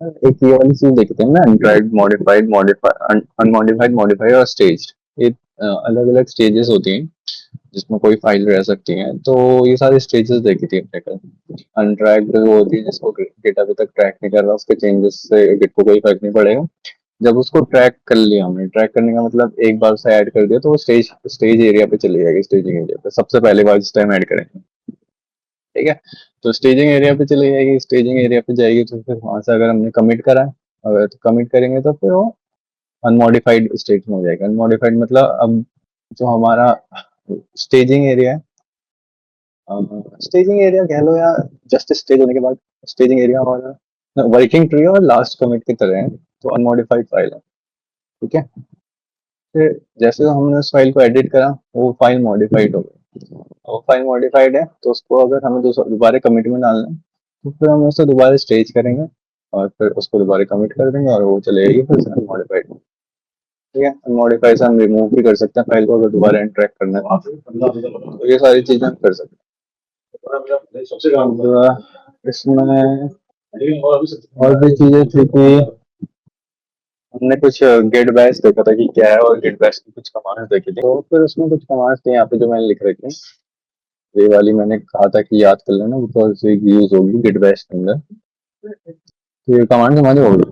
एक ये वाली चीज देखते हैं ना, untried, modified, modified, unmodified, modified और स्टेज। ये अलग अलग स्टेजेस होती हैं जिसमें कोई फाइल रह सकती है। तो ये सारी स्टेजेस देखी थी अपने कल। अनट्रैक्ड वो होती है जिसको गिट अभी तक ट्रैक नहीं कर रहा, उसके चेंजेस से गिट को कोई फर्क नहीं पड़ेगा। जब उसको ट्रैक कर लिया हमने, ट्रैक करने का मतलब एक बार से ऐड कर दिया तो वो स्टेज स्टेज एरिया पे चली जाएगी, स्टेजिंग एरिया पे सबसे पहले बार जिस टाइम ऐड करेंगे। ठीक है। तो स्टेजिंग एरिया पे चली जाएगी, स्टेजिंग एरिया पे जाएगी तो फिर वहां से अगर हमने कमिट करा है, अगर तो कमिट करेंगे तो फिर वो अनमॉडिफाइड स्टेट में हो जाएगा। अनमॉडिफाइड मतलब अब जो हमारा स्टेजिंग एरिया है, स्टेजिंग एरिया कह लो या जस्ट स्टेज होने के बाद स्टेजिंग एरिया हमारा वर्किंग ट्री और लास्ट कमिट की तरह है, तो अनमॉडिफाइड फाइल है। ठीक है। फिर जैसे हमने उस फाइल को एडिट करा, वो फाइल मॉडिफाइड हो गई। वो फाइल मॉडिफाइड है तो उसको अगर हमें दोबारा कमिट में डालना है तो फिर हम उसे दोबारा स्टेज करेंगे और फिर उसको दोबारा कमिट कर देंगे और वो चलेगी फिर से अनमॉडिफाइड। ठीक है। अनमॉडिफाइड से हम रिमूव भी कर सकते हैं फाइल को अगर दोबारा इंटरेक्ट करना है तो ये सारी चीजें हम कर सकते हैं। अब इसमें और भी चीजें थी कि हमने कुछ गेट बैश देखा था कि क्या है, और गेट बैश की कुछ कमांड्स देखी थी, तो फिर उसमें कुछ कमांड्स थी यहाँ पे जो मैंने लिख रखी हैं। ये वाली मैंने कहा था कि याद कर लेना बिकॉज ये यूज होगी गेट बैश के अंदर। तो ये कमांड हमारी होगी।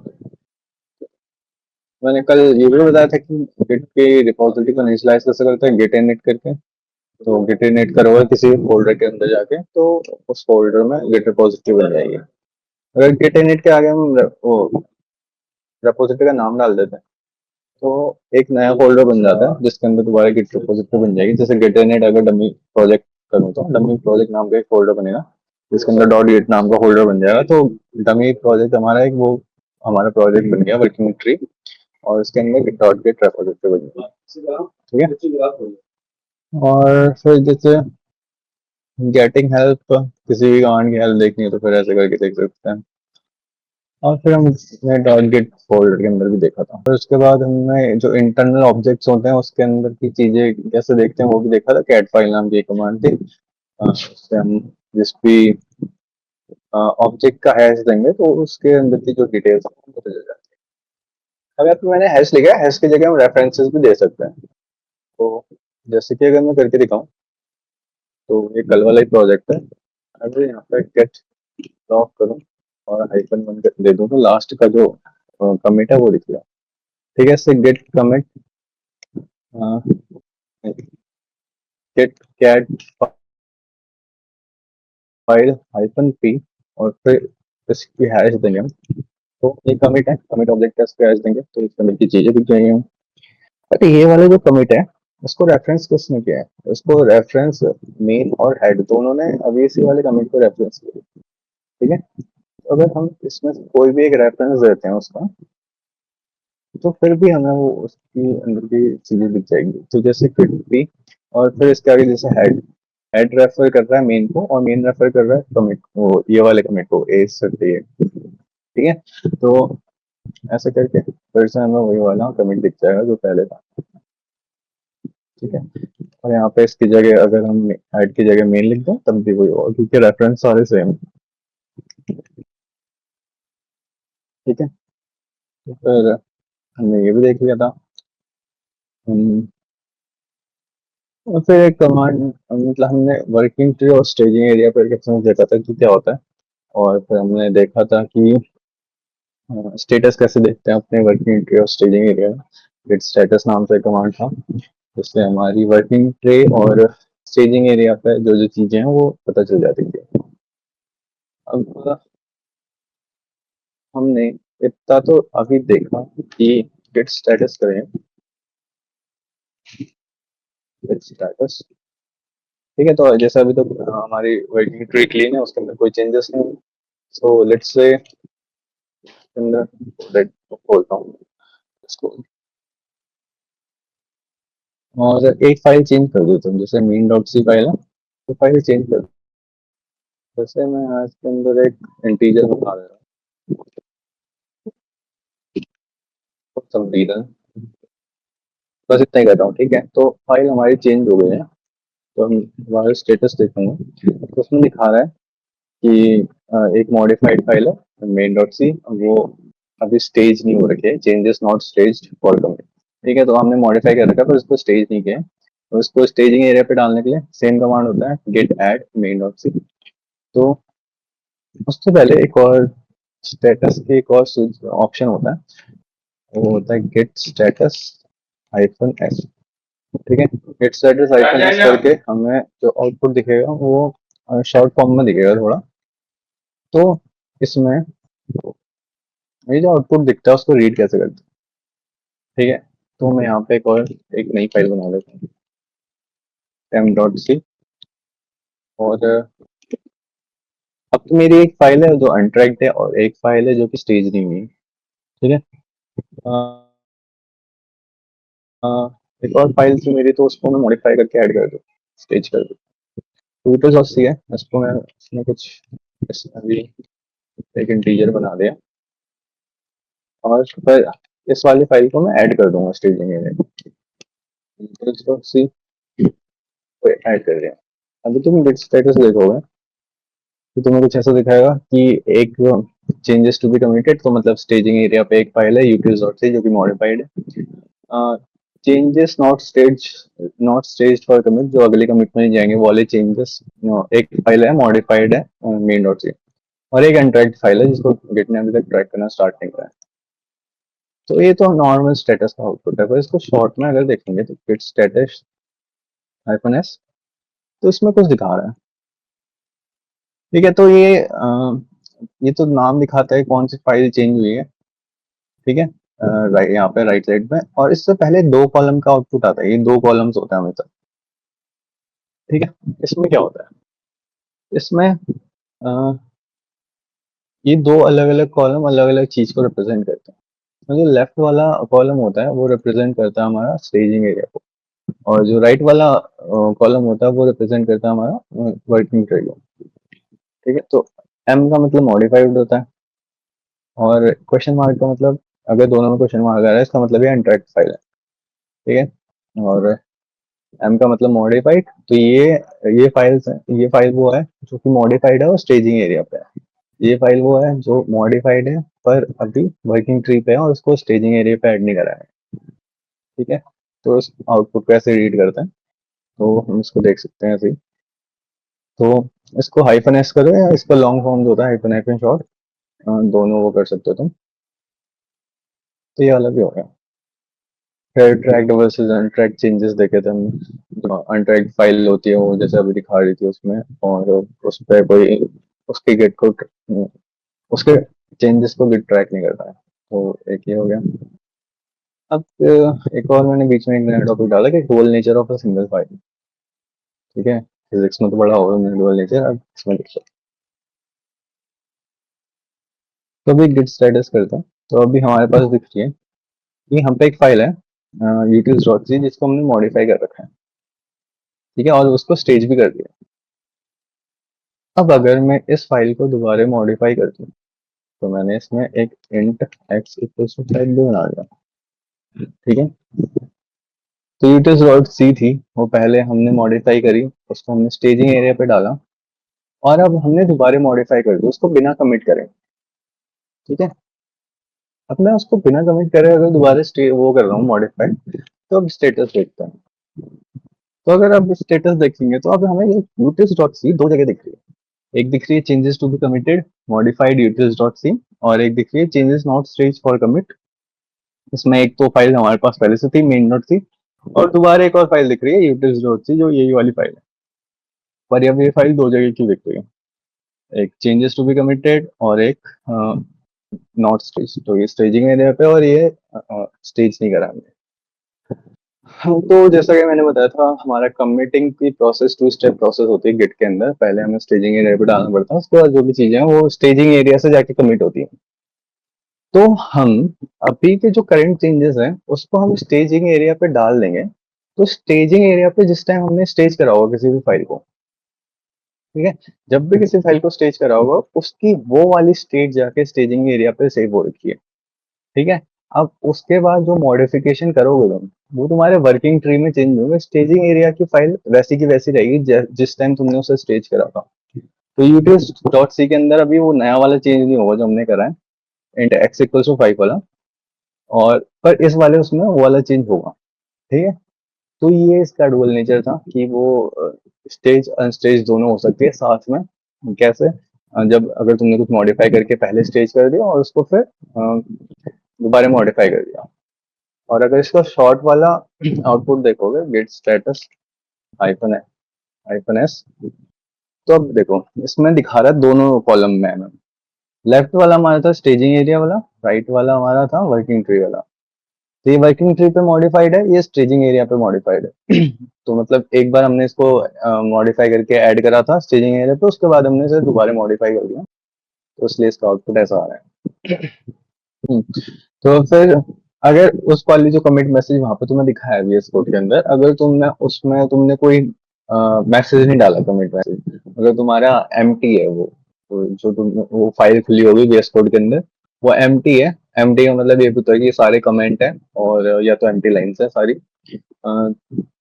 मैंने कल ये भी बताया था कि गिट की रिपोजिटरी को इनिशियलाइज कैसे करते हैं, गिट इनिट करके। तो गिट इनिट करोगे किसी फोल्डर के अंदर जाके तो उस फोल्डर में गिट रिपोजिटरी बन जाएगी। अगर गिट इनिट के आगे हम वो रिपोजिटरी का नाम डाल देते हैं तो एक नया फोल्डर बन जाता है जिसके अंदर दोबारा गिट रिपोजिटरी बन जाएगी। जैसे गिट इनिट अगर डमी प्रोजेक्ट करूँ तो डमी प्रोजेक्ट नाम का एक फोल्डर बनेगा जिसके अंदर डॉट गिट नाम का फोल्डर बन जाएगा। तो डमी प्रोजेक्ट हमारा एक वो हमारा प्रोजेक्ट बन गया वर्किंग ट्री, और इसके अंदर डॉट गिट रिपोजिटरी बन गई। ठीक है। और फिर जैसे गेटिंग हेल्प, किसी भी कमांड की हेल्प देखनी है तो फिर ऐसे करके देख सकते हैं। और फिर हमने डॉट गेट फोल्डर के अंदर भी देखा था। फिर उसके बाद हमने जो इंटरनल ऑब्जेक्ट्स होते हैं उसके अंदर की चीजें कैसे देखते हैं वो भी देखा था। कैट फाइल नाम की एक कमांड थी, उससे हम जिस भी ऑब्जेक्ट का हैश देंगे तो उसके अंदर की जो डिटेल्स हैं वो पता चल जाती है। अगर तो मैंने हैश लिखा है, हैश की जगह हम रेफरेंसेस भी दे सकते हैं। तो जैसे कि अगर मैं करके दिखाऊं तो ये कल वाला ही प्रोजेक्ट है। अगर यहाँ पे गेट लॉक करूँ और हाइफन वन दे दूं तो लास्ट का जो कमिट है वो दिख गया। ठीक है। इससे git commit, git cat file hyphen p और फिर इसकी हैश देंगे हम। तो ये कमिट है, कमिट ऑब्जेक्ट का इसको हैश देंगे तो इस कमिट की चीजें दिख जाएंगी हम। बट ये वाला जो कमिट है इसको रेफरेंस किसने किया है, इसको रेफरेंस मेन और हेड दोनों ने अभी इसी वाले कमिट को रेफरेंस किया। ठीक है। तो अगर हम इसमें से कोई भी एक रेफरेंस देते हैं उसका तो फिर भी हमें वो उसकी अंदर की चीजें दिख जाएंगी। तो जैसे फिट भी, और फिर इसके आगे जैसे हेड, हेड रेफर कर रहा है मेन को और मेन रेफर कर रहा है कमिट वो ये वाले कमिट को ए से ये। ठीक है। तो ऐसे करके फिर से हमें वही वाला कमिट दिख जाएगा जो पहले था। ठीक है। और यहाँ पे इसकी जगह अगर हम हेड की जगह मेन लिख दें तब भी वही होगा क्योंकि रेफरेंस सारे सेम। ठीक है। तो फिर हमने ये भी देख लिया था। हम और फिर एक कमांड, मतलब हमने वर्किंग ट्री और स्टेजिंग एरिया पर देखा था कि क्या होता है। और फिर हमने देखा था कि स्टेटस कैसे देखते हैं अपने वर्किंग ट्री और स्टेजिंग एरिया में। गिट स्टेटस नाम से कमांड था जिससे हमारी वर्किंग ट्रे और स्टेजिंग एरिया पे जो जो चीजें हैं वो पता चल जाती थी। अब हमने इतना तो अभी देखा कि गिट स्टेटस करें, गिट स्टेटस। ठीक है। तो जैसे अभी तो हमारी वर्किंग ट्री क्लीन है, उसके अंदर कोई चेंजेस नहीं। सो लेट्स से अंदर लेट खोलता हूँ इसको और एक फाइल चेंज कर देता हूँ। जैसे मेन डॉट सी फाइल है तो फाइल चेंज कर, जैसे मैं आज के अंदर एक इंटीजर बता दे रहा हूँ सब रीजन, बस इतना ही कर रहा हूँ। ठीक है। तो फाइल हमारी चेंज हो गई है। तो हम हमारा स्टेटस देखेंगे तो उसमें दिखा रहा है कि एक मॉडिफाइड फाइल है मेन डॉट सी, वो अभी स्टेज नहीं हो रखी है, changes not staged for commit. ठीक है, तो हमने मॉडिफाई कर रखा है पर उसको स्टेज नहीं किया है। तो उसको स्टेजिंग एरिया पे डालने के लिए सेम कमांड होता है git add main dot c. तो उससे पहले एक और स्टेटस के एक और ऑप्शन होता है, वो होता है गेट स्टेटस हाइफन एस। ठीक है, गेट स्टेटस हाइफन एस करके हमें जो आउटपुट दिखेगा वो शॉर्ट फॉर्म में दिखेगा थोड़ा। तो इसमें ये जो आउटपुट दिखता है उसको रीड कैसे करते हैं? ठीक है, तो मैं यहाँ पे एक नई फाइल बना लेता हूँ m डॉट सी। और अब तो मेरी एक फाइल है जो अनट्रैक्ड है और एक फाइल है जो कि स्टेज नहीं हुई है। ठीक है, अ, अ, एक और फाइल थी मेरी, तो उसको मैं मॉडिफाई करके ऐड कर दूँ, स्टेज कर दूँ। ट्यूटर्स और सी है, इसको मैं इसमें कुछ अभी एक इंटीजर बना दिया और फिर इस वाली फाइल को मैं ऐड कर दूंगा स्टेजिंग एरिया में। सी को ऐड कर दिया। अभी तुम गेट स्टेटस देखोगे तो तुम्हें कुछ ऐसा दिखाएगा कि एक चेंजेस टू बी कमिटेड, तो मतलब स्टेजिंग एरिया पे एक फाइल है यूटीज डॉट सी जो कि मॉडिफाइड है। Changes not staged for commit, जो अगले कमिट में नहीं जाएंगे वो वाले चेंजेस। एक फाइल है मॉडिफाइड है मेन डॉट सी, और एक अनट्रैक्ड फाइल है जिसको गिट ने अभी तक ट्रैक करना स्टार्ट नहीं करा है। तो ये तो नॉर्मल स्टेटस का आउटपुट है, पर इसको शॉर्ट में अगर देखेंगे तो गिट स्टेटस हाइफन एस, तो इसमें कुछ दिखा रहा है। ठीक है, तो ये तो नाम दिखाता है कौन सी फाइल चेंज हुई है। ठीक है, राइट यहाँ पे राइट साइड में, और इससे पहले दो कॉलम का आउटपुट आता है, ये दो कॉलम्स होता है हमेशा। ठीक है, इसमें क्या होता है, इसमें ये दो अलग अलग कॉलम अलग अलग चीज को रिप्रेजेंट करते हैं। तो जो लेफ्ट वाला कॉलम होता है वो रिप्रेजेंट करता है हमारा स्टेजिंग एरिया को, और जो राइट वाला कॉलम होता है वो रिप्रेजेंट करता है हमारा वर्किंग ट्री को। ठीक है, तो एम का मतलब मॉडिफाइड होता है, और क्वेश्चन मार्क का मतलब, अगर दोनों में क्वेश्चन मार्क आ रहा है इसका मतलब ये अनट्रैक्ड फाइल है। ठीक है, और एम का मतलब मॉडिफाइड, तो ये फाइल वो है जो कि मॉडिफाइड है और स्टेजिंग एरिया पे है। ये फाइल वो है जो मॉडिफाइड है पर अभी वर्किंग ट्री पे है और उसको स्टेजिंग एरिया पे ऐड नहीं करा है। ठीक है, तो इस आउटपुट को ऐसे रीड करते हैं, तो हम इसको देख सकते हैं ऐसे ही। तो इसको हाइफन एस करो या इसका लॉन्ग फॉर्म जो होता है हाइफन हाइफन शॉर्ट, दोनों वो कर सकते हो तुम। तो ये वाला भी हो गया। फिर ट्रैक्ड वर्सेस अनट्रैक्ड चेंजेस देखे थे हमने। जो अनट्रैक्ड फाइल होती है वो जैसे अभी दिखा रही थी उसमें, और उस पर कोई उसके गेट को उसके चेंजेस को गिट ट्रैक नहीं करता है। तो एक ये हो गया। अब एक और मैंने बीच में एक नया टॉपिक डाला कि dual nature of a single file. ठीक है, फिजिक्स में तो बड़ा होगा मैंने डुअल नेचर, अब इसमें देख सकते। तो अभी गिट स्टेटस करते हैं। तो अभी हमारे पास दिख रही है कि हम पे एक फाइल है यूटिल्स डॉट सी जिसको हमने मॉडिफाई कर रखा है। ठीक है, और उसको स्टेज भी कर दिया। अब अगर मैं इस फाइल को दोबारा मॉडिफाई कर दूं, तो मैंने इसमें एक int x equals to type भी बना दिया। ठीक है, तो यूटिल्स डॉट सी थी वो पहले हमने मॉडिफाई करी, उसको हमने स्टेजिंग एरिया पे डाला, और अब हमने दोबारा मॉडिफाई कर दिया उसको बिना कमिट करे। ठीक है, अब मैं उसको बिना कमिट करे अगर दोबारा वो कर रहा हूँ मॉडिफाई, तो अब स्टेटस देखते हैं। तो अगर आप स्टेटस देखेंगे तो अब हमें यूटिल्स डॉट सी दो जगह दिख रही है। एक दिख रही है changes to be committed modified utils dot c, और एक दिख रही है changes not stage for commit. इसमें एक तो फाइल हमारे पास पहले से थी मेन डॉट सी, और दोबारा एक और फाइल दिख रही है यूटिल्स डॉट सी जो यही वाली फाइल है, पर अब ये फाइल दो जगह की दिख रही है, एक चेंजेस टू बी कमिटेड और एक नॉट स्टेज। तो ये स्टेजिंग एरिया पे और ये स्टेज नहीं करा हमने। तो जैसा कि मैंने बताया था हमारा कमिटिंग की प्रोसेस टू स्टेप प्रोसेस होती है गिट के अंदर। पहले हमें स्टेजिंग एरिया पे डालना पड़ता है, उसके बाद जो भी चीजें हैं वो स्टेजिंग एरिया से जाके कमिट होती है। तो हम अभी के जो करंट चेंजेस हैं उसको हम स्टेजिंग एरिया पे डाल देंगे। तो स्टेजिंग एरिया पे जिस टाइम हमने स्टेज करा होगा किसी भी फाइल को, ठीक है, जब भी किसी फाइल को स्टेज करा होगा उसकी वो वाली स्टेट जाके स्टेजिंग एरिया पे सेव हो रखी है। ठीक है, अब उसके बाद जो मॉडिफिकेशन करोगे तुम वो तुम्हारे वर्किंग ट्री में चेंज होगा, स्टेजिंग एरिया की फाइल वैसी की वैसी रहेगी जिस टाइम तुमने उसे स्टेज करा था। तो यूटीएस डॉट सी के अंदर अभी वो नया वाला चेंज नहीं होगा जो हमने करा है, इंट एक्स इक्वल्स टू 5 वाला, और पर इस वाले उसमें वो वाला चेंज होगा। ठीक है, तो ये इसका डुअल नेचर था कि वो स्टेज अनस्टेज दोनों हो सकती है साथ में। कैसे? जब अगर तुमने कुछ मॉडिफाई करके पहले स्टेज कर दिया और उसको फिर दोबारा मॉडिफाई कर दिया। और अगर इसका शॉर्ट वाला आउटपुट देखोगे, git status hyphen hyphen s, तो अब देखो इसमें दिखा रहा है दोनों कॉलम में हमें। लेफ्ट वाला हमारा था स्टेजिंग एरिया वाला, राइट वाला हमारा था वर्किंग ट्री वाला। तो ये वर्किंग ट्री पे मॉडिफाइड है, ये स्टेजिंग एरिया पे मॉडिफाइड है। तो मतलब एक बार हमने इसको मॉडिफाई करके ऐड करा था स्टेजिंग एरिया पे, उसके बाद हमने इसे दोबारा मॉडिफाई कर दिया, तो इसलिए इसका आउटपुट ऐसा आ रहा है। हम्म, तो फिर अगर उस वाली जो कमिट मैसेज वहां पे तुम्हें दिखाया है VS कोड के अंदर, अगर तुमने उसमें तुमने कोई मैसेज नहीं डाला कमिट मैसेज, अगर तुम्हारा एम्प्टी है वो जो तुम वो फाइल खुली होगी VS कोड के अंदर, वो एम्प्टी है। एम्प्टी का मतलब ये भी होता है कि सारे कमेंट है और या तो एम्प्टी लाइन्स है सारी, अ,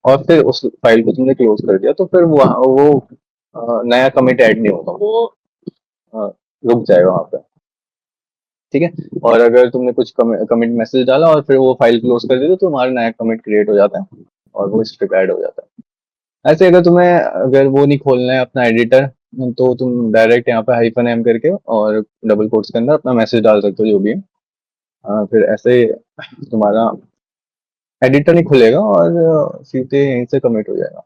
और फिर उस फाइल को तुमने क्लोज कर दिया, तो फिर वो नया कमिट ऐड नहीं होगा, वो अ, रुक जाएगा वहां पे। ठीक है, और अगर तुमने कुछ कमिट मैसेज डाला और फिर वो फाइल क्लोज कर दी तो तुम्हारा नया कमिट क्रिएट हो जाता है और वो स्ट्रिप ऐड हो जाता है। ऐसे अगर तुम्हें अगर वो नहीं खोलना है अपना एडिटर, तो तुम डायरेक्ट यहाँ पे हाइफन एम करके और डबल कोट्स के अंदर अपना मैसेज डाल सकते हो जो भी है। फिर ऐसे तुम्हारा एडिटर नहीं खुलेगा और सीधे यहीं से कमिट हो जाएगा।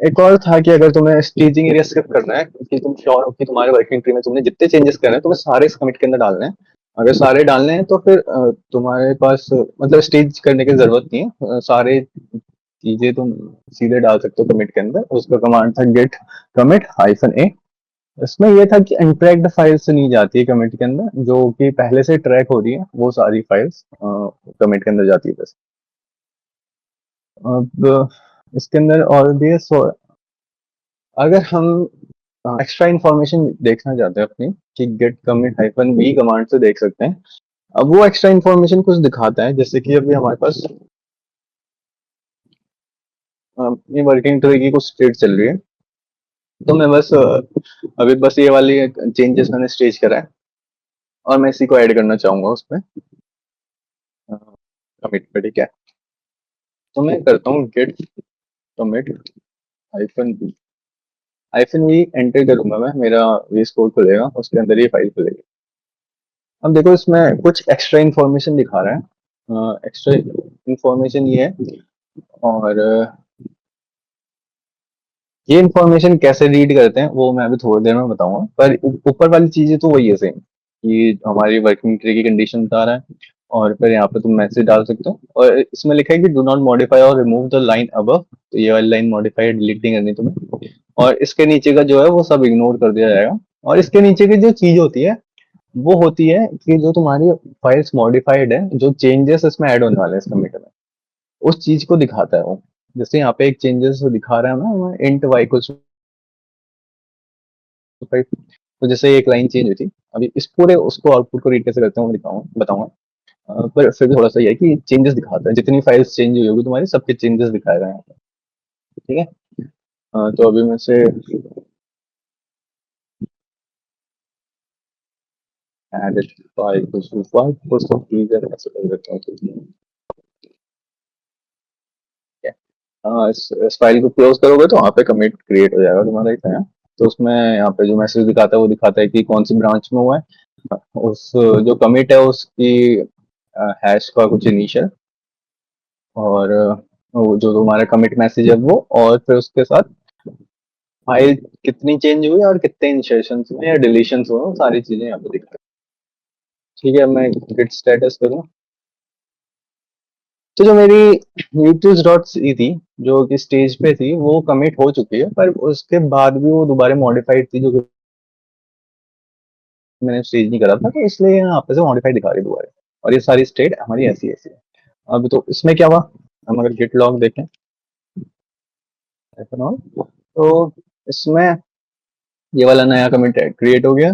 एक और था कि अगर तुम्हें स्टेजिंग एरिया स्किप करना है कि तुम श्योर हो कि तुम्हारे वर्किंग ट्री में तुमने जितने चेंजेस करने हैं तुम्हें सारे इस कमिट के अंदर डालने हैं। अगर सारे डालने हैं तो फिर तुम्हारे पास मतलब स्टेज करने की जरूरत नहीं है, सारे चीजें तुम सीधे डाल सकते हो कमिट के अंदर। उसका कमांड था गेट कमिट हाइफन ए। इसमें यह था कि अनट्रैक्ड फाइल्स नहीं जाती है कमिट के अंदर, जो कि पहले से ट्रैक हो रही है वो सारी फाइल्स कमिट के अंदर जाती है बस। अब इसके अंदर और भी है, अगर हम एक्स्ट्रा इंफॉर्मेशन देखना चाहते हैं अपनी कि git commit hyphen v command से देख सकते हैं। अब वो एक्स्ट्रा इंफॉर्मेशन कुछ दिखाता है, जैसे कि अभी हमारे पास ये वर्किंग ट्री की कुछ स्टेट चल रही है, तो मैं बस अभी बस ये वाली चेंजेस मैंने स्टेज करा है और मैं इसी को ऐड करना चाहूंगा उस पर कमिट पे। ठीक है, तो मैं करता हूँ git commit hyphen v. Hyphen v enter करूंगा मैं, मेरा वीएस कोड खुलेगा, उसके अंदर ये फाइल खुलेगी। अब देखो इसमें कुछ एक्स्ट्रा इन्फॉर्मेशन दिखा रहा है। एक्स्ट्रा इन्फॉर्मेशन ये है, और ये इन्फॉर्मेशन कैसे रीड करते हैं वो मैं अभी थोड़ी देर में बताऊंगा, पर ऊपर वाली चीजें तो वही है सेम, कि हमारी वर्किंग ट्री की कंडीशन बता रहा है, और फिर यहाँ पे तुम मैसेज डाल सकते हो। और इसमें लिखा है कि डू नॉट मॉडिफाई और रिमूव द लाइन अबव, तो ये वाली लाइन मॉडिफाई डिलीट नहीं करनी तुम्हें, और इसके नीचे का जो है वो सब इग्नोर कर दिया जाएगा। और इसके नीचे की जो चीज होती है वो होती है कि जो तुम्हारी फाइल्स मॉडिफाइड है, जो चेंजेस इसमें ऐड होने वाले हैं इस कमिट में, उस चीज को दिखाता है वो। जैसे यहाँ पे एक चेंजेस दिखा रहा है ना, इंट वाई इक्वल्स 5, तो जैसे एक लाइन चेंज हुई थी, अभी इस पूरे उसको आउटपुट को रीड कैसे करते हैं वो बताऊंगा। पर फिर भी थोड़ा सा ये है कि चेंजेस दिखाता है, जितनी फाइल्स चेंज हुई होगी तुम्हारी सबके चेंजेस दिखाएगा यहाँ पे। ठीक है, तो अभी मैं से edit file equals to 5 for some reason ऐसे कर देता हूँ। ठीक है, इस फाइल को क्लोज करोगे तो वहाँ पे कमिट क्रिएट हो जाएगा तुम्हारा एक नया। तो उसमें यहाँ पे जो मैसेज दिखाता है वो दिखाता है कि कौन सी ब्रांच में हुआ है, उस जो कमिट है उसकी हैश का कुछ इनिशियल, और वो जो तुम्हारा कमिट मैसेज है वो, और फिर उसके साथ फाइल कितनी चेंज हुई और कितने इंसर्शंस हुए या डिलीशंस हुए, वो सारी चीजें यहाँ पे दिखा है। ठीक है, मैं गिट स्टेटस करूँ, तो जो मेरी यूट्यूब डॉट सी थी जो कि स्टेज पे थी वो कमिट हो चुकी है, पर उसके बाद भी वो दोबारा मॉडिफाइड थी, जो कि मैंने स्टेज नहीं करा था, तो इसलिए यहाँ पे से मॉडिफाइड दिखा रही है दोबारा। और ये सारी स्टेट हमारी ऐसी ऐसी है। अब तो इसमें क्या हुआ, हम अगर गिट लॉग देखें तो इसमें ये वाला नया कमिट क्रिएट हो गया,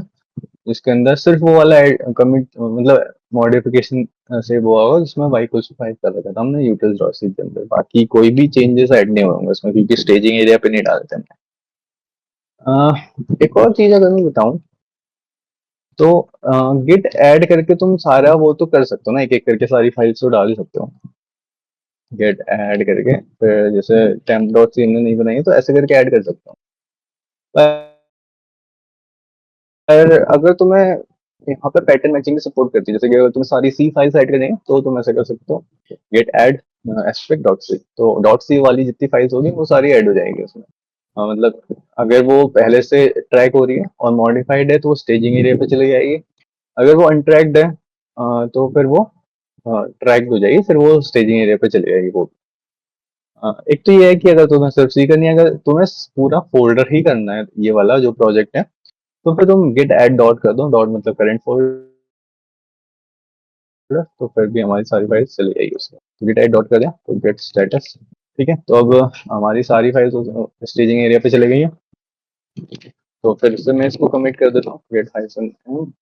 इसके अंदर सिर्फ वो वाला कमिट मतलब मॉडिफिकेशन से वो होगा जिसमें y इक्वल्स टू 5 कर रखा था हमने यूटिल्स डॉट सी के अंदर, बाकी कोई भी चेंजेस ऐड नहीं होंगे उसमें क्योंकि स्टेजिंग एरिया पे नहीं डालते हमने। एक और चीज अगर मैं बताऊं तो गिट ऐड करके तुम सारा वो तो कर सकते हो ना, एक एक करके सारी फाइल्स तो डाल ही सकते हो गेट ऐड करके। फिर जैसे temp डॉट सी हमने नहीं बनाई है, तो ऐसे करके ऐड कर सकते हो। पर अगर तुम्हें यहाँ पे पैटर्न मैचिंग सपोर्ट करती है, जैसे कि अगर तुम्हें सारी सी फाइल्स ऐड करनी है तो तुम ऐसे कर सकते हो git add aspect dot c, तो डॉट सी वाली जितनी फाइल्स होगी वो सारी ऐड हो जाएंगी उसमें। मतलब अगर वो पहले से ट्रैक हो रही है और मॉडिफाइड है तो वो स्टेजिंग एरिया पे चली जाएगी, अगर वो अनट्रैक्ड है तो फिर वो ट्रैक हो जाएगी, फिर वो स्टेजिंग एरिया पे चली जाएगी वो। एक तो ये है कि अगर तुम्हें सिर्फ सी करनी है, अगर तुम्हें पूरा फोल्डर ही करना है ये वाला जो प्रोजेक्ट है, तो फिर तुम गिट ऐड डॉट कर दो, डॉट मतलब करंट फोल्डर, तो फिर भी हमारी सारी फाइल्स चली जाएगी उसमें। तो गिट ऐड डॉट कर दिया तो गेट स्टेटस, ठीक है। तो अब हमारी सारी फाइल्स स्टेजिंग एरिया पे चली गई है। तो फिर से मैं इसको कमिट कर देता हूँ गेट हाइफन कमिट,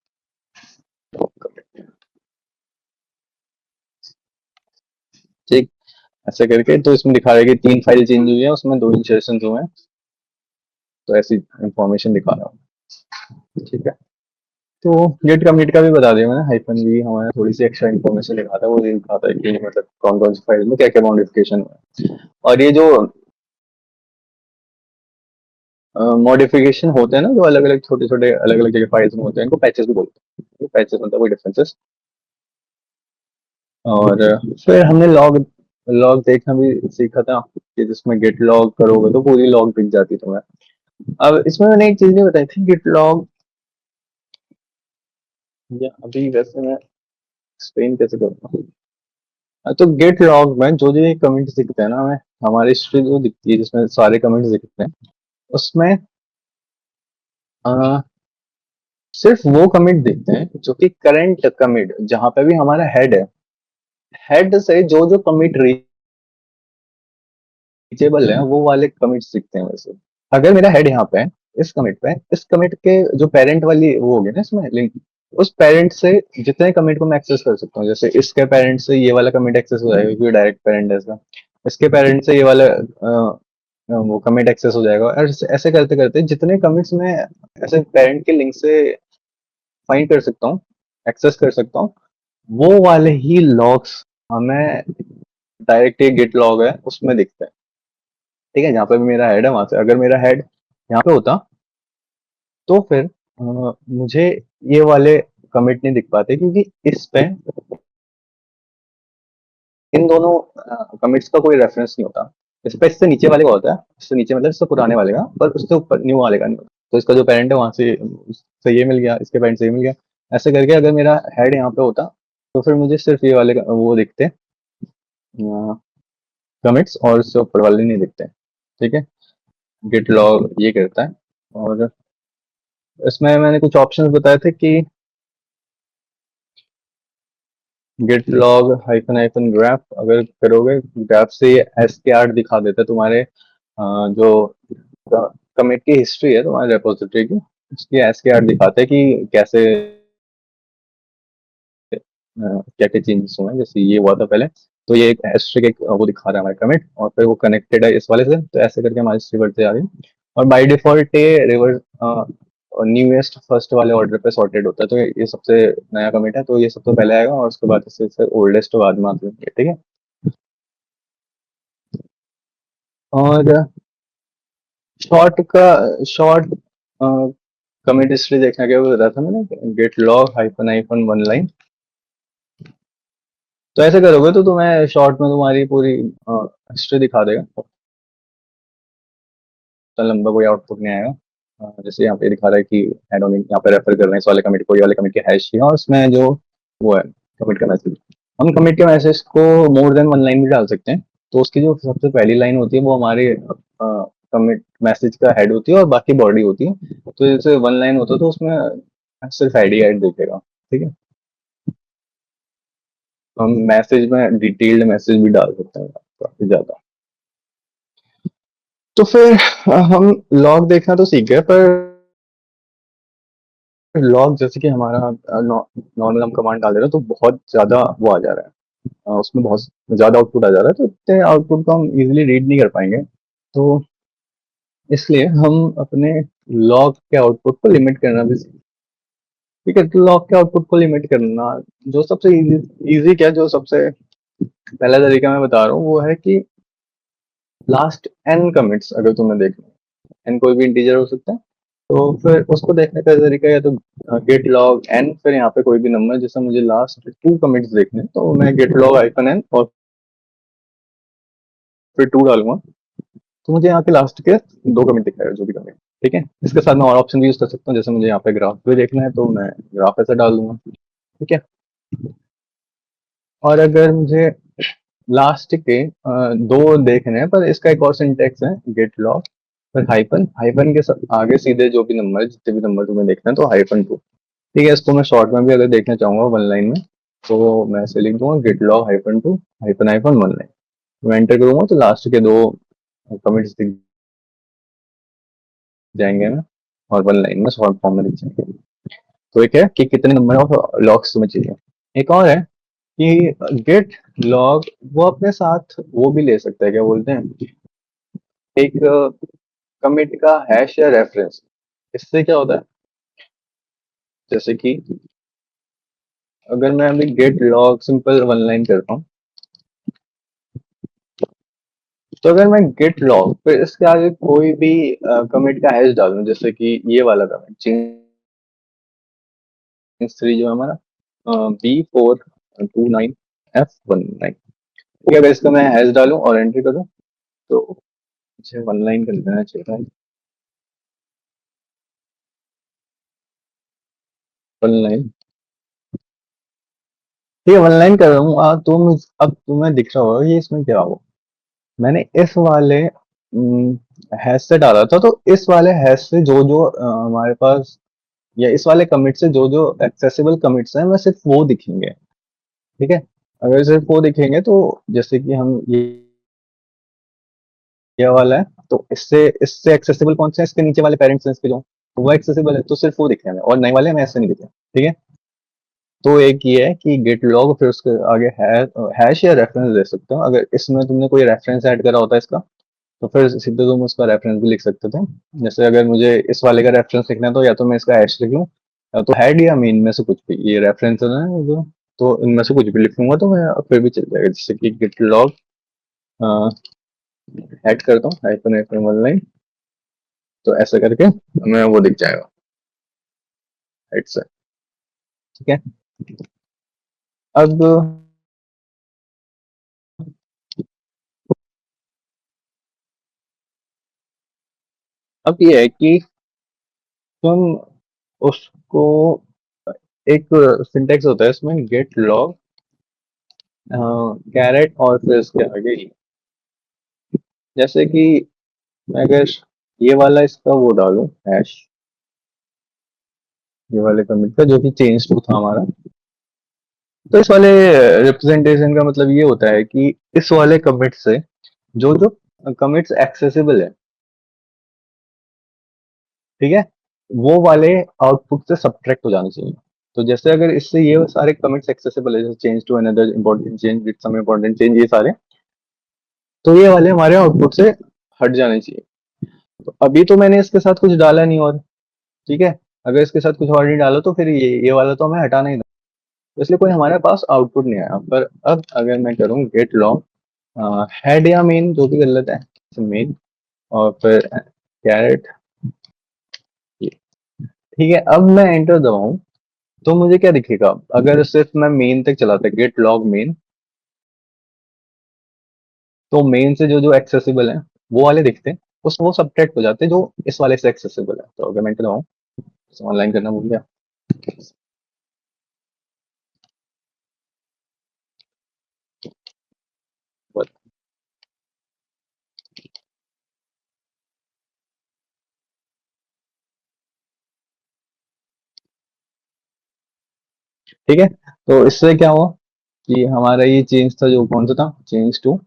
ठीक। ऐसे करके तो इसमें दिखा रहा है कि 3 फाइल चेंज हुई है, उसमें 2 इंसर्शन हुए हैं, तो ऐसी इंफॉर्मेशन दिखा रहा हूँ, ठीक है। तो गेट कमिट का भी बता दिया मैंने, हाइफन भी हमारा थोड़ी सी एक्स्ट्रा इन्फॉर्मेशन दिखाता है, वो ये दिखाता है कि मतलब कौन कौन सी फाइल में क्या क्या मॉडिफिकेशन हुआ है। और ये जो मॉडिफिकेशन होते हैं ना, जो अलग अलग छोटे छोटे अलग अलग जगह फाइल्स में होते हैं, इनको पैचेस भी बोलते हैं, पैचेस मतलब वही डिफरेंसेस। और फिर हमने लॉग लॉग देखना भी सीखा था कि जिसमें गेट लॉग करोगे तो पूरी लॉग दिख जाती तुम्हें। अब इसमें मैंने एक चीज नहीं बताई थी, गेट लॉग या अभी वैसे मैं एक्सप्लेन कैसे करता हूँ। तो गेट लॉग में जो जो कमेंट्स दिखते हैं ना हमें, हमारी हिस्ट्री जो दिखती है जिसमें सारे कमेंट्स दिखते हैं, उसमें अ, सिर्फ वो कमिट दिखते हैं जो कि करंट कमिट जहां पे भी हमारा हेड है, हेड से जो जो कमिट रीचेबल है वो वाले कमिट्स दिखते हैं वैसे। अगर मेरा हेड यहाँ पे है, इस कमिट के जो पेरेंट वाली वो होगी ना इसमें लिंक, उस पेरेंट से जितने कमिट को मैं एक्सेस कर सकता हूँ, जैसे इसके पेरेंट से ये वाला कमिट एक्सेस हो जाएगा क्योंकि डायरेक्ट पेरेंट है इसका, इसके पेरेंट से ये वाला वो कमिट एक्सेस हो जाएगा, और ऐसे करते करते जितने कमिट्स मैं ऐसे पेरेंट के लिंक से फाइंड कर सकता हूँ, एक्सेस कर सकता हूँ, वो वाले ही लॉग्स हमें डायरेक्ट ये गिट लॉग है उसमें दिखते हैं, ठीक है। जहाँ पे भी मेरा हेड है वहां से अगर मेरा हेड यहाँ पे होता तो फिर मुझे ये वाले कमिट नहीं दिख पाते क्योंकि इस पे इन दोनों कमिट्स का कोई रेफरेंस नहीं होता। इस पे इससे नीचे वाले का होता है, इससे नीचे मतलब इससे पुराने वाले का, पर उससे ऊपर न्यू वाले का नहीं होता। तो इसका जो पेरेंट है वहां से ये मिल गया, इसके पेरेंट से ये मिल गया, ऐसे करके अगर मेरा हेड यहाँ पे होता तो फिर मुझे सिर्फ ये वाले वो दिखते कमिट्स, और उससे ऊपर वाले नहीं दिखते, ठीक है। गिट लॉग ये करता है। और इसमें मैंने कुछ ऑप्शंस बताए थे कि get log hyphen hyphen graph अगर करोगे, ग्राफ से ये एसकेआर दिखा देता है तुम्हारे जो कमिट की हिस्ट्री है तुम्हारे रेपोजिटरी की, उसकी एसकेआर दिखाते हैं कि कैसे क्या क्या चेंजेस हुए हैं। जैसे ये हुआ था पहले, तो ये एक एस्ट्रिक एक वो दिखा रहा है हमारा कमिट, और फिर वो कनेक्टेड है इस वाले से, तो ऐसे करके हमारी हिस्ट्री बढ़ते जा रही है। और बाय डिफॉल्ट ये रिवर्स न्यूएस्ट फर्स्ट वाले ऑर्डर पे सॉर्टेड होता है, तो ये सबसे नया कमिट है तो ये सबसे पहले आएगा, और उसके बाद इससे ओल्डेस्ट बाद में आती है, ठीक है। और शॉर्ट कमिट हिस्ट्री देखने के बाद बताया था मैंने, get log hyphen hyphen one line. तो ऐसे करोगे तो तुम्हें शॉर्ट में तुम्हारी पूरी हिस्ट्री दिखा देगा, तो लंबा कोई आउटपुट नहीं आएगा। जैसे यहाँ पे दिखा रहा है कि एडोनिक यहाँ पे रेफर कर रहे हैं इस वाले कमिट को, ये वाले कमिट के हैश है, और उसमें जो वो है कमिट का मैसेज, हम कमिट के मैसेज को मोर देन वन लाइन भी डाल सकते हैं। तो उसकी जो सबसे पहली लाइन होती है वो हमारे कमिट मैसेज का हेड होती है और बाकी बॉडी होती है। तो जैसे वन लाइन होता है तो उसमें सिर्फ आईडी ऐड दिखेगा, ठीक है। हम मैसेज में डिटेल्ड मैसेज भी डाल सकते हैं काफी ज्यादा। तो फिर हम लॉग देखना तो सीख गए, पर लॉग जैसे कि हमारा नॉर्मल हम कमांड डाल दे रहे हैं तो बहुत ज़्यादा वो आ जा रहा है, उसमें बहुत ज़्यादा आउटपुट आ जा रहा है, तो इतने आउटपुट को हम इजीली रीड नहीं कर पाएंगे। तो इसलिए हम अपने लॉग के आउटपुट को लिमिट करना भी ठीक है। तो लॉग के आउटपुट को लिमिट करना जो सबसे इजी इजी क्या, जो सबसे पहला तरीका मैं बता रहा हूँ वो है कि लास्ट एन कमिट्स अगर तुम्हें देखना है, एन कोई भी इंटीजर हो सकता है, तो फिर उसको देखने का तरीका या तो गेट लॉग एन, फिर यहाँ पे कोई भी नंबर, जैसे मुझे लास्ट 2 कमिट्स देखने हैं, तो मैं गेट लॉग आइफन एन और फिर 2 डालूंगा, तो मुझे यहाँ के लास्ट के 2 कमिट दिखाएगा जो भी कमिट। ठीक है, इसके साथ मैं और ऑप्शन भी यूज कर सकता हूँ, जैसे मुझे यहाँ पे ग्राफ भी देखना है तो मैं ग्राफ ऐसे डाल दूंगा। ठीक है, और अगर मुझे लास्ट के 2 देखने हैं, पर इसका एक और सिंटेक्स है गेट लॉग, फिर हाइफन, हाइफन के आगे सीधे जो भी नंबर है, जितने भी नंबर तुम्हें देखना है, तो हाइफन 2। ठीक है, इसको मैं शॉर्ट में भी अगर देखना चाहूंगा 1 लाइन में, तो मैं ऐसे लिख दूंगा get log hyphen 2 hyphen hyphen 1 line. मैं एंटर करूंगा तो लास्ट के 2 कमिट्स दिख जाएंगे ना, और 1 लाइन में शॉर्ट फॉर्म में दिख जाएंगे। तो एक है कि कितने नंबर ऑफ लॉग्स तुम्हें चाहिए। एक और है कि गेट लॉग वो अपने साथ वो भी ले सकता है, क्या बोलते हैं, एक कमिट का हैश या रेफरेंस। इससे क्या होता है, जैसे कि अगर मैं अभी गेट लॉग सिंपल 1 लाइन करता हूँ, तो अगर मैं गेट लॉग फिर इसके आगे कोई भी कमिट का हैश डालूं, जैसे कि ये वाला कमिट चेंज 3 जो है हमारा B429F19, ठीक है, अगर इसका मैं हैश डालूं और एंट्री करूं, तो मुझे 1 लाइन कर देना चाहिए, 1 लाइन। ठीक है, 1 लाइन कर रहा हूँ, अब तुम्हें दिख रहा होगा ये इसमें क्या हो, मैंने इस वाले हैश से डाला था, तो इस वाले हैश से जो जो हमारे पास, या इस वाले कमिट से जो जो एक्सेसिबल कमिट्स हैं, मैं सिर्फ वो दिखेंगे। ठीक है, अगर सिर्फ वो दिखेंगे तो जैसे कि हम ये वाला है, तो इससे इससे एक्सेसिबल कौन से हैं, इसके नीचे वाले पेरेंट्स हैं इसके, जो तो वो एक्सेसिबल है, तो सिर्फ वो दिखे हमें, और नए वाले हमें ऐसे नहीं दिखे। ठीक है, तो एक ये है कि गेट लॉग, फिर उसके आगे हैश या रेफरेंस दे सकते हो, अगर इसमें तुमने कोई रेफरेंस ऐड करा होता है इसका, तो फिर सीधे तुम उसका रेफरेंस भी लिख सकते थे। जैसे अगर मुझे इस वाले का रेफरेंस लिखना है, तो या तो मैं इसका हैश लिख लूँ, या तो हेड या मेन में से कुछ भी, ये रेफरेंस है ना जो, तो इनमें से कुछ भी लिख लूंगा तो मैं फिर भी चल जाएगा, जैसे कि गिट लॉग हेड करता हूँ हाइफन हाइफन 1 लाइन, तो ऐसा करके हमें वो दिख जाएगा हेड से। ठीक है, अब ये है कि तुम उसको, एक सिंटेक्स होता है इसमें गेट लॉग कैरेट और फिर इसके आगे ही, जैसे कि मैं अगर ये वाला इसका वो डालूं हैश, ये वाले कमिट का जो कि चेंज टू था हमारा, तो इस वाले रिप्रेजेंटेशन का मतलब ये होता है कि इस वाले कमिट से जो जो कमिट्स एक्सेसिबल है, ठीक है, वो वाले आउटपुट से सब्ट्रैक्ट हो जाने चाहिए। तो जैसे अगर इससे ये सारे कमिट्स एक्सेसिबल है, जैसे change to another important change with some important change, ये सारे, तो ये वाले हमारे आउटपुट से हट जाने चाहिए। तो अभी तो मैंने इसके साथ कुछ डाला नहीं, और ठीक है, अगर इसके साथ कुछ और नहीं डाला तो फिर ये वाला तो हमें हटाना ही था, तो इसलिए कोई हमारे पास आउटपुट नहीं आया। पर अब अगर मैं करूँ गेट लॉग हेड या मेन जो भी कर लेते हैं, मेन और फिर कैरेट, ठीक है, अब मैं एंटर दबाऊं तो मुझे क्या दिखेगा, अगर सिर्फ मैं मेन तक चलाता गेट लॉग मेन, तो मेन से जो जो एक्सेसिबल है वो वाले दिखते हैं, उस वो सब्ट्रैक्ट हो जाते हैं जो इस वाले से एक्सेसिबल है। तो अगर मैं एंटर दबाऊं, ऑनलाइन करना भूल गया, बस, ठीक है, तो इससे क्या हुआ कि हमारा ये चेंज था जो कौन सा था, चेंज टू,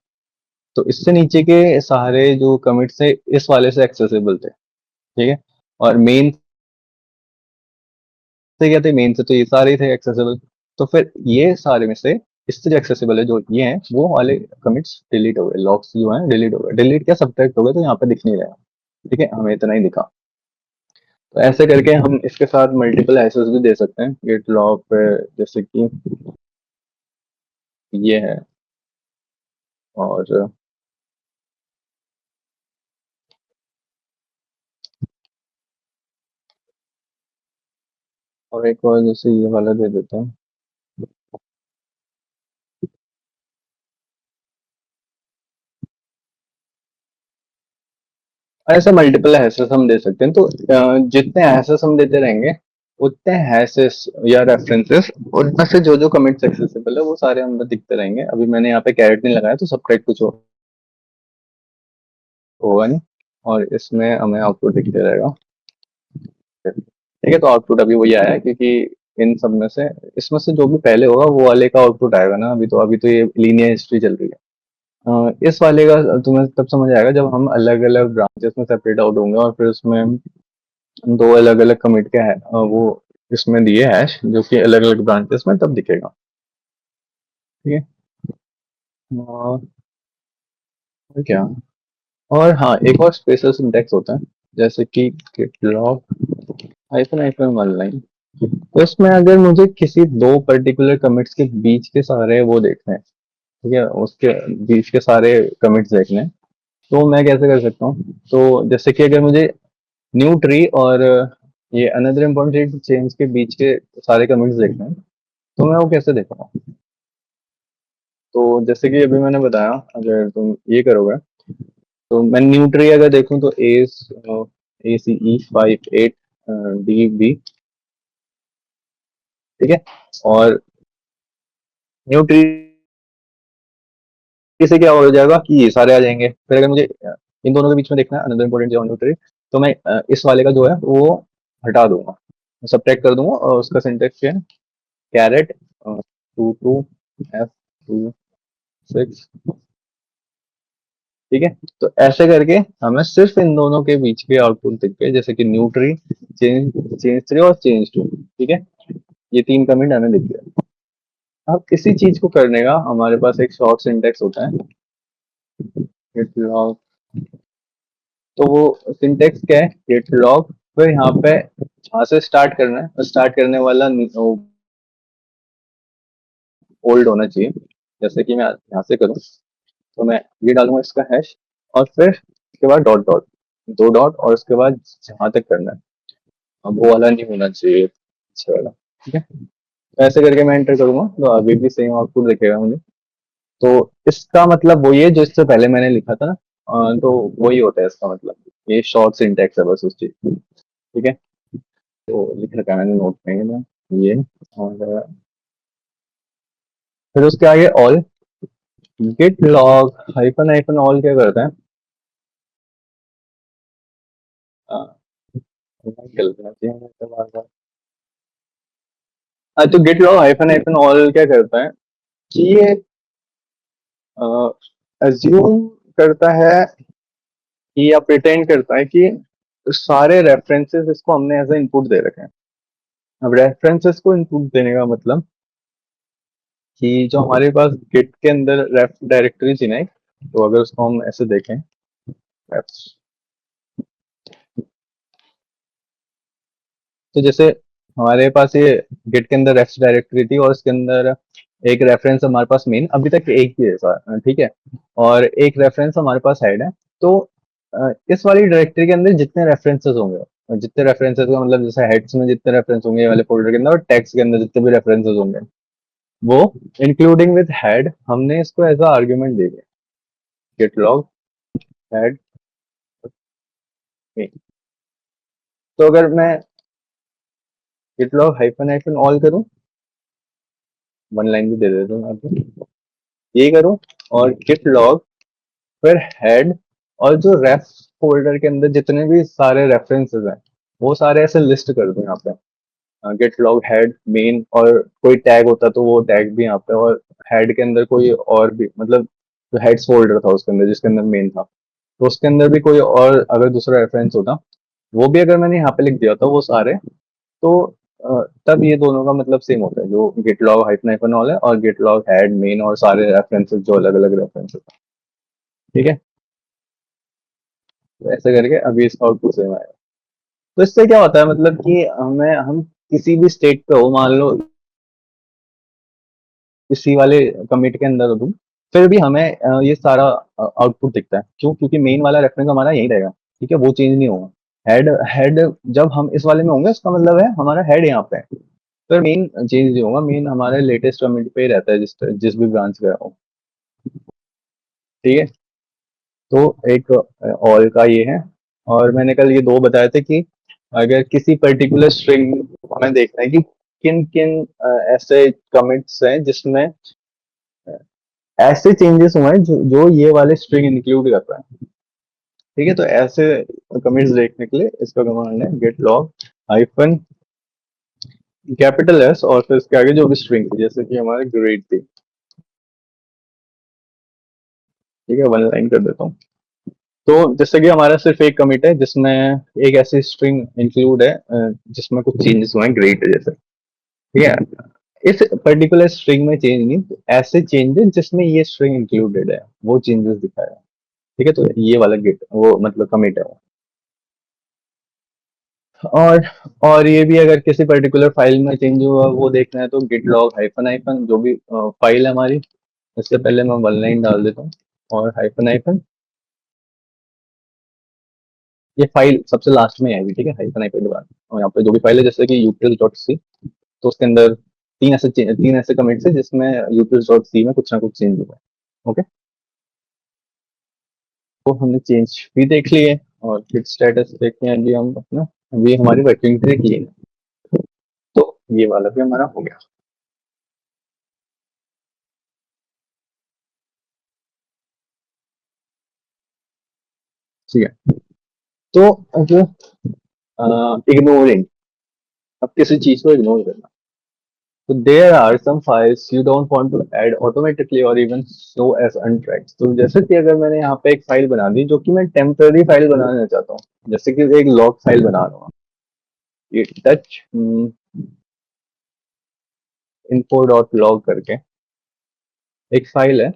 तो इससे नीचे के सारे जो कमिट्स थे इस वाले से एक्सेसिबल थे। ठीक है, और मेन से क्या थे, मेन से तो ये सारे ही थे एक्सेसिबल। तो फिर ये सारे में से इससे जो एक्सेसिबल है जो ये हैं वो वाले कमिट्स डिलीट हो गए, लॉक्स जो हैं डिलीट हो गए। डिलीट क्या, सब्ट्रैक्ट हो गए, तो यहाँ पे दिख नहीं रहा। ठीक है, हमें इतना ही दिखा। तो ऐसे करके हम इसके साथ मल्टीपल एसेस भी दे सकते हैं गिट लॉग पे, जैसे कि ये है। और एक और जैसे ये वाला दे देते हैं। ऐसे मल्टीपल हैशेस हम दे सकते हैं। तो जितने हैशेस हम देते रहेंगे उतने हैशेस या रेफरेंसेस उनमें से जो जो कमिट्स एक्सेसिबल है वो सारे हमें दिखते रहेंगे। अभी मैंने यहाँ पे कैरेट नहीं लगाया तो सबट्रैक्ट कुछ होगा नहीं, और इसमें हमें आउटपुट दिखते रहेगा। ठीक है, तो आउटपुट अभी वही आया है, क्योंकि इन सब में से इसमें से जो भी पहले होगा वो वाले का आउटपुट आएगा ना। अभी तो ये लीनियर हिस्ट्री चल रही है। इस वाले का तुम्हें तब समझ आएगा जब हम अलग अलग ब्रांचेस में सेपरेट आउट होंगे, और फिर उसमें दो अलग अलग कमिट के है वो इसमें दिए हैश जो कि अलग अलग ब्रांचेस में तब दिखेगा। ठीक है। और क्या, और हाँ एक और स्पेशल सिंटैक्स होता है, जैसे कि log hyphen hyphen one line. तो इसमें अगर मुझे किसी दो पर्टिकुलर कमिट्स के बीच के सारे वो देखने हैं, ठीक है, उसके बीच के सारे कमिट्स देखने हैं, तो मैं कैसे कर सकता हूँ। तो जैसे कि अगर मुझे न्यू ट्री और ये अनदर इम्पोर्टेंट चेंज के बीच के सारे कमिट्स देखने हैं, तो मैं वो कैसे देखूंगा। तो जैसे कि अभी मैंने बताया, अगर तुम ये करोगे तो मैं न्यू ट्री अगर देखूं तो ACE58 DB। ठीक है, और न्यू ट्री से क्या हो जाएगा कि ये सारे आ जाएंगे। फिर अगर मुझे इन दोनों के बीच में देखना है अनदर इम्पोर्टेंट जो न्यू ट्री, तो मैं इस वाले का जो है वो हटा दूंगा, सब्ट्रैक्ट कर दूंगा, और उसका सिंटेक्स क्या है, कैरेट 22F26। ठीक है, तो ऐसे करके हमें सिर्फ इन दोनों के बीच के आउटपुट दिख गए, जैसे कि new tree, change change three और चेंज टू। ठीक है, ये तीन कमेंट हमें दिख गए। अब किसी चीज को करने का हमारे पास एक शॉर्ट सिंटेक्स होता है, git log। तो वो सिंटेक्स क्या है, git log। फिर यहाँ पे जहाँ से स्टार्ट करना है, स्टार्ट करने वाला ओल्ड होना चाहिए। जैसे कि मैं यहाँ से करूँ तो मैं ये डालूंगा इसका हैश, और फिर उसके बाद डॉट डॉट, दो डॉट, और उसके बाद जहां तक करना है, अब वो वाला नहीं होना चाहिए, अच्छा वाला। ठीक है, तो ऐसे करके मैं एंटर करूंगा तो अभी भी सेम आउटपुट दिखेगा मुझे। तो इसका मतलब वही है जो इससे पहले मैंने लिखा था ना। तो वही होता है इसका मतलब, ये शॉर्ट सिंटेक्स है बस उस चीज की। ठीक है, तो लिख रखा है मैंने नोट में ना ये। और फिर उसके आगे all, git log hyphen hyphen all क्या करता है, निकल जाना चाहिए मेरे से बार-बार। तो git log hyphen hyphen all क्या करता है कि ये अज्यूम करता है कि, या प्रिटेंड करता है कि सारे रेफरेंसेस इसको हमने एज ए इनपुट दे रखे हैं। अब रेफरेंसेस को इनपुट देने का मतलब कि जो हमारे पास गिट के अंदर रेफ डायरेक्टरी थी ना एक, तो अगर उसको हम ऐसे देखें, refs, तो जैसे हमारे पास ये गिट के अंदर रेफ्स डायरेक्टरी थी, और उसके अंदर एक रेफरेंस हमारे पास मेन अभी तक एक ही है ठीक है, और एक रेफरेंस हमारे पास हेड है। तो इस वाली डायरेक्टरी के अंदर जितने रेफरेंसेस होंगे, जितने रेफरेंसेस का मतलब जैसे हेड्स में जितने रेफरेंस होंगे ये वाले फोल्डर के अंदर, और टेक्स्ट के अंदर जितने भी रेफरेंसेस होंगे वो इंक्लूडिंग विद हेड हमने इसको एज अ आर्ग्यूमेंट दे दिया, गेट लॉग हेड में। तो अगर मैं get log hyphen hyphen all करूं, वन लाइन भी दे देता हूं आपको, ये करूं, और गिट लॉग फिर हेड, और जो रेफ फोल्डर के अंदर जितने भी सारे रेफरेंसेस हैं वो सारे ऐसे लिस्ट कर दूं यहाँ पे, गिट लॉग हेड मेन, और कोई टैग होता तो वो टैग भी यहाँ पे, और हेड के अंदर कोई और भी, मतलब जो हेड्स फोल्डर था उसके अंदर जिसके अंदर मेन था, तो उसके अंदर भी कोई और अगर दूसरा रेफरेंस होता वो भी अगर मैंने यहाँ पे लिख दिया था वो सारे, तो तब ये दोनों का मतलब सेम होता है, जो git log hyphen hyphen all है और गिट लॉग हेड मेन और सारे रेफरेंसेस जो अलग अलग रेफरेंसेस। ठीक है, तो ऐसे करके अभी इसका आउटपुट सेम आएगा। तो इससे क्या होता है मतलब कि हम किसी भी स्टेट पे हो, मान लो इसी वाले कमिट के अंदर हो तुम, फिर भी हमें ये सारा आउटपुट दिखता है। क्यों? क्योंकि मेन वाला रेफरेंस हमारा यही रहेगा। ठीक है, वो चेंज नहीं होगा। हेड हेड जब हम इस वाले में होंगे उसका मतलब है हमारा हेड यहाँ पे है, पर मेन चेंज नहीं होगा। मेन हमारे लेटेस्ट कमिट पे ही रहता है, जिस जिस भी ब्रांच का हो। ठीक है, तो एक ऑल का ये है। और मैंने कल ये दो बताए थे कि अगर किसी पर्टिकुलर स्ट्रिंग हमें देखना है कि किन किन ऐसे कमिट्स हैं जिसमें ऐसे चेंजेस हुए हैं जो ये वाले स्ट्रिंग इंक्लूड कर रहा है। ठीक है, तो ऐसे कमिट्स देखने के लिए इसका कमांड है get log hyphen capital S और फिर इसके आगे जो भी स्ट्रिंग थी, जैसे कि हमारे ग्रेड थी। ठीक है, वन लाइन कर देता हूँ। तो जैसे कि हमारा सिर्फ एक कमिट है जिसमें एक ऐसी स्ट्रिंग इंक्लूड है जिसमें कुछ चेंजेस हुए हैं ग्रेड जैसे। ठीक है, इस पर्टिकुलर स्ट्रिंग में चेंज नहीं, ऐसे चेंजेस जिसमें ये स्ट्रिंग इंक्लूडेड है वो चेंजेस दिखाया। ठीक है, तो ये वाला गेट वो मतलब कमिट है वो। और और ये भी अगर किसी पर्टिकुलर फाइल में चेंज हुआ वो देखना है तो गिट लॉग हाइफन हाइफन जो भी फाइल है हमारी, इससे पहले मैं वन लाइन डाल देता हूँ और हाइफन हाइफन ये फाइल सबसे लास्ट में आएगी। ठीक है, हाइफन हाइफन के बाद और यहाँ पे जो भी फाइल है जैसे कि यूटिल्स डॉट सी, तो उसके अंदर तीन ऐसे कमेंट्स है जिसमें यूटिल्स डॉट सी में कुछ ना कुछ चेंज हुआ है। ओके, तो हमने चेंज भी देख लिए और फिर स्टेटस देखते हैं अभी हम अपना। अभी हमारी वर्किंग ट्री की है, तो ये वाला भी हमारा हो गया। ठीक है, तो अब इग्नोरिंग, अब किसी चीज को इग्नोर करना। तो there are some files you don't want to add automatically और इवन शो एज अनट्रैक्ड। तो जैसे कि अगर मैंने यहाँ पे एक फाइल बना दी जो कि मैं टेम्पररी फाइल बनाना चाहता हूँ, जैसे कि एक लॉग फाइल बना रहा हूँ, ये टच इन्फो डॉट लॉग करके एक फाइल है,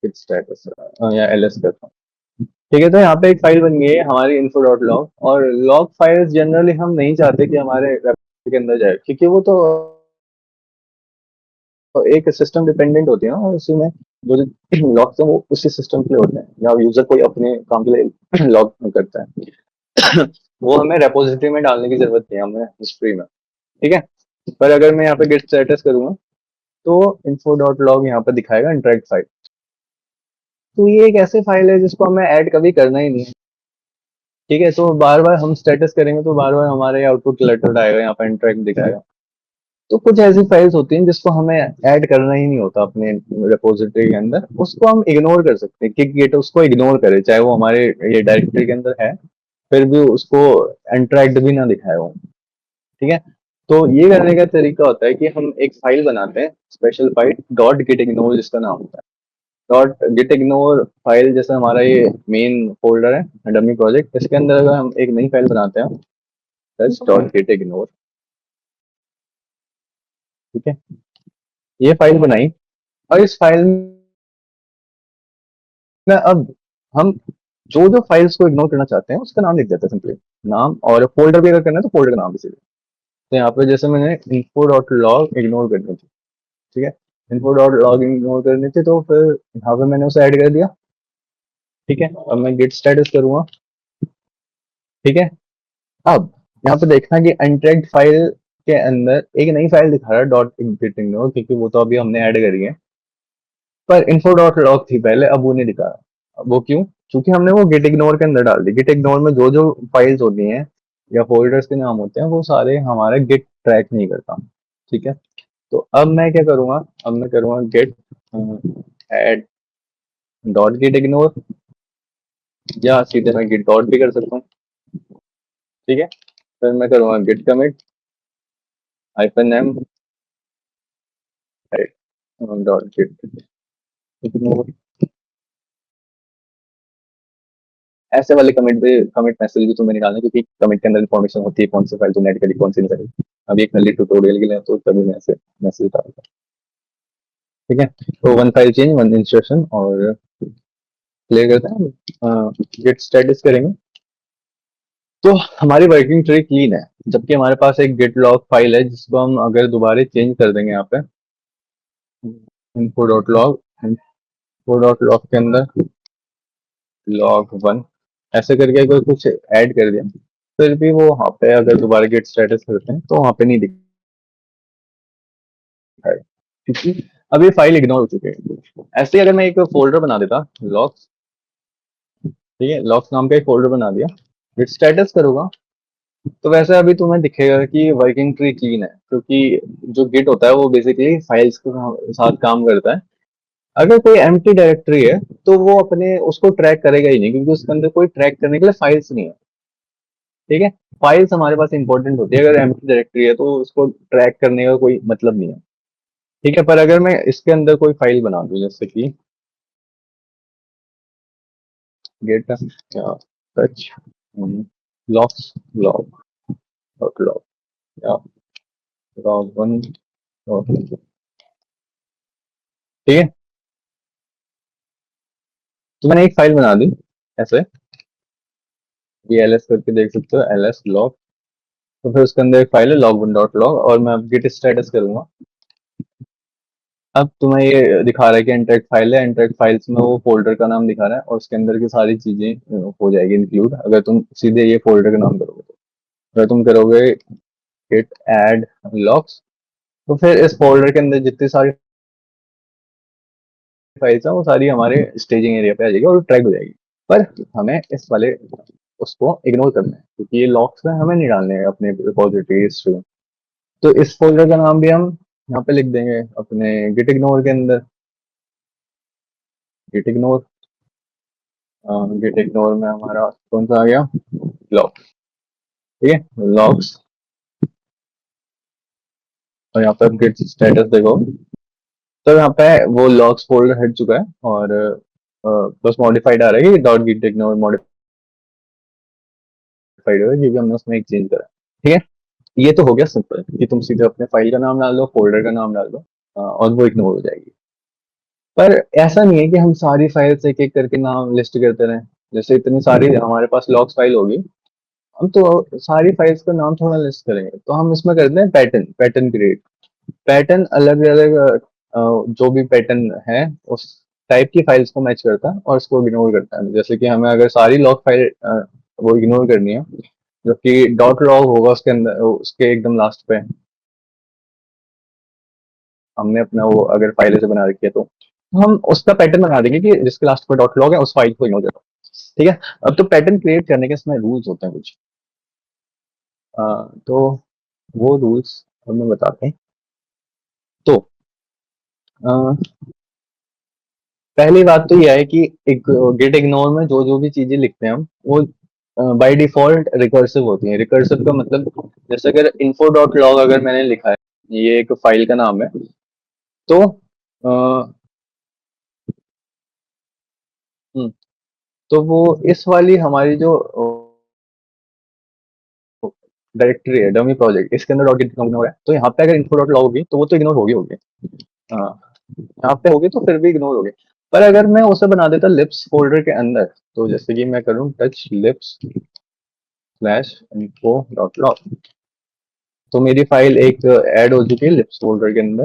स्टेटस या एलएस करता हूँ। ठीक है, तो यहाँ पे एक फाइल बन गई है हमारी इन्फो डॉट लॉग, और लॉग फाइल्स जनरली हम नहीं चाहते कि हमारे वेब के अंदर जाए, क्योंकि वो तो एक सिस्टम डिपेंडेंट होती है ना, और उसी में जो लॉग्स हैं वो उसी सिस्टम के लिए होते हैं या यूजर कोई अपने काम के लिए लॉग करता है। वो हमें रेपोजिटरी में डालने की जरूरत नहीं है, हमें हिस्ट्री में। ठीक है, पर अगर मैं यहाँ पे गेट स्टेटस करूंगा तो इन्फो डॉट लॉग यहाँ पे दिखाएगा इंटरेक्ट फाइल। तो ये एक ऐसे फाइल है जिसको हमें ऐड कभी करना ही नहीं है। ठीक है, तो बार बार हम स्टेटस करेंगे तो बार बार हमारे आउटपुट लेटर आएगा, यहाँ पे इंटरेक्ट दिखाएगा। तो कुछ ऐसी फाइल्स होती हैं जिसको हमें ऐड करना ही नहीं होता अपने रिपोजिटरी के अंदर, उसको हम इग्नोर कर सकते हैं। किक गेट उसको इग्नोर करे, चाहे वो हमारे ये डायरेक्टरी के अंदर है, फिर भी उसको इंटरेक्ट भी ना दिखाए वो। ठीक है, तो ये करने का तरीका होता है कि हम एक फाइल बनाते हैं, special file dot git ignore जिसका नाम होता है। डॉट गेट इग्नोर फाइल जैसे हमारा ये मेन फोल्डर है डमी प्रोजेक्ट, इसके अंदर अगर हम एक नई फाइल बनाते हैं डॉट गेट इग्नोर। ठीक है, ये फाइल बनाई और इस फाइल में अब हम जो जो फाइल्स को इग्नोर करना चाहते हैं उसका नाम लिख देते हैं सिंपली, नाम। और फोल्डर भी अगर करना है तो फोल्डर का नाम भी सीधे। तो यहाँ पे जैसे मैंने इन्फो डॉट लॉग इग्नोर करनी थी। ठीक है, इन्फो डॉट लॉग इग्नोर करनी थी, तो फिर यहाँ पे मैंने उसे ऐड कर दिया। ठीक है, अब मैं गेट स्टेटस करूंगा। ठीक है, अब यहाँ पे देखना कि अनट्रैक्ड फाइल के अंदर एक नई फाइल दिखा रहा है डॉट गेट इग्नोर, क्योंकि वो तो अभी हमने ऐड करी है। पर इन्फो डॉट लॉग थी पहले, अब वो नहीं दिखा रहा। अब वो क्यों? क्योंकि हमने वो गेट इग्नोर के अंदर डाल दी। गेट इग्नोर में जो जो फाइल्स होती हैं या फोल्डर्स के नाम होते हैं वो सारे हमारे गेट ट्रैक नहीं करता। ठीक है, तो अब मैं क्या करूंगा, अब मैं करूंगा git add dot git ignore, या सीधे मैं गेट डॉट भी कर सकता हूँ। ठीक है, फिर मैं करूंगा git commit hyphen m dot git ignore ऐसे वाले कमिट मैसेज भी तुम्हें निकालना, क्योंकि कमिट के अंदर इन्फॉर्मेशन होती है कौन सी फाइल तुमने ऐड करी, कौन सी नहीं करी। अभी एक नली ट्यूटोरियल के लिए तो तभी मैं ऐसे मैसेज डालूंगा। ठीक है, तो one file change, one instruction, और प्ले करते हैं, गेट स्टेटस करेंगे। तो हमारी वर्किंग ट्री क्लीन है, जबकि हमारे पास एक गिट लॉग फाइल है जिसको हम अगर दोबारा चेंज कर देंगे यहाँ पे info.log, info.log के अंदर log1 ऐसे करके अगर कुछ ऐड कर दिया, फिर भी वो वहाँ पे अगर दोबारा गेट स्टेटस करते हैं तो वहाँ पे नहीं दिखाएगा, क्योंकि अब ये फाइल इग्नोर हो चुकी है। ऐसे ही अगर मैं एक फोल्डर बना देता लॉग्स, ठीक है, लॉग्स नाम का एक फोल्डर बना दिया, गेट स्टेटस करूंगा, तो वैसे अभी तुम्हें दिखेगा कि वर्किंग ट्री क्लीन है, क्योंकि जो गिट होता है वो बेसिकली फाइल्स के साथ काम करता है। अगर कोई एम्प्टी डायरेक्टरी है तो वो अपने उसको ट्रैक करेगा ही नहीं, क्योंकि उसके अंदर कोई ट्रैक करने के लिए फाइल्स नहीं है। ठीक है, फाइल्स हमारे पास इंपॉर्टेंट होती है, अगर एम्प्टी डायरेक्टरी है तो उसको ट्रैक करने का कोई मतलब नहीं है। ठीक है, पर अगर मैं इसके अंदर कोई फाइल बना दूं, जैसे कि git touch logs, log dot log या log1 ठीक है, तो मैंने एक फाइल बना दी ऐसे, ये ls करके देख सकते हो, ls log। तो फिर उसके अंदर एक फाइल है log1.log, और मैं अब गिट स्टेटस करूंगा। अब तुम्हें ये दिखा रहा है कि इंटरेक्ट फाइल है, इंटरेक्ट फाइल्स में वो फोल्डर का नाम दिखा रहा है, और उसके अंदर की सारी चीजें हो जाएगी इंक्लूड, अगर तुम सीधे ये फोल्डर का नाम करोगे तो। अगर तुम करोगे git add logs, तो फिर इस फोल्डर के अंदर जितनी सारी फाइल्स हैं वो सारी हमारे स्टेजिंग एरिया पे आ जाएगी और ट्रैक हो जाएगी। पर हमें इस वाले उसको इग्नोर करना है, क्योंकि ये लॉग्स में हमें नहीं डालने हैं अपने रिपोजिटरीज में। तो इस फोल्डर का नाम भी हम यहाँ पे लिख देंगे अपने गिट इग्नोर के अंदर, गिट इग्नोर। गिट इग्नोर में हमारा कौन सा आ गया, लॉग। ठीक है, लॉग्स, और यहाँ पे गिट स्टेटस देखो, तो यहाँ पे वो लॉग्स फोल्डर हट चुका है, और बस मॉडिफाइड आ रहा है कि डॉट गिट इग्नोर मॉडिफाइड हो, क्योंकि हमने उसमें एक चेंज करा। ठीक है, ये तो हो गया सिंपल कि तुम सीधे अपने फाइल का नाम डाल दो, फोल्डर का नाम डाल दो, और वो इग्नोर हो जाएगी। पर ऐसा नहीं है कि हम सारी फाइल्स एक एक करके नाम लिस्ट करते रहें। जैसे इतनी सारी हमारे पास लॉग्स फाइल होगी, हम तो सारी फाइल्स का नाम थोड़ा लिस्ट करेंगे, तो हम इसमें करते हैं पैटर्न, पैटर्न क्रिएट। पैटर्न अलग अलग जो भी पैटर्न है उस टाइप की फाइल्स को मैच करता है और उसको इग्नोर करता है। जैसे कि हमें अगर सारी लॉग फाइल वो इग्नोर करनी है, जो कि डॉट लॉग होगा उसके अंदर, उसके एकदम लास्ट पे हमने अपना वो अगर फाइल से बना रखी है, तो हम उसका पैटर्न बना देंगे कि जिसके लास्ट पर डॉट लॉग है उस फाइल को इग्नोर करो। ठीक है, अब तो पैटर्न क्रिएट करने के इसमें रूल्स होते हैं कुछ, तो वो रूल्स हमें बताते हैं। तो अ, पहली बात तो यह है कि एक गेट इग्नोर में जो जो भी चीजें लिखते हैं हम, वो बाय डिफॉल्ट रिकर्सिव होती हैं। रिकर्सिव का मतलब, जैसे अगर info डॉट लॉग अगर मैंने लिखा है, ये एक फाइल का नाम है, तो हम्म, तो वो इस वाली हमारी जो डायरेक्टरी है डमी प्रोजेक्ट, इसके अंदर डॉट इग्नोर है, तो यहाँ पे अगर info डॉट लॉग होगी तो वो तो इग्नोर होगी होगी। हाँ, यहाँ पे होगी तो फिर भी इग्नोर होगी। पर अगर मैं उसे बना देता लिप्स फोल्डर के अंदर, तो जैसे कि मैं करूँ touch lips slash info dot log, तो मेरी फाइल एक ऐड हो चुकी है लिप्स फोल्डर के अंदर,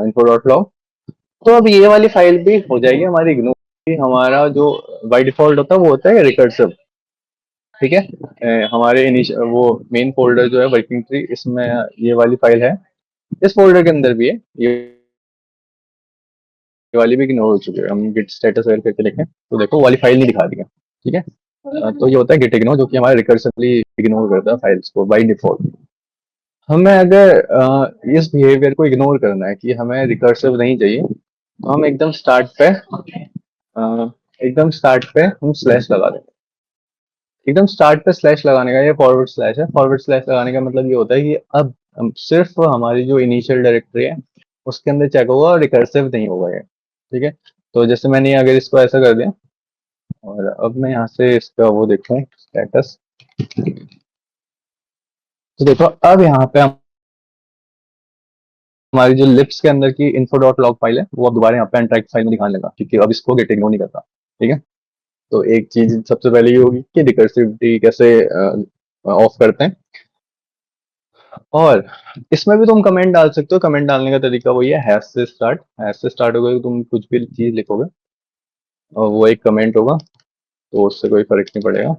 इन्फो डॉट लॉग। तो अब ये वाली फाइल भी हो जाएगी हमारी इग्नोर। हमारा जो बाय डिफॉल्ट होता है वो होता है रिकर्सिव। ठीक है, हमारे वो मेन फोल्डर जो है वर्किंग ट्री, इसमें ये वाली फाइल है, इस फोल्डर के अंदर भी है, ये वाली भी इग्नोर हो चुकी है। हम गिट स्टेटस वेर करके देखें तो देखो वो वाली फाइल नहीं दिखा रही है। ठीक है, तो ये होता है गिट इग्नोर, जो कि हमारा रिकर्सिवली इग्नोर करता है फाइल्स को बाय डिफॉल्ट। हमें अगर इस बिहेवियर को इग्नोर करना है कि हमें रिकर्सिव नहीं चाहिए, तो हम एकदम स्टार्ट पे हम स्लैश लगा देंगे। एकदम स्टार्ट पे स्लैश लगाने का, ये फॉरवर्ड स्लैश है, फॉरवर्ड स्लैश लगाने का मतलब ये होता है कि अब हम सिर्फ हमारी जो इनिशियल डायरेक्टरी है उसके अंदर चेक होगा और रिकर्सिव नहीं होगा ये। ठीक है, तो जैसे मैंने अगर इसको ऐसा कर दिया, और अब मैं यहाँ से इसका वो देखूं स्टेटस। तो देखो अब यहाँ पे हमारी जो लिप्स के अंदर की info डॉट लॉग फाइल है वो अब दोबारा यहाँ पे अनट्रैक्ड फाइल में दिखाने लगा, क्योंकि अब इसको गेट इग्नोर नहीं करता। ठीक है, तो एक चीज सबसे पहले ये होगी कि रिकर्सिविटी कैसे ऑफ करते हैं। और इसमें भी तुम कमेंट डाल सकते हो। कमेंट डालने का तरीका वही है, हैश से स्टार्ट होगा, तुम कुछ भी चीज लिखोगे और वो एक कमेंट होगा, तो उससे कोई फर्क नहीं पड़ेगा।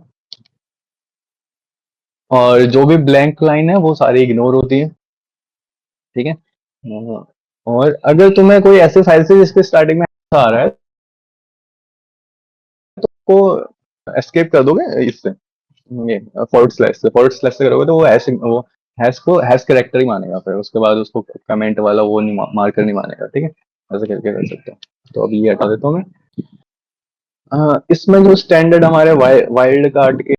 और जो भी ब्लैंक लाइन है वो सारी इग्नोर होती है। ठीक है। और अगर तुम्हें कोई ऐसे फाइल से जिसके स्टार्टिंग में आ रहा है तो एस्केप कर दोगे इससे, ये फॉरवर्ड स्लैश से करोगे तो वो हैश को हैश कैरेक्टर ही मानेगा, फिर उसके बाद उसको कमेंट वाला वो नहीं मार्कर नहीं मानेगा। ठीक है, ऐसे करके कर सकते हो। तो अभी ये हटा देता हूँ मैं। इसमें जो स्टैंडर्ड हमारे वाइल्ड कार्ड के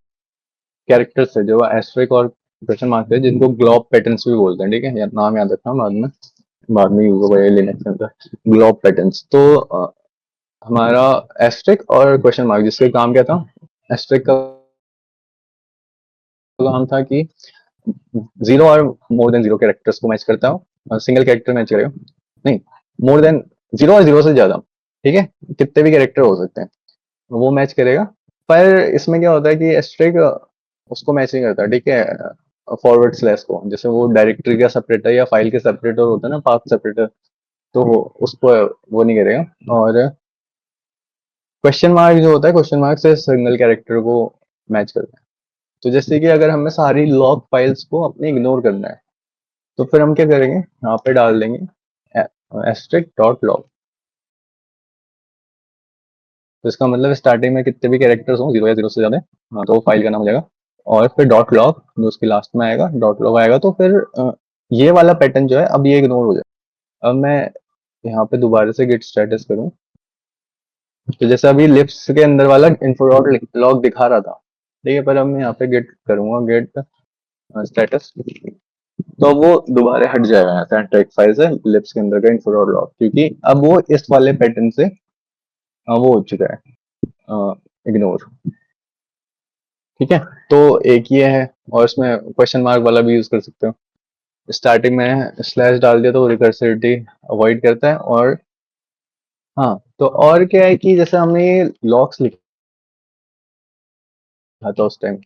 कैरेक्टर्स है, जो एस्ट्रिक और क्वेश्चन मार्क है, जिनको ग्लोब पैटर्न्स भी बोलते हैं। ठीक है, नाम याद रखना, बाद में यूज होगा ये लिनक्स के अंदर, ग्लोब पैटर्न्स। तो हमारा एस्ट्रिक और क्वेश्चन मार्क, जिसके काम क्या था, एस्ट्रिक का काम था कि जीरो और मोर देन जीरो कैरेक्टर्स को मैच करता हो, सिंगल कैरेक्टर मैच करेगा नहीं, मोर देन जीरो और जीरो से ज्यादा। ठीक है, कितने भी कैरेक्टर हो सकते हैं वो मैच करेगा। पर इसमें क्या होता है कि एस्ट्रिक उसको मैच नहीं करता। ठीक है, फॉरवर्ड स्लैश को, जैसे वो डायरेक्टरी का सेपरेटर या फाइल के सेपरेटर होता है ना, पाथ सेपरेटर, तो उसको वो नहीं करेगा। और क्वेश्चन मार्क जो होता है, क्वेश्चन मार्क से सिंगल कैरेक्टर को मैच करता है। तो जैसे कि अगर हमें सारी लॉग फाइल्स को अपने इग्नोर करना है, तो फिर हम क्या करेंगे, यहाँ पे डाल देंगे एस्ट्रिक डॉट लॉग। तो इसका मतलब स्टार्टिंग में कितने भी कैरेक्टर्स हों, जीरो या जीरो से ज्यादा, हाँ, तो वो फाइल का नाम हो जाएगा। और फिर डॉट लॉग जो उसके लास्ट में आएगा, डॉट लॉग आएगा, तो फिर ये वाला पैटर्न जो है अब ये इग्नोर हो जाए। अब मैं यहाँ पे दोबारा से गेट स्टेटस करूँ, तो जैसे अभी लिप्स के अंदर वाला info डॉट लॉग दिखा रहा था। ठीक है, पर अब मैं यहाँ पे गेट करूंगा, गेट स्टेटस, तो वो दोबारा हट जाएगा यहाँ से ट्रैक फाइल से लिप्स के अंदर का info डॉट लॉग, क्योंकि अब वो इस वाले पैटर्न से वो हो चुका है इग्नोर। ठीक है, तो एक ये है। और इसमें क्वेश्चन मार्क वाला भी यूज कर सकते हो। स्टार्टिंग में स्लैश डाल दिया तो रिकर्सिविटी अवॉइड करता है। और हाँ, तो और क्या है कि जैसे हमने ये लॉक्स लिखा था उस टाइम,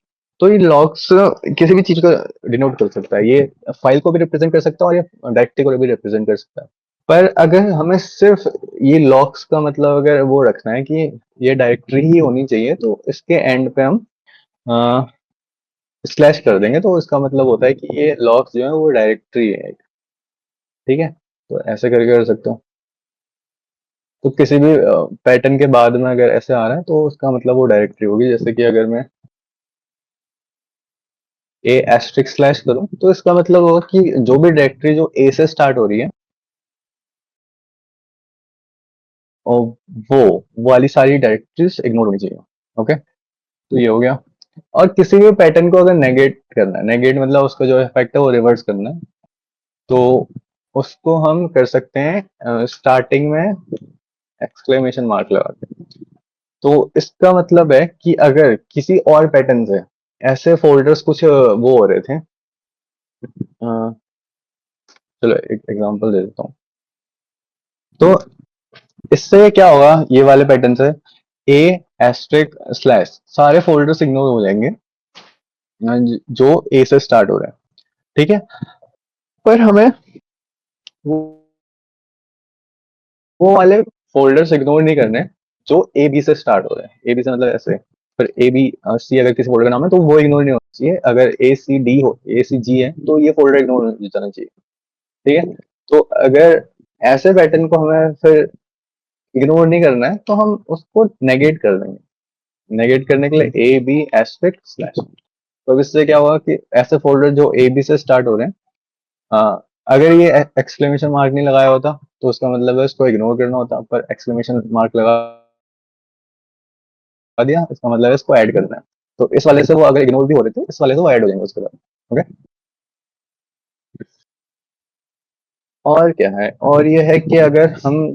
तो ये लॉक्स किसी भी चीज को डिनोट कर सकता है। ये फाइल को भी रिप्रेजेंट कर सकता है और ये डायरेक्टरी को भी रिप्रेजेंट कर सकता है। पर अगर हमें सिर्फ ये लॉक्स का मतलब अगर वो रखना है कि ये डायरेक्टरी ही होनी चाहिए, तो इसके एंड पे हम स्लैश कर देंगे, तो इसका मतलब होता है कि ये लॉक्स जो है वो डायरेक्टरी है। ठीक है, तो ऐसे करके कर सकते हो। तो किसी भी पैटर्न के बाद में अगर ऐसे आ रहा है तो उसका मतलब वो डायरेक्टरी होगी। जैसे कि अगर मैं ए एस्ट्रिक स्लैश करूं, तो इसका मतलब होगा कि जो भी डायरेक्टरी जो ए से स्टार्ट हो रही है, और वो वाली सारी डायरेक्टरीज इग्नोर होनी चाहिए। ओके, तो ये हो गया। और किसी भी पैटर्न को अगर नेगेट करना है, नेगेट मतलब उसका जो इफेक्ट है वो रिवर्स करना है, तो उसको हम कर सकते हैं स्टार्टिंग में एक्सक्लेमेशन मार्क लगा के। तो इसका मतलब है कि अगर किसी और पैटर्न से ऐसे फोल्डर्स कुछ वो हो रहे थे, चलो एक एग्जांपल दे देता हूँ। तो इससे क्या होगा, ये वाले पैटर्न से ए एस्ट्रिक स्लैश सारे फोल्डर्स इग्नोर हो जाएंगे जो ए से स्टार्ट हो रहे हैं। ठीक है, पर हमें वो वो वाले फोल्डर्स इग्नोर नहीं करने जो ए बी से स्टार्ट हो रहे हैं। ए बी से मतलब ऐसे, पर ए बी सी अगर किसी फोल्डर का नाम है तो वो इग्नोर नहीं होना चाहिए। अगर ए सी डी हो, ए सी जी है, तो ये फोल्डर इग्नोर हो जाना चाहिए। ठीक है, तो अगर ऐसे पैटर्न को हमें फिर इग्नोर नहीं करना है, तो हम उसको नेगेट कर देंगे। नेगेट करने के लिए ए बी एस्ट्रिक स्लैश। तो अब इससे क्या होगा कि ऐसे फोल्डर जो ए बी से स्टार्ट हो रहे हैं, अगर ये एक्सक्लेमेशन मार्क नहीं लगाया होता तो उसका मतलब है इसको इग्नोर करना होता, पर एक्सक्लेमेशन मार्क लगा दिया, इसका मतलब है इसको ऐड करना है। तो इस वाले से वो अगर इग्नोर भी हो रहे थे, इस वाले से वो ऐड हो जाएंगे उसके बाद। ओके, और क्या है, और ये है कि अगर हम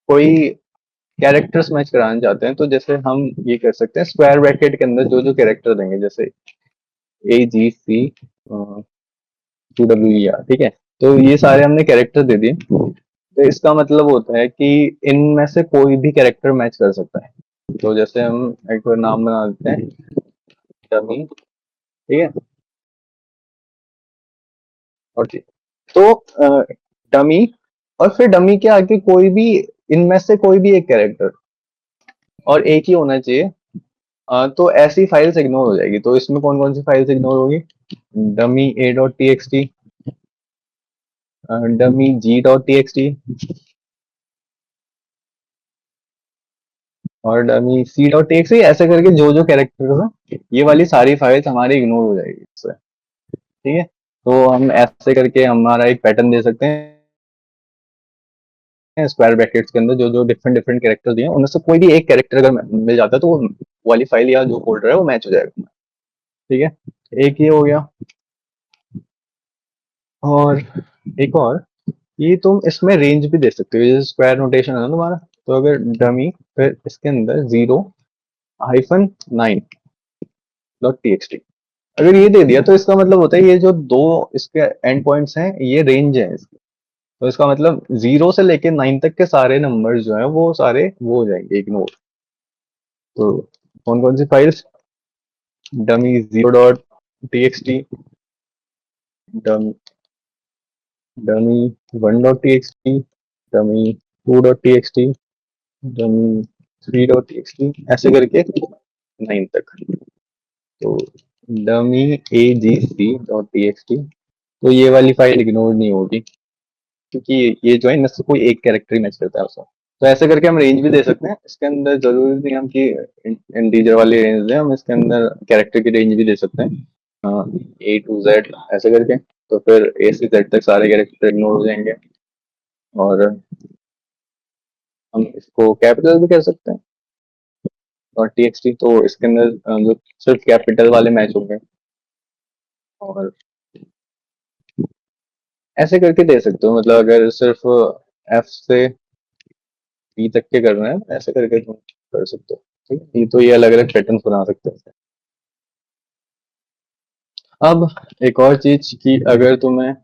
कोई कैरेक्टर्स मैच कराना चाहते हैं, तो जैसे हम ये कर सकते हैं स्क्वायर ब्रैकेट के अंदर जो जो कैरेक्टर देंगे, जैसे AGC QWER, ठीक है। तो ये सारे हमने कैरेक्टर दे दिए, तो इसका मतलब होता है कि इनमें से कोई भी कैरेक्टर मैच कर सकता है। तो जैसे हम एक बार नाम बना देते हैं डमी, ठीक है। और ठीक, तो डमी, और फिर डमी के आगे कोई भी, इनमें से कोई भी एक कैरेक्टर, और एक ही होना चाहिए। तो ऐसी फाइल्स इग्नोर हो जाएगी। तो इसमें कौन कौन सी फाइल्स इग्नोर होगी? डमी A.txt, डमी G.txt, और डमी C.txt, ऐसे करके जो जो कैरेक्टर्स हैं, ये वाली सारी फाइल्स हमारी इग्नोर हो जाएगी इससे, ठीक है। तो हम ऐसे करके हमारा एक पैटर्न दे सकते हैं स्क्वायर ब्रैकेट्स के अंदर, जो जो डिफरेंट डिफरेंट कैरेक्टर दिए हैं उनमें से कोई भी एक कैरेक्टर अगर मिल जाता है तो वो वाली फाइल या जो फोल्डर है वो मैच हो जाएगा, ठीक है। एक ये हो गया। और एक और, ये तुम इसमें रेंज भी दे सकते हो, जैसे स्क्वायर नोटेशन है ना तुम्हारा, तो अगर डमी फिर इसके अंदर 0-9.txt, अगर ये दे दिया तो इसका मतलब होता है ये जो दो इसके एंड पॉइंट्स हैं ये रेंज है इसकी। तो इसका मतलब 0 से लेके 9 तक के सारे नंबर्स जो हैं वो सारे वो हो जाएंगे इग्नोर। तो कौन कौन सी फाइल्स? डमी 0.txt, डम dummy 1.txt, dummy 2.txt, dummy 3.txt, ऐसे करके 9 तक। तो डमी AGC.txt, तो ये वाली फाइल इग्नोर नहीं होगी, क्योंकि ये जो है इनमें से कोई एक कैरेक्टर ही मैच करता है उसका। तो ऐसे करके हम रेंज भी दे सकते हैं इसके अंदर, जरूरी नहीं हम कि इंटीजर वाली रेंज दें, हम इसके अंदर कैरेक्टर की रेंज भी दे सकते हैं, A to Z ऐसे करके। तो फिर A से Z तक सारे कैरेक्टर इग्नोर हो जाएंगे। और हम इसको कैपिटल भी कर सकते हैं, और TXT तो इसके अंदर जो सिर्फ कैपिटल वाले मैच होंगे। और ऐसे करके दे सकते हो, मतलब अगर सिर्फ F से P तक के करना है ऐसे करके तुम कर सकते हो, ठीक है। ये तो ये अलग अलग पैटर्न बना सकते हैं। अब एक और चीज की, अगर तुम्हें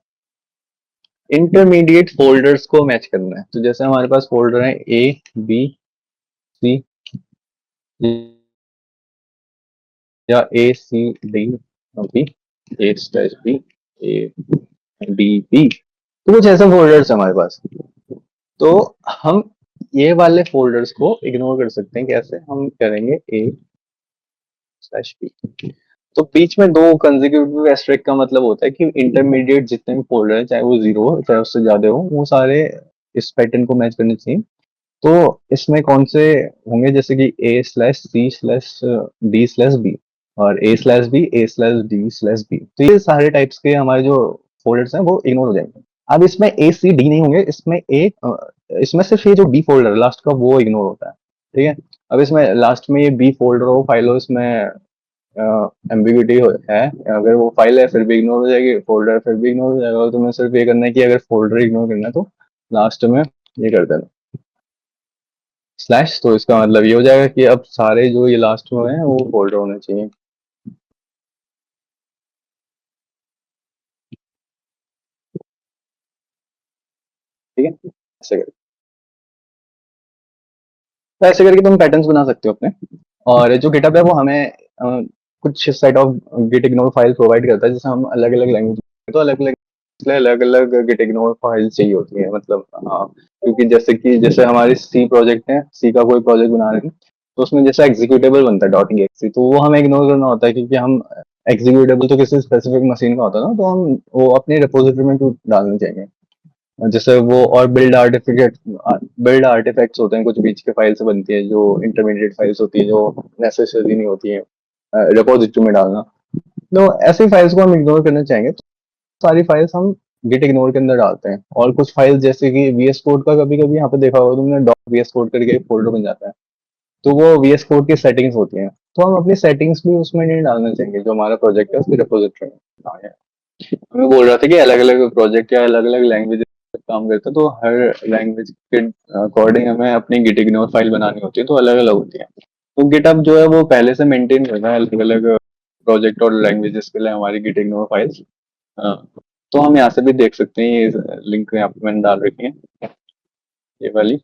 इंटरमीडिएट फोल्डर्स को मैच करना है, तो जैसे हमारे पास फोल्डर है A B C, या A C D, A/B, A D B, तो कुछ ऐसे फोल्डर्स है हमारे पास। तो हम ये वाले फोल्डर्स को इग्नोर कर सकते हैं, कैसे हम करेंगे? A/B, तो बीच में दो कंसेक्यूटिव एस्टेरिस्क का मतलब होता है कि इंटरमीडिएट जितने भी फोल्डर हैं, चाहे वो 0 हो चाहे उससे ज्यादा हो, वो सारे इस पैटर्न को मैच करने चाहिए। तो इसमें कौन से होंगे? जैसे कि A/C/D/B, और A/B/A/D/B, तो ये सारे टाइप्स के हमारे जो फोल्डर्स हैं वो इग्नोर हो जाएंगे। अब इसमें A C D नहीं होंगे, इसमें सिर्फ ये जो B फोल्डर लास्ट का वो इग्नोर होता है, ठीक है। अब इसमें लास्ट में ये B फोल्डर हो, फाइल हो, इसमें एम्बिग्यूटी है, अगर वो फाइल है फिर भी इग्नोर हो जाएगी, फोल्डर फिर भी इग्नोर हो जाएगा। और तुम्हें सिर्फ ये करना है कि अगर फोल्डर इग्नोर करना है तो लास्ट में ये कर देना स्लैश, तो इसका मतलब ये हो जाएगा कि अब सारे जो ये लास्ट में हैं वो फोल्डर होने चाहिए, ठीक है। ऐसे करके तुम पैटर्न्स बना सकते हो अपने। और जो गिटहब है वो हमें कुछ set of git ignore file provide करता है, जैसे हम अलग अलग लैंग्वेज, तो अलग अलग गिट इग्नोर फाइल चाहिए होती है, मतलब हाँ। क्योंकि जैसे हमारी सी प्रोजेक्ट है, सी का कोई प्रोजेक्ट बना रहे हैं, तो उसमें जैसा एग्जीक्यूटेबल बनता है .exe, तो वो हमें इग्नोर करना होता है, क्योंकि हम एग्जीक्यूटेबल तो किसी स्पेसिफिक मशीन का होता है ना, तो हम वो अपनी रिपोजिटरी में क्यों डालने चाहिए। जैसे वो, और बिल्ड आर्टिफैक्ट्स होते हैं कुछ बीच के फाइल से बनती है, जो इंटरमीडिएट फाइल्स होती है जो नेसेसरी नहीं होती है रिपोजिटरी में डालना। तो ऐसी फाइल्स को हम इग्नोर करना चाहेंगे, तो सारी फाइल्स हम गिट इग्नोर के अंदर डालते हैं। और कुछ फाइल्स जैसे कि VS कोड का, कभी कभी यहाँ पे देखा होगा तुमने, .VS कोड करके एक फोल्डर बन जाता है, तो वो VS कोड की सेटिंग्स होती हैं, तो हम अपनी सेटिंग्स भी उसमें नहीं डालना चाहेंगे, जो हमारा प्रोजेक्ट है उसकी रिपोजिटरी में। हाँ, मैं बोल रहा था कि अलग अलग प्रोजेक्ट या अलग अलग लैंग्वेज काम करते हैं, तो हर लैंग्वेज के अकॉर्डिंग हमें अपनी गिट इग्नोर फाइल बनानी होती है, तो अलग अलग होती है। तो गिटहब जो है वो पहले से मेंटेन करता है अलग अलग प्रोजेक्ट और लैंग्वेजेस के लिए हमारी गिट इग्नोर फाइल्स। तो हम यहाँ से भी देख सकते हैं, ये लिंक यहाँ पे मैंने डाल रखी है, ये वाली।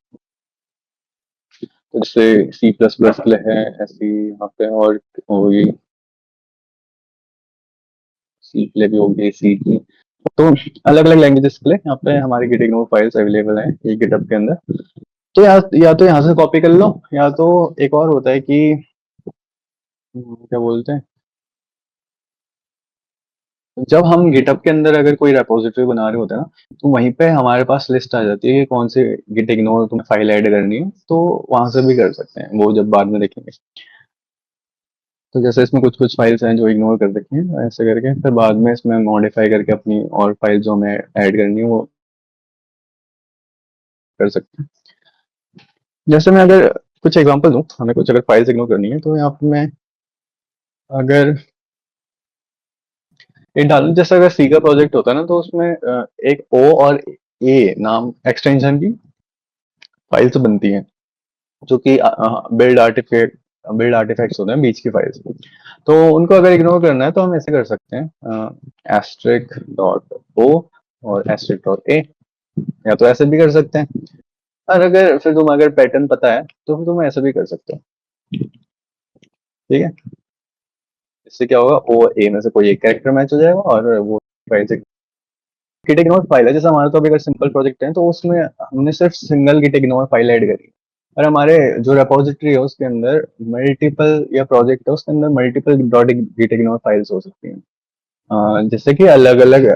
तो जैसे सी प्लस प्लस के लिए है ऐसी यहाँ पे, और होगी सी के लिए भी होगी, सी की। तो अलग अलग लैंग्वेजेस के लिए यहाँ पे हमारी गिट इग्नोर फाइल्स अवेलेबल है ये गिटहब के अंदर। तो या तो यहाँ से कॉपी कर लो, या तो एक और होता है कि क्या बोलते हैं, जब हम गिटहब के अंदर अगर कोई रेपोजिटरी बना रहे होते हैं ना, तो वहीं पे हमारे पास लिस्ट आ जाती है कि कौन सी गिट इग्नोर तुम्हें फाइल ऐड करनी है, तो वहां से भी कर सकते हैं, वो जब बाद में देखेंगे। तो जैसे इसमें कुछ कुछ फाइल्स हैं जो इग्नोर कर सकते हैं, ऐसे करके फिर बाद में इसमें मॉडिफाई करके अपनी और फाइल जो हमें ऐड करनी है वो कर सकते हैं। जैसे मैं अगर कुछ एग्जांपल दूं, हमें कुछ अगर फाइल्स इग्नोर करनी है, तो यहाँ पे मैं अगर ये डालूं, जैसे अगर सी का प्रोजेक्ट होता है ना, तो उसमें एक ओ और ए नाम एक्सटेंशन की फाइल्स बनती हैं, जो कि बिल्ड आर्टिफैक्ट्स होते हैं बीच की फाइल्स। तो उनको अगर इग्नोर करना है तो हम ऐसे कर सकते हैं, एस्ट्रिक डॉट ओ और एस्ट्रिक डॉट ए, या तो ऐसे भी कर सकते हैं। और अगर फिर तुम अगर पैटर्न पता है तो फिर तुम ऐसे भी कर सकते हो, ठीक है। इससे क्या होगा, ओ ए में से कोई एक कैरेक्टर मैच हो जाएगा और वो फाइल से गिट इग्नोर फाइल है। जैसे हमारा तो अभी अगर सिंपल प्रोजेक्ट है तो उसमें हमने सिर्फ single git ignore file add करी, और हमारे जो रेपोजिटरी है उसके अंदर मल्टीपल, या प्रोजेक्ट है उसके अंदर multiple dot git ignore files हो सकती हैं। जैसे कि अलग अलग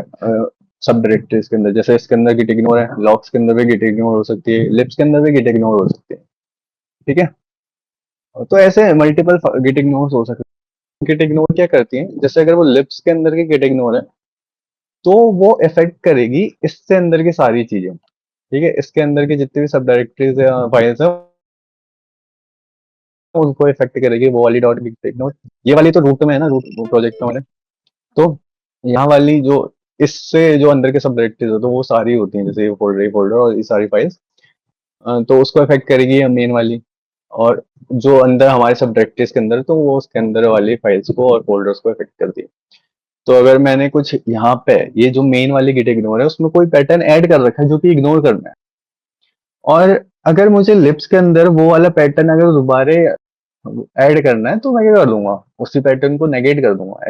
सब डायरेक्टरीज के अंदर, जैसे इसके अंदर गिट इग्नोर है, लॉक्स के अंदर भी गिट इग्नोर हो सकती है, लिप्स के अंदर भी गिट इग्नोर हो सकती है, ठीक है। तो ऐसे मल्टीपल गिट इग्नोर हो सकते हैं। गिट इग्नोर क्या करती है, जैसे अगर वो लिप्स के अंदर की गिट इग्नोर है, तो वो इफेक्ट करेगी इससे अंदर की सारी चीजें, ठीक है। इसके अंदर की जितनी भी सब डायरेक्टरीज या फाइल्स है उनको इफेक्ट करेगी वो वाली डॉट गिट इग्नोर। ये वाली तो रूट में है ना, रूट प्रोजेक्ट में हमारे। तो यहाँ वाली जो इससे जो अंदर के सब डायरेक्टरीज है तो वो सारी होती हैं, जैसे ये फोल्डर और ये सारी फाइल्स, तो उसको इफेक्ट करेगी मेन वाली। और जो अंदर हमारे सब डायरेक्टरीज के अंदर, तो वो उसके अंदर वाली फाइल्स को और फोल्डर्स को इफेक्ट करती है। तो अगर मैंने कुछ यहाँ पे ये जो मेन वाली गिट इग्नोर है उसमें कोई पैटर्न ऐड कर रखा है जो कि इग्नोर करना है, और अगर मुझे लिप्स के अंदर वो वाला पैटर्न अगर दोबारा ऐड करना है, तो मैं क्या कर दूंगा, उसी पैटर्न को नेगेट कर दूंगा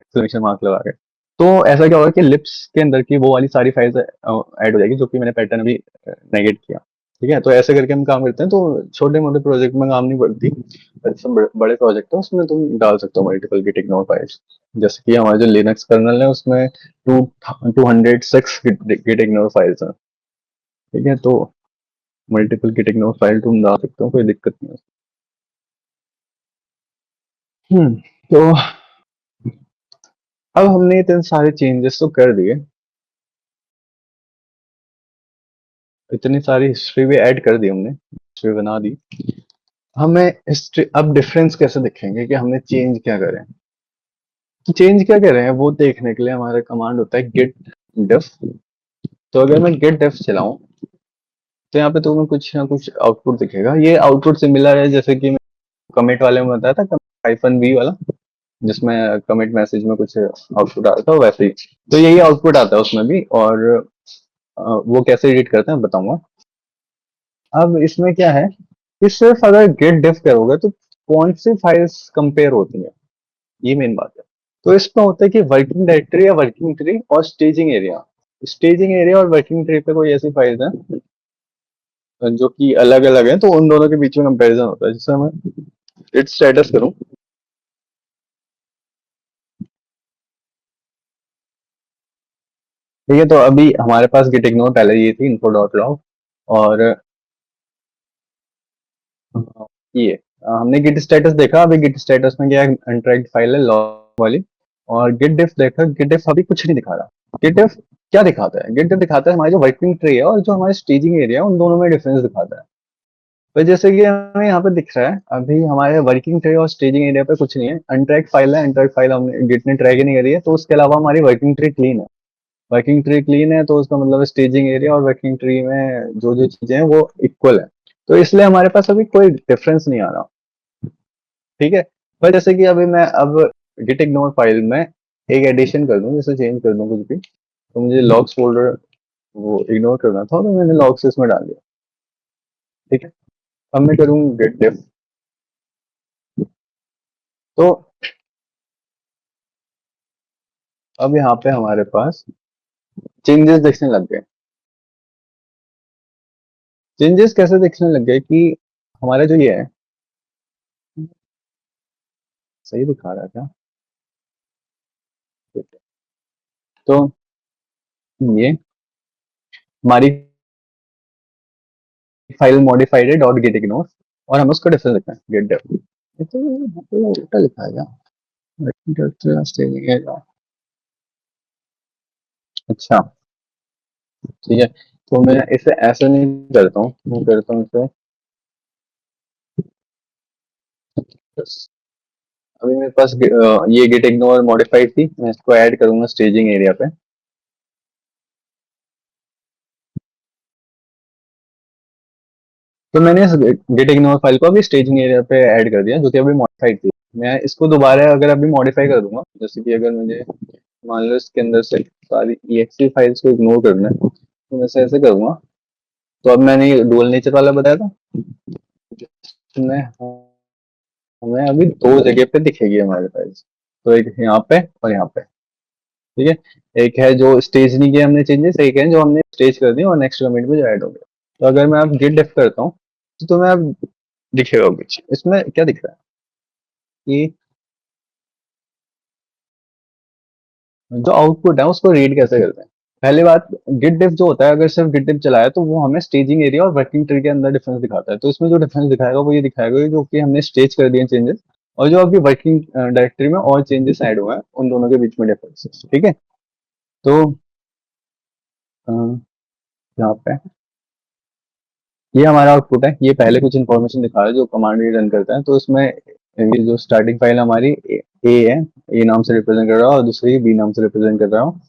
एक्सक्लेमेशन मार्क लगा के। तो ऐसा क्या होगा कि लिप्स के अंदर की वो वाली सारी फाइल्स ऐड हो जाएगी जो कि मैंने पैटर्न अभी नेगेट किया, ठीक है। तो ऐसे करके हम काम करते हैं, तो छोटे मोटे प्रोजेक्ट में काम नहीं पड़ती, पर जैसे बड़े प्रोजेक्ट है उसमें तुम डाल सकते हो मल्टीपल गिट इग्नोर फाइल्स। जैसे कि हमारे जो लिनक्स कर्नल है उसमें 206 गिट इग्नोर फाइल्स हैं, ठीक है। तो मल्टीपल गिट इग्नोर फाइल तुम डाल सकते हो, कोई दिक्कत नहीं है। तो अब हमने इतने सारे चेंजेस तो कर दिए, इतनी सारी हिस्ट्री भी ऐड कर दी हमने, हिस्ट्री बना दी। हमें हिस्ट्री अब डिफरेंस कैसे दिखेंगे कि हमने चेंज क्या करें, चेंज क्या करें हैं वो देखने के लिए हमारा कमांड होता है गिट डिफ। तो अगर मैं गिट डिफ चलाऊं, तो यहाँ पे तुम्हें कुछ ना कुछ आउटपुट दिखेगा। ये आउटपुट सिमिलर है जैसे कि कमिट वाले में बताया था, -v वाला, जिसमें कमिट मैसेज में कुछ आउटपुट आता था, वैसे ही तो यही आउटपुट आता है उसमें भी। और वो कैसे एडिट करते हैं बताऊंगा। अब इसमें क्या है कि सिर्फ अगर गेट डिफ करोगे तो कौन सी फाइल्स कंपेयर होती है, ये मेन बात है। तो इसमें होता है कि वर्किंग डायरेक्टरी या वर्किंग ट्री और स्टेजिंग एरिया। स्टेजिंग एरिया और वर्किंग ट्री पे कोई ऐसी फाइल्स हैं जो कि अलग अलग हैं, तो उन दोनों के बीच में कंपैरिजन होता है। जैसे मैं इट स्टेटस करूं, ठीक है। तो अभी हमारे पास गिट इग्नोर पहले ये थी info डॉट लॉग, और ये हमने गिट स्टेटस देखा। अभी गिट स्टेटस में क्या है, अनट्रैक्ड फाइल है लॉग वाली। और गिट डिफ देखा, गिट डिफ अभी कुछ नहीं दिखा रहा। गिट डिफ क्या दिखाता है, गिट डिफ दिखाता है हमारी जो वर्किंग ट्री है और जो हमारे स्टेजिंग एरिया है उन दोनों में डिफरेंस दिखाता है। तो जैसे कि हमें यहाँ पे दिख रहा है अभी हमारे वर्किंग ट्री और स्टेजिंग एरिया पे कुछ नहीं है, अनट्रैक्ड फाइल है, अनट्रैक्ड फाइल हमने गिट ने ट्रैक ही नहीं करी है, तो उसके अलावा हमारी वर्किंग ट्री क्लीन है। वर्किंग ट्री क्लीन है तो उसका मतलब स्टेजिंग एरिया और वर्किंग ट्री में जो जो चीजें हैं वो इक्वल है, तो इसलिए हमारे पास अभी कोई डिफरेंस नहीं आ रहा। ठीक है। पर जैसे कि अभी मैं अब गिट इग्नोर फाइल में एक एडिशन कर दूं, जैसे चेंज कर दूं कुछ भी, तो मुझे लॉग्स फोल्डर वो इग्नोर करना था तो मैंने लॉग्स इसमें डाल दिया। ठीक है। अब मैं करूँ गिट डिफ, तो अब यहाँ पे हमारे पास चेंजेस दिखने लग गए। चेंजेस कैसे दिखने लग गए कि हमारा जो ये है, सही दिखा रहा है क्या? तो ये हमारी फाइल मॉडिफाइड है डॉट गेट इग्नोर, और हम उसको डिफरेंस लिखते हैं गेट डेफ। ये तो यहाँ पे उल्टा लिखा है क्या? अच्छा, ठीक है। तो मैं इसे ऐसे नहीं करता हूँ, मैं करता हूँ इसे बस। अभी मेरे पास ये गेट इग्नोर मॉडिफाइड थी, मैं इसको ऐड करूंगा स्टेजिंग एरिया पे। तो मैंने इस गेट इग्नोर फाइल को अभी स्टेजिंग एरिया पे ऐड कर दिया, जो कि अभी मॉडिफाइड थी। मैं इसको दोबारा अगर अभी मॉडिफाई कर दूंगा, जैसे कि अगर मुझे मान लो इसके अंदर से सारी exe फाइल्स को इग्नोर करना है, तो मैं इसे ऐसे करूंगा। तो अब मैंने ये डुअल नेचर वाला बताया था, जिसमें हमें अभी दो जगह पे दिखेगी हमारे फाइल्स, तो एक यहाँ पे और यहाँ पे। ठीक है। एक है जो स्टेज नहीं किया हमने चेंजेस, एक है जो हमने स्टेज कर दी और नेक्स्ट कमेंट में जो ऐड हो गया। तो अगर मैं अब गिट डिफ करता हूँ, तो तुम्हें अब दिखेगा कुछ इसमें क्या दिख रहा है कि जो आउटपुट है उसको रीड कैसे करते हैं। पहली बात, गिट डिफ जो होता है, अगर सिर्फ गिट डिफ चलाया तो वो हमें स्टेजिंग एरिया और वर्किंग ट्री के अंदर डिफरेंस दिखाता है। तो इसमें जो डिफरेंस दिखाएगा वो ये दिखाएगा कि जो कि हमने स्टेज कर दिए चेंजेस, और जो अभी वर्किंग डायरेक्टरी में और चेंजेस ऐड हुए हैं उन दोनों के बीच में डिफरेंस। ठीक है। तो अ, यहाँ पे ये हमारा आउटपुट है, ये पहले कुछ इन्फॉर्मेशन दिखा रहा है जो कमांड ये रन करता है। तो इसमें ये जो स्टार्टिंग फाइल हमारी ए है, ए नाम से रिप्रेजेंट कर रहा है, और दूसरी बी नाम से रिप्रेजेंट कर रहा हूँ।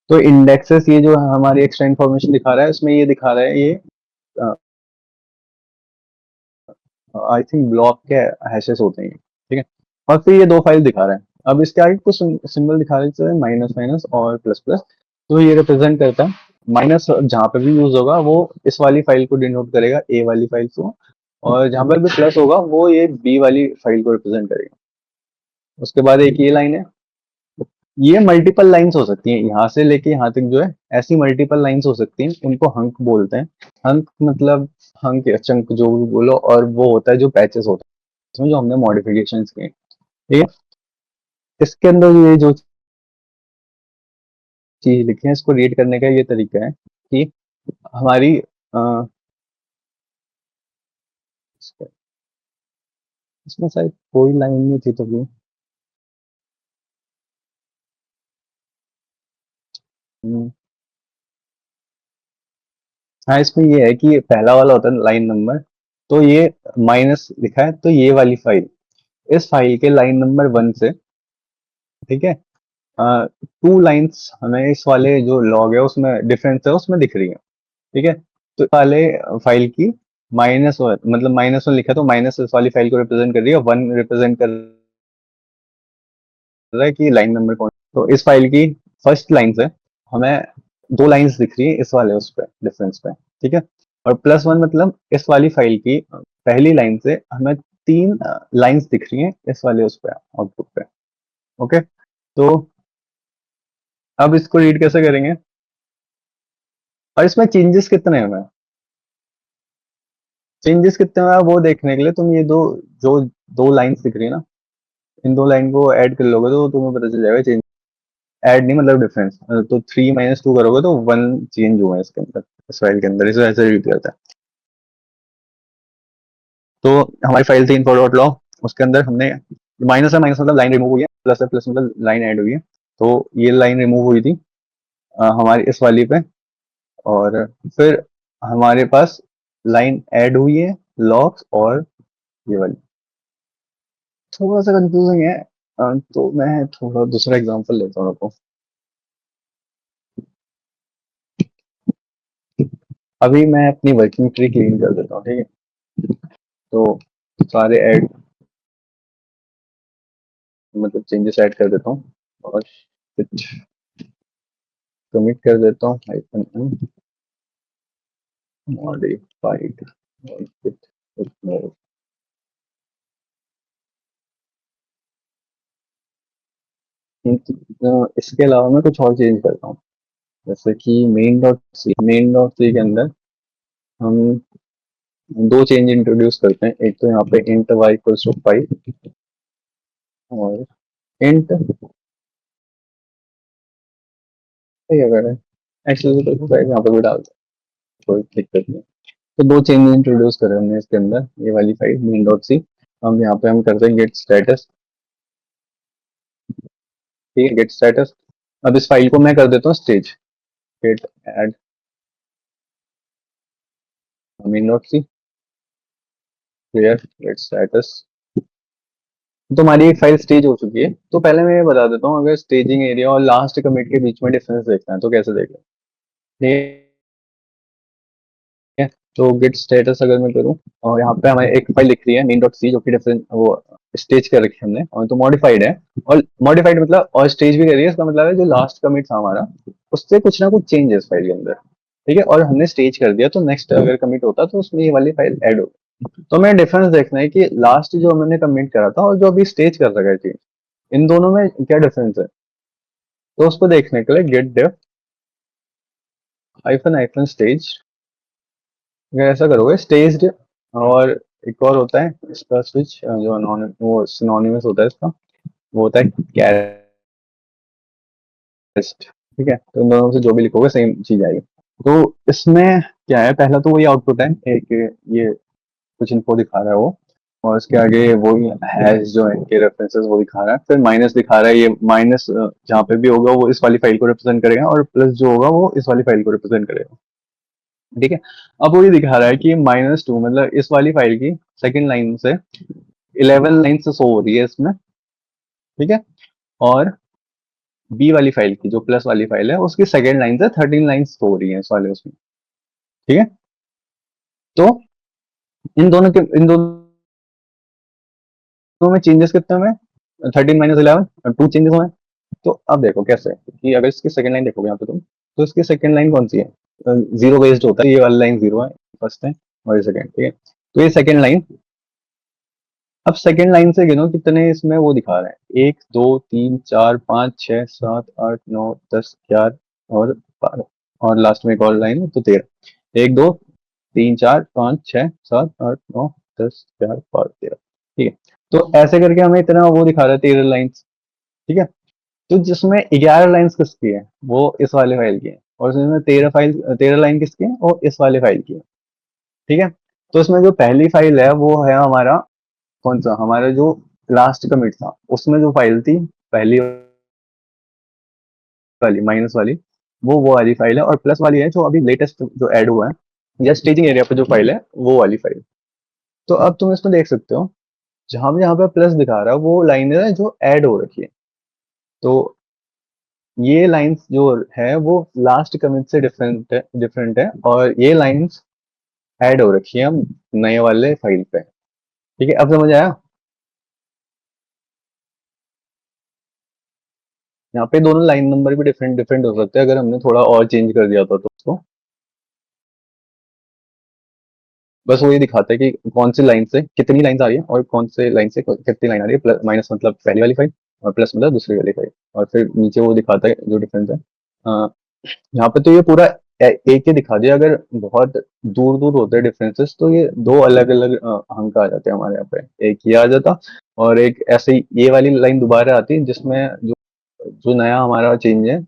तो इंडेक्सेस ये जो हमारी एक्स्ट्रा इन्फॉर्मेशन दिखा रहा है, इसमें ये दिखा रहा है ये आई थिंक ब्लॉक के हैशेस होते हैं। ठीक है। और फिर ये दो फाइल दिखा रहा है। अब इसके आगे कुछ सिंबल दिखा रहे हैं, माइनस माइनस और प्लस प्लस। तो ये रिप्रेजेंट करता है, माइनस जहाँ पे भी यूज होगा वो इस वाली फाइल को डिनोट करेगा, ए वाली फाइल को, और जहाँ पर भी प्लस होगा वो ये बी वाली फाइल को रिप्रेजेंट करेगा। उसके बाद एक ये लाइन है, ये मल्टीपल लाइंस हो सकती हैं, यहाँ से लेके यहाँ तक जो है ऐसी मल्टीपल लाइंस हो सकती हैं, उनको हंक बोलते हैं। हंक मतलब हंक या चंक जो भी बोलो, और वो होता है जो पैचेस होते हैं इसमें जो हमने मॉडिफिकेशन किए। ठीक है। इसके अंदर ये जो चीज लिखी है इसको रीड करने का ये तरीका है कि हमारी इसमें शायद कोई लाइन नहीं थी तो भी हम्म, हाँ, इसमें ये है कि पहला वाला होता है लाइन नंबर, तो ये माइनस लिखा है, तो ये वाली फाइल, इस फाइल के लाइन नंबर 1 से, ठीक है, 2 लाइन्स हमें इस वाले जो लॉग है उसमें डिफरेंस है उसमें दिख रही है। ठीक है। तो वाले फाइल की -1, मतलब -1 लिखा तो माइनस इस वाली फाइल को रिप्रेजेंट कर रही है, 1 रिप्रेजेंट कर रहा है कि लाइन नंबर कौन। तो इस फाइल की फर्स्ट लाइन से हमें 2 लाइन्स दिख रही है इस वाले उस पे डिफरेंस पे। ठीक है। और +1 मतलब इस वाली फाइल की पहली लाइन से हमें 3 लाइन्स दिख रही हैं इस वाले उस पे आउटपुट पे। ओके। तो अब इसको रीड कैसे करेंगे, और इसमें चेंजेस कितने हैं? चेंजेस कितने हैं वो देखने के लिए तुम ये दो जो 2 लाइन्स दिख रही है ना, इन 2 लाइन को ऐड कर लोगे तो तुम्हें पता चल जाएगा चेंज। ऐड नहीं मतलब डिफरेंस, तो 3 - 2 करोगे तो 1 चेंज हुआ है इसके अंदर, इस फाइल के अंदर, इसे ऐसे रीड करता है। तो हमारी फाइल थी info डॉट लॉग, उसके अंदर हमने माइनस है, माइनस मतलब लाइन रिमूव हुई है, प्लस है, प्लस मतलब लाइन ऐड हुई है। तो ये लाइन रिमूव हुई थी हमारी इस वाली पे, और फिर हमारे पास लाइन ऐड हुई है लॉग्स और ये वाली। थोड़ा सा कंफ्यूजिंग है, तो मैं थोड़ा दूसरा एग्जांपल लेता हूँ आपको। अभी मैं अपनी वर्किंग ट्री क्लीन कर देता हूँ, ठीक है। तो सारे ऐड मतलब चेंजेस ऐड कर देता हूँ और कुछ कमिट कर देता हूँ हाइफन एन मॉडिफाइड इसके अलावा मैं कुछ और चेंज करता हूँ, जैसे कि मेन डॉट सी के अंदर हम दो चेंज इंट्रोड्यूस करते हैं। एक तो यहाँ पे इंट y इक्वल्स टू 5 और इंट अगर है एक्चुअली तो यहाँ पे भी डाल दो, कोई दिक्कत नहीं। तो दो चेंज इंट्रोड्यूस करे हमने इसके अंदर, ये वाली फाइल मेन डॉट सी। हम यहाँ पे हम करते हैं गेट स्टेटस, ठीक है, गेट स्टेटस। अब इस फाइल को मैं कर देता हूँ stage, git add main dot c clear git status. तो हमारी एक फाइल स्टेज हो चुकी है। तो पहले मैं ये बता देता हूँ, अगर स्टेजिंग एरिया और लास्ट कमिट के बीच में डिफरेंस देखना है तो कैसे देखें, ठीक है। तो गेट स्टेटस अगर मैं करूँ और यहाँ पे हमारी एक फाइल लिख रही है मेन डॉट सी जो कि डिफरेंस वो स्टेज कर रखी है हमने, और तो मॉडिफाइड है। और मॉडिफाइड मतलब और स्टेज भी कर रही है, इसका मतलब है जो लास्ट कमिट था हमारा उससे कुछ ना कुछ चेंज है इस फाइल के अंदर, ठीक है। और हमने स्टेज कर दिया तो नेक्स्ट अगर कमिट होता तो उसमें ये वाली फाइल ऐड होगी। तो हमें डिफरेंस देखना है कि लास्ट जो हमने कमिट करा था और जो अभी स्टेज कर रखा है चीज, इन दोनों में क्या डिफरेंस है। तो उसको देखने के लिए git diff hyphen hyphen stage, अगर ऐसा करोगे स्टेज्ड। और एक और होता है इसका स्विच जो वो सिनोनिमस होता है इसका, वो होता है कैरेस्ट, ठीक है। तो इन दोनों से जो भी लिखोगे सेम चीज आएगी। तो इसमें क्या है, पहला तो वही आउटपुट है, एक ये कुछ इनको दिखा रहा है वो, और इसके आगे वही हैश जो है इनके रेफरेंसेस वो दिखा रहा है, फिर माइनस दिखा रहा है। ये माइनस जहाँ पे भी होगा वो इस वाली फाइल को रिप्रेजेंट करेगा और प्लस जो होगा वो इस वाली फाइल को रिप्रेजेंट करेगा, ठीक है। अब वो ये दिखा रहा है कि -2 मतलब इस वाली फाइल की सेकंड लाइन से 11 लाइन से शो हो रही है इसमें, ठीक है। और बी वाली फाइल की जो प्लस वाली फाइल है उसकी सेकंड लाइन से 13 लाइन शो हो रही है इस वाले उसमें, ठीक है। तो इन दोनों में चेंजेस कितने में 13 - 11 2 चेंजेस हुए हैं। तो अब देखो कैसे कि अगर इसकी सेकंड लाइन देखोगे यहाँ पे तुम, तो इसकी सेकंड लाइन कौन सी है, जीरो बेस्ड होता है, ये वाली लाइन जीरो है फर्स्ट है और ये सेकंड, ठीक है। तो ये सेकंड लाइन, अब सेकंड लाइन से गिनो कितने इसमें वो दिखा रहे हैं, 1 2 3 4 5 6 7 8 9 10 11 और 12 और लास्ट में एक और लाइन है तो 13, 1 2 3 4 5 6 7 8 9 10 11 12 13, ठीक है। तो ऐसे करके हमें इतना वो दिखा रहा है 13 लाइन्स, ठीक है। तो जिसमें 11 लाइन्स किसकी है वो इस वाले फाइल की है, और जिसमें 13 लाइन किसकी है वो इस वाले फाइल की है, ठीक है। तो इसमें जो पहली फाइल है वो है हमारा कौन सा, हमारा जो लास्ट कमिट था उसमें जो फाइल थी पहली वाली माइनस वाली, वो वाली फाइल है। और प्लस वाली है जो अभी लेटेस्ट जो ऐड हुआ है या स्टेजिंग एरिया पे जो फाइल है वो वाली फाइल। तो अब तुम इसमें देख सकते हो जहां भी यहाँ पे प्लस दिखा रहा है वो लाइन है जो ऐड हो रखी है। तो ये लाइंस जो है वो लास्ट कमिट से डिफरेंट है और ये लाइंस ऐड हो रखी है हम नए वाले फाइल पे, ठीक है। अब समझ आया। यहाँ पे दोनों लाइन नंबर भी डिफरेंट डिफरेंट हो सकते हैं अगर हमने थोड़ा और चेंज कर दिया था तो उसको, बस वो ये दिखाता है कि कौन सी लाइन से कितनी लाइन आ रही है और कौन से लाइन से कितनी लाइन आ रही है, प्लस माइनस मतलब पहली वाली फाइल और प्लस मतलब दूसरी वाली फाइल, और फिर नीचे वो दिखाता है जो डिफरेंस है। यहाँ पे तो ये पूरा एक ही दिखा दिया, अगर बहुत दूर दूर होते हैं डिफरेंसेस तो ये दो अलग अलग अंक आ जाते हैं हमारे यहाँ पे, एक ये आ जाता और एक ऐसे ही ये वाली लाइन दोबारा आती है जिसमें जो जो नया हमारा चेंज है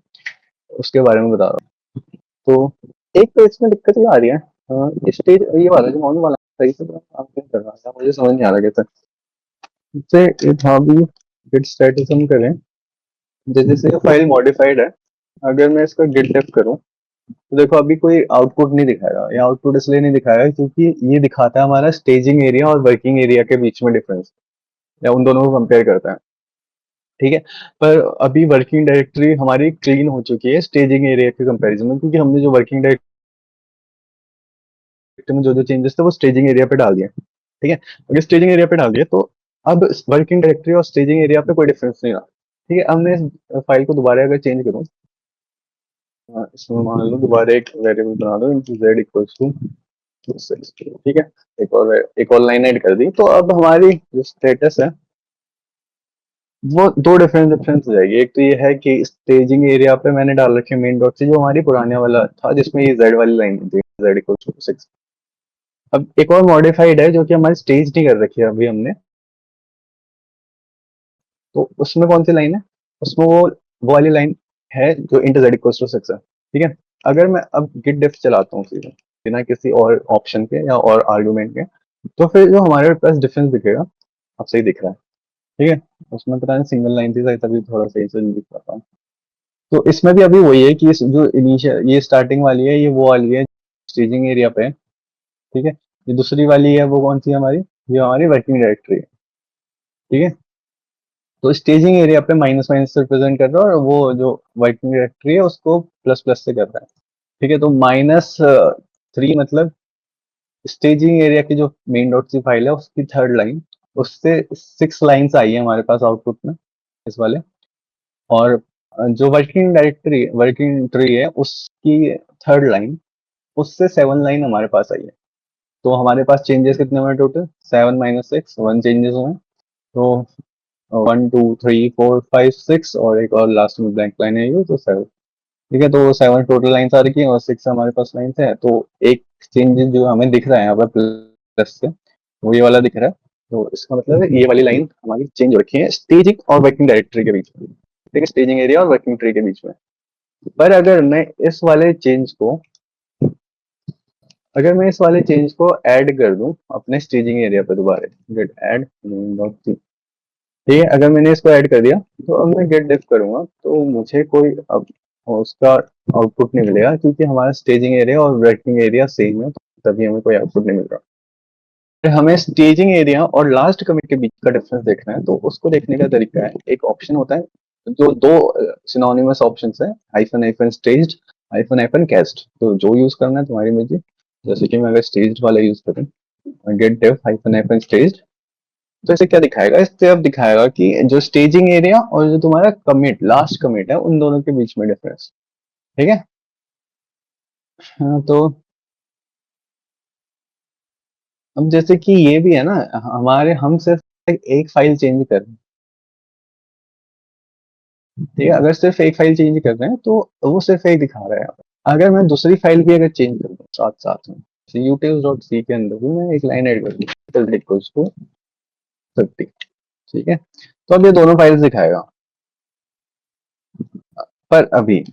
उसके बारे में बता रहा हूँ। तो एक तो इसमें दिक्कत ये आ रही है, स्टेज ये वाला जो माउंट वाला सही से काम नहीं कर रहा था, मुझे समझ नहीं आ रहा कैसे इससे यहाँ भी गिट स्टेटस हम करें, जैसे ये फाइल मॉडिफाइड है, अगर मैं इसका गिट डेफ करूँ तो देखो अभी कोई आउटपुट नहीं दिखाएगा। ये आउटपुट इसलिए नहीं दिखाएगा क्योंकि ये दिखाता है हमारा स्टेजिंग एरिया और वर्किंग एरिया के बीच में डिफरेंस, या उन दोनों को कंपेयर करता है, ठीक है। पर अभी वर्किंग डायरेक्टरी हमारी क्लीन हो चुकी है स्टेजिंग एरिया के कंपैरिजन में, क्योंकि हमने जो वर्किंग में जो जो चेंजेस थे वो स्टेजिंग एरिया पे डाल दिए, ठीक है। अगर स्टेजिंग एरिया पे डाल दिए तो अब वर्किंग डायरेक्टरी और स्टेजिंग एरिया पे कोई डिफरेंस नहीं रहा, ठीक है। अब मैं इस फाइल को दोबारा अगर चेंज करूँ, इसमें मान लो दोबारा एक वेरिएबल बना दो, इंटू जेड इक्वल्स टू 6, ठीक है। एक और लाइन ऐड कर दी, तो अब हमारी जो स्टेटस है वो दो डिफरेंट डिफरेंस हो जाएगी। एक तो ये है कि स्टेजिंग एरिया पे मैंने डाल रखे मेन डॉट से, जो हमारी पुराने वाला था जिसमें ये जेड वाली लाइन थी, जेड इक्वल्स टू 6। अब एक और मॉडिफाइड है जो कि हमारी स्टेज नहीं कर रखी है अभी हमने, तो उसमें कौन सी लाइन है, उसमें वो वाली लाइन है जो इंटू जेड इक्वल्स टू 6 है, ठीक है। अगर मैं अब गिट डिफ चलाता हूँ सीधे बिना किसी और ऑप्शन के या और आर्गुमेंट के, तो फिर जो हमारे पास डिफरेंस दिखेगा, अब सही दिख रहा है, ठीक है। उसमें पता नहीं सिंगल लाइन थी शायद, तभी थोड़ा सही से नहीं दिख पाता हूँ। तो इसमें भी अभी वही है कि जो इनिशियल ये स्टार्टिंग वाली है, ये वो वाली है स्टेजिंग एरिया पे है, ठीक है। ये दूसरी वाली है वो कौन सी है हमारी, ये हमारी वर्किंग डायरेक्टरी है, ठीक है। तो स्टेजिंग एरिया पे माइनस माइनस से रिप्रेजेंट कर रहा है, और वो जो वर्किंग डायरेक्टरी है उसको प्लस प्लस से कर रहा है, ठीक है। तो -3 मतलब स्टेजिंग एरिया की जो मेन डॉट सी फाइल है उसकी थर्ड लाइन, उससे 6 लाइन्स आई है हमारे पास आउटपुट में इस वाले। और जो वर्किंग ट्री है उसकी थर्ड लाइन, उससे 7 लाइन हमारे पास आई है। तो हमारे पास चेंजेस कितने हुए टोटल, 7 - 6, 1 चेंजेस हुए। तो 1 2 3 4 5 6, और एक और लास्ट में ब्लैंक लाइन है ये, तो 7, ठीक है। तो 7 टोटल लाइन्स आ रही है और 6 हमारे पास लाइन्स है। तो एक चेंज जो हमें दिख रहा है यहाँ पर प्लस से, वो ये वाला दिख रहा है। तो इसका मतलब है ये वाली लाइन हमारी चेंज हो रखी है स्टेजिंग और वर्किंग डायरेक्टरी के बीच में, ठीक है, स्टेजिंग एरिया और वर्किंग ट्री के बीच में। पर अगर मैं इस वाले चेंज को ऐड कर दूं अपने स्टेजिंग एरिया पर दोबारा, गेट ऐड डॉट, ठीक है। अगर मैंने इसको ऐड कर दिया, तो अब मैं गेट डिफ करूंगा तो मुझे कोई अब उसका आउटपुट नहीं मिलेगा, क्योंकि हमारा स्टेजिंग एरिया और वर्किंग एरिया सेम है, तो तभी हमें कोई आउटपुट नहीं मिल रहा। फिर हमें स्टेजिंग एरिया और लास्ट कमिट के बीच का डिफरेंस देखना है, तो उसको देखने का तरीका है, एक ऑप्शन होता है, जो दो सिनोनिमस ऑप्शंस है, hyphen hyphen staged, hyphen hyphen cached. तो जो यूज करना है तुम्हारी मर्जी, जैसे कि मैं अगर स्टेज्ड वाला यूज करूँ, गेट डिफ हाइफन हाइफन स्टेज्ड, तो इसे क्या दिखाएगा, इससे अब दिखाएगा कि जो स्टेजिंग एरिया और जो तुम्हारा कमिट लास्ट कमिट है उन दोनों के बीच में डिफरेंस, ठीक है। हाँ, तो अब जैसे कि ये भी है ना, हमारे हम सिर्फ एक फाइल चेंज कर रहे हैं, ठीक है। अगर सिर्फ एक फाइल चेंज कर रहे हैं तो वो सिर्फ एक दिखा रहा है। अगर मैं दूसरी फाइल भी अगर चेंज कर दूँ साथ साथ में, utils.c के अंदर भी मैं एक लाइन ऐड कर दूँ इक्वल्स टू 30, ठीक है। तो अब ये दोनों फाइल्स दिखाएगा। पर अभी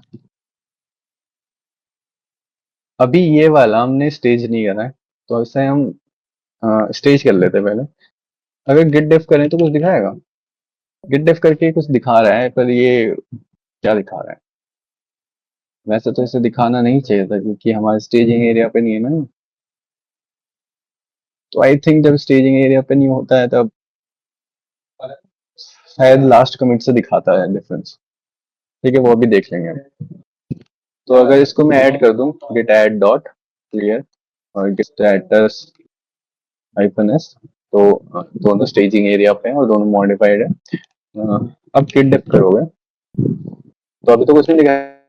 अभी ये वाला हमने स्टेज नहीं करा है, तो इसे हम स्टेज कर लेते हैं पहले। अगर गिट डिफ करें तो कुछ दिखाएगा, गिट डिफ करके कुछ दिखा रहा है, पर ये क्या दिखा रहा है, वैसे तो इसे दिखाना नहीं चाहिए था क्योंकि हमारे स्टेजिंग एरिया पे नहीं है ना। तो आई थिंक जब स्टेजिंग एरिया पे नहीं होता है तब शायद लास्ट कमिट से दिखाता है डिफरेंस, ठीक है, वो भी देख लेंगे। तो अगर इसको मैं ऐड कर दूं, गिट ऐड डॉट क्लियर और गिट स्टेटस हाइफन एस, तो दोनों स्टेजिंग एरिया पे हैं और दोनों मॉडिफाइड है। अब गिट डिफ करोगे तो अभी तो कुछ नहीं दिखाएगा।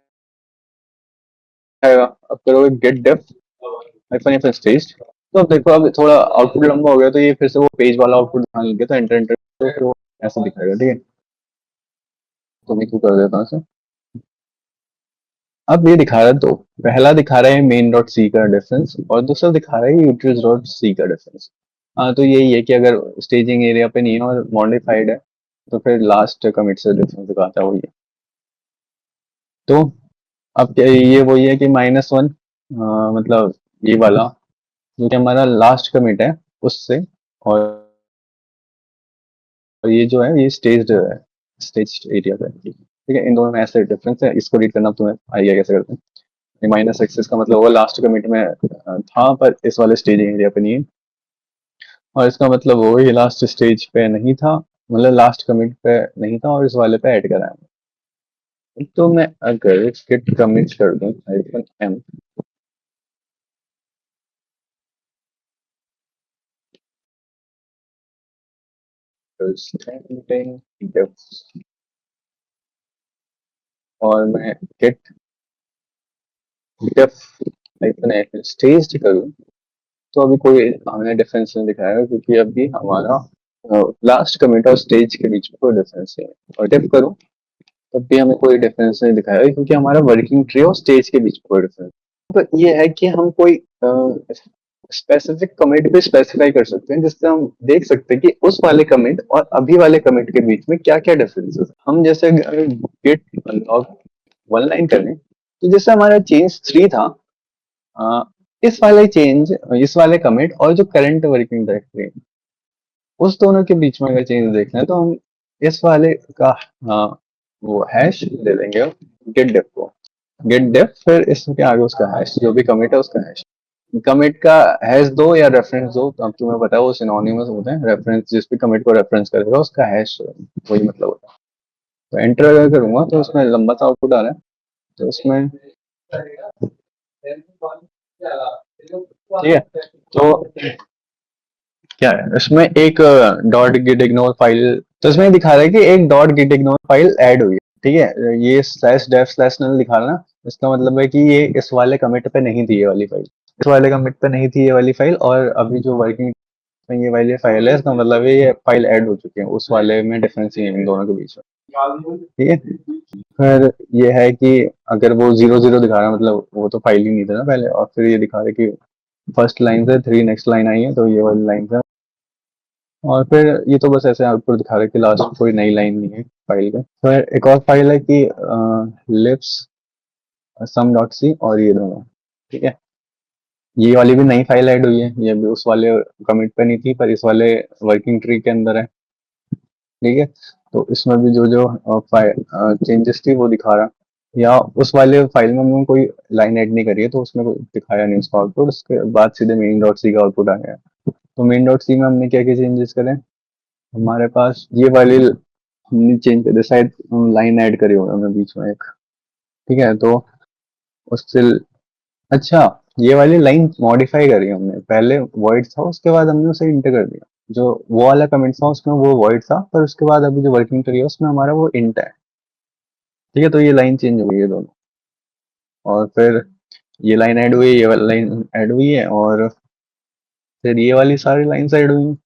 अब करोगे गिट डिफ हाइफन हाइफन स्टेज, तो अब देखो अब थोड़ा आउटपुट लंबा हो गया, तो ये फिर से वो पेज वाला आउटपुट दिखाने लगे, तो एंटर एंटर तो फिर वो ऐसा दिखाएगा, ठीक है। तो मैं क्यों कर देता हूँ इसे। अब ये दिखा रहा है, तो पहला दिखा रहा है मेन डॉट सी का डिफरेंस और दूसरा दिखा रहा है यूट्रिस डॉट सी का डिफरेंस। हाँ, तो यही है कि अगर स्टेजिंग एरिया पे नहीं है और मॉडिफाइड है, तो फिर लास्ट कमिट से डिफरेंस दिखाता है वही है। तो अब क्या ये वही है कि -1, मतलब ये वाला जो कि हमारा लास्ट कमिट है उससे, और ये जो है ये स्टेज एरिया पे, ठीक है। इन दोनों में ऐसे डिफरेंस है, इसको रीड करना तुम्हें आइडिया कैसे करते हैं। -6 का मतलब वो लास्ट कमिट में था, पर इस वाले स्टेजिंग एरिया पे नहीं है, और इसका मतलब वो ही लास्ट स्टेज पे नहीं था, मतलब लास्ट कमिट पे नहीं था और इस वाले पे ऐड करा है। तो मैं अगर git कमिट कर दूं -m, स्टैंडिंग डिफ और मैं गेट डिफ हाइफन स्टेज करूँ तो अभी कोई हमें डिफरेंस नहीं दिखाएगा क्योंकि अभी हमारा लास्ट कमिट और स्टेज के बीच में कोई डिफरेंस नहीं है। और डिफ करूँ तब भी हमें कोई डिफरेंस नहीं दिखाएगा क्योंकि हमारा वर्किंग ट्री और स्टेज के बीच में कोई डिफरेंस। तो ये है कि हम कोई स्पेसिफिक कमिट भी स्पेसिफाई कर सकते हैं जिससे हम देख सकते हैं कि उस वाले कमिट और अभी वाले कमिट के बीच में क्या क्या डिफरेंसेस। हम जैसे गेट लॉग वन लाइन करें तो जैसे हमारा चेंज 3 था, अ, इस वाले कमिट और जो करंट वर्किंग डायरेक्टरी उस दोनों के बीच में अगर चेंज देखना है तो हम इस वाले का वो हैश दे देंगे गेट डेफ को। गेट डेफ फिर इसके आगे उसका हैश जो भी कमिट है उसका हैश। कमिट का हैश दो या रेफरेंस दो तो अब तुम्हें पता है वो सिनोनिमस होते हैं। रेफरेंस जिस भी कमिट को रेफरेंस करेगा उसका हैश वही मतलब होता है। तो एंटर अगर करूंगा तो उसमें लंबा सा आउटपुट आ रहा है तो उसमें ठीक है। तो क्या है इसमें एक डॉट गिट इग्नोर फाइल, तो इसमें दिखा रहा है कि एक dot git ignore file add हुई है। ठीक है, ये स्लैश डेफ स्लैश नल दिखा रहा है ना, इसका मतलब है कि ये इस वाले कमिट पे नहीं थी ये वाली फाइल, इस वाले कमिट पे नहीं थी ये वाली फाइल और अभी जो वर्किंग में ये वाली फाइल है इसका मतलब है ये फाइल ऐड हो चुकी है, उस वाले में डिफरेंस ही है इन दोनों के बीच में। ठीक है, फिर ये है कि अगर वो 0 0 दिखा रहा है मतलब वो तो फाइल ही नहीं था ना पहले, और फिर ये दिखा रहा है कि फर्स्ट लाइन से 3 नेक्स्ट लाइन आई है तो ये वाली लाइन है। और फिर ये तो बस ऐसे आउटपुट दिखा रहा है कि लास्ट कोई नई लाइन नहीं है फाइल का। फिर एक और फाइल है कि लिप्स सम डॉट सी और ये दोनों। ठीक है, ये वाली भी नई फाइल ऐड हुई है, ये भी उस वाले कमिट पे नहीं थी पर इस वाले वर्किंग ट्री के अंदर है। ठीक है, तो इसमें भी जो जो चेंजेस थी वो दिखा रहा है। या उस वाले फाइल में हमने कोई लाइन ऐड नहीं करी है तो उसमें कोई दिखाया नहीं उसका आउटपुट, उसके बाद सीधे मेन डॉट सी का आउटपुट आ गया। तो मेन डॉट सी में हमने क्या क्या चेंजेस करे, हमारे पास ये वाली हमने चेंज कर दिया, शायद लाइन ऐड करी होगा हमने बीच में एक। ठीक है, तो उससे अच्छा ये वाली लाइन मॉडिफाई करी हमने, पहले वॉइड था उसके बाद हमने उसे इंटर कर दिया। जो वो वाला कमेंट था उसमें वो वॉइड था पर उसके बाद अभी जो वर्किंग करी है उसमें हमारा वो इंट है। ठीक है, तो ये लाइन चेंज हुई है दोनों, और फिर ये लाइन ऐड हुई है, ये वाली लाइन ऐड हुई है, और फिर ये वाली सारी लाइन ऐड हुई हैं।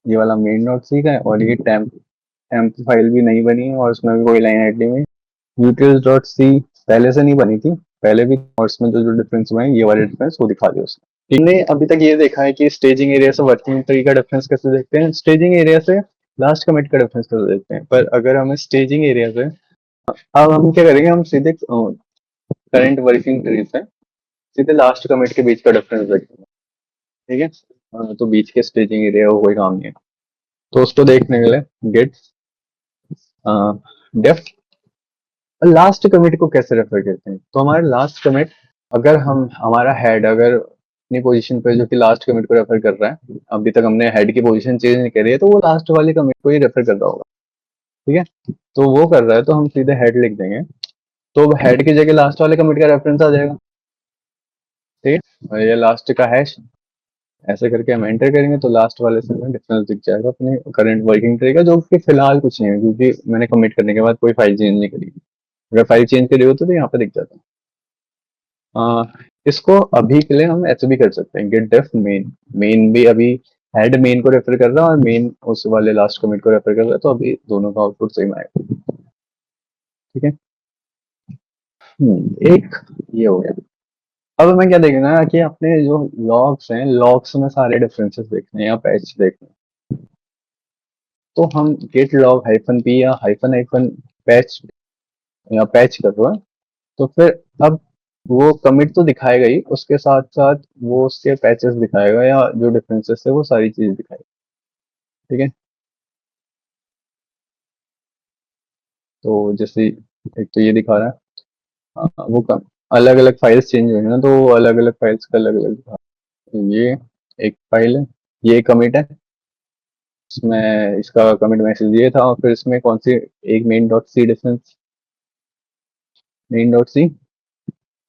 ये वाला मेन डॉट सी का है और ये टेम्प टेम्प फाइल भी नहीं बनी है और उसमें भी कोई लाइन ऐड नहीं हुई। यूटिल्स डॉट सी पहले से नहीं बनी थी, पहले भी, और इसमें जो जो डिफरेंस हुए हैं ये वाले डिफरेंस वो दिखा दिया उसने। हमने अभी तक ये देखा है कि स्टेजिंग एरिया से वर्किंग ट्री का डिफरेंस कैसे देखते हैं, स्टेजिंग एरिया से लास्ट कमिट का डिफरेंस कैसे देखते हैं। पर अगर हमें स्टेजिंग एरिया से, अब हम क्या करेंगे, हम सीधे करंट वर्किंग ट्री से सीधे लास्ट कमिट के बीच का डिफरेंस देखेंगे। ठीक है, तो बीच के स्टेजिंग एरिया को कोई काम नहीं है, तो उसको देखने के लिए गेट डेफ लास्ट कमिट को कैसे रेफर करते हैं। तो हमारे लास्ट कमिट, अगर हम हमारा हेड अगर अपनी पोजीशन पे जो कि लास्ट कमिट को रेफर कर रहा है, अभी तक हमने हेड की पोजीशन चेंज नहीं करी है तो वो लास्ट वाले कमिट को ही रेफर कर रहा होगा। ठीक है, तो वो कर रहा है तो हम सीधे हेड लिख देंगे, तो हेड की जगह लास्ट वाले कमिट का रेफरेंस आ जाएगा। ठीक है, और ये लास्ट का हैश ऐसे करके हम एंटर करेंगे तो लास्ट वाले से हमें डिफरेंस दिख जाएगा अपने करंट वर्किंग ट्री का, जो कि फिलहाल कुछ नहीं है क्योंकि मैंने कमिट करने के बाद कोई फाइल चेंज नहीं करी। अगर फाइल चेंज करी होती तो यहाँ पे दिख जाता। इसको अभी के लिए हम ऐसे भी कर सकते हैं, गेट डेफ मेन, मेन भी अभी हेड मेन को रेफर कर रहा है और मेन उस वाले लास्ट कमिट को रेफर कर रहा है, तो अभी दोनों का आउटपुट सेम आएगा। ठीक है, एक ये हो गया। अब हमें क्या देखना है कि अपने जो लॉग्स हैं, लॉग्स में सारे डिफरेंसेस देखने हैं या पैच देखने हैं। तो हम गेट लॉग हाइफन पी या हाइफन हाइफन पैच या पैच कर रहे हैं, तो फिर अब वो कमिट तो दिखाएगा ही, उसके साथ साथ वो उसके पैचेस दिखाएगा या जो डिफरेंसेस है वो सारी चीज दिखाएगा। ठीक है, तो जैसे एक तो ये दिखा रहा है, वो अलग अलग फाइल्स चेंज हुई है ना, तो वो अलग अलग फाइल्स का अलग अलग दिखा रहा है। ये एक फाइल है, ये कमिट है, इसमें इसका कमिट मैसेज ये था, और फिर इसमें कौन सी एक main dot c difference, main dot c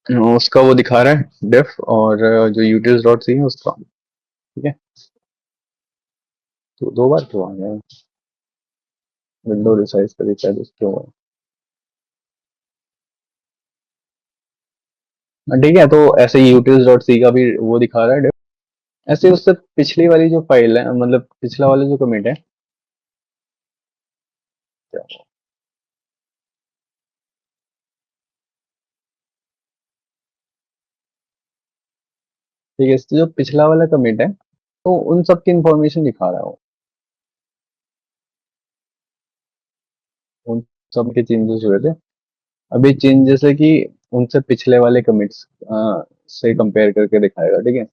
उसका वो दिखा रहा है डिफ, और जो यूटिल्स डॉट सी है उसका। ठीक है, तो 2 बार क्यों आ गया? विंडो रिसाइज करी शायद क्यों हुआ? ठीक है, तो ऐसे ही utils डॉट सी का भी वो दिखा रहा है। ऐसे उससे पिछली वाली जो फाइल है, मतलब पिछला वाला जो कमिट है, ठीक है, इससे जो पिछला वाला कमिट है, तो उन सब की इंफॉर्मेशन दिखा रहा है वो, उन सब के चेंजेस हुए थे। अभी चेंजेस है कि उनसे पिछले वाले कमिट्स से कंपेयर करके दिखाएगा, ठीक है।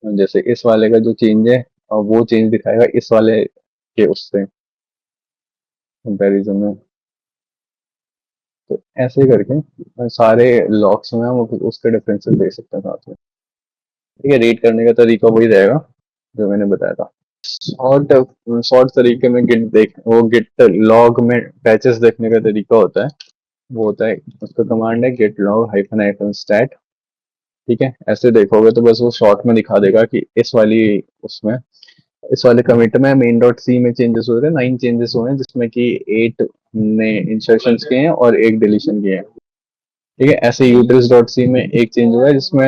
जैसे इस वाले का जो चेंज है, वो चेंज दिखाएगा इस वाले के उससे कंपैरिजन में। तो ऐसे ही करके सारे लॉक्स में हम उसके डिफरेंसेस देख सकते हैं साथ में। ठीक है, रीड करने का तरीका वही रहेगा जो मैंने बताया था। शॉर्ट शॉर्ट तरीके में गिट देख, वो गिट लॉग में पैचेस देखने का तरीका होता है। वो होता है, उसका कमांड है git log hyphen hyphen stat. ठीक है, ऐसे देखोगे तो बस वो शॉर्ट में दिखा देगा कि उसमें इस वाले कमिट में मेन डॉट सी में चेंजेस हुए थे, 9 चेंजेस हुए हैं, जिसमें कि 8 ने इंसर्शन किए हैं और 1 डिलीशन किए हैं। ठीक है, ऐसे यूट्रिस डॉट सी में एक चेंज हुआ है जिसमें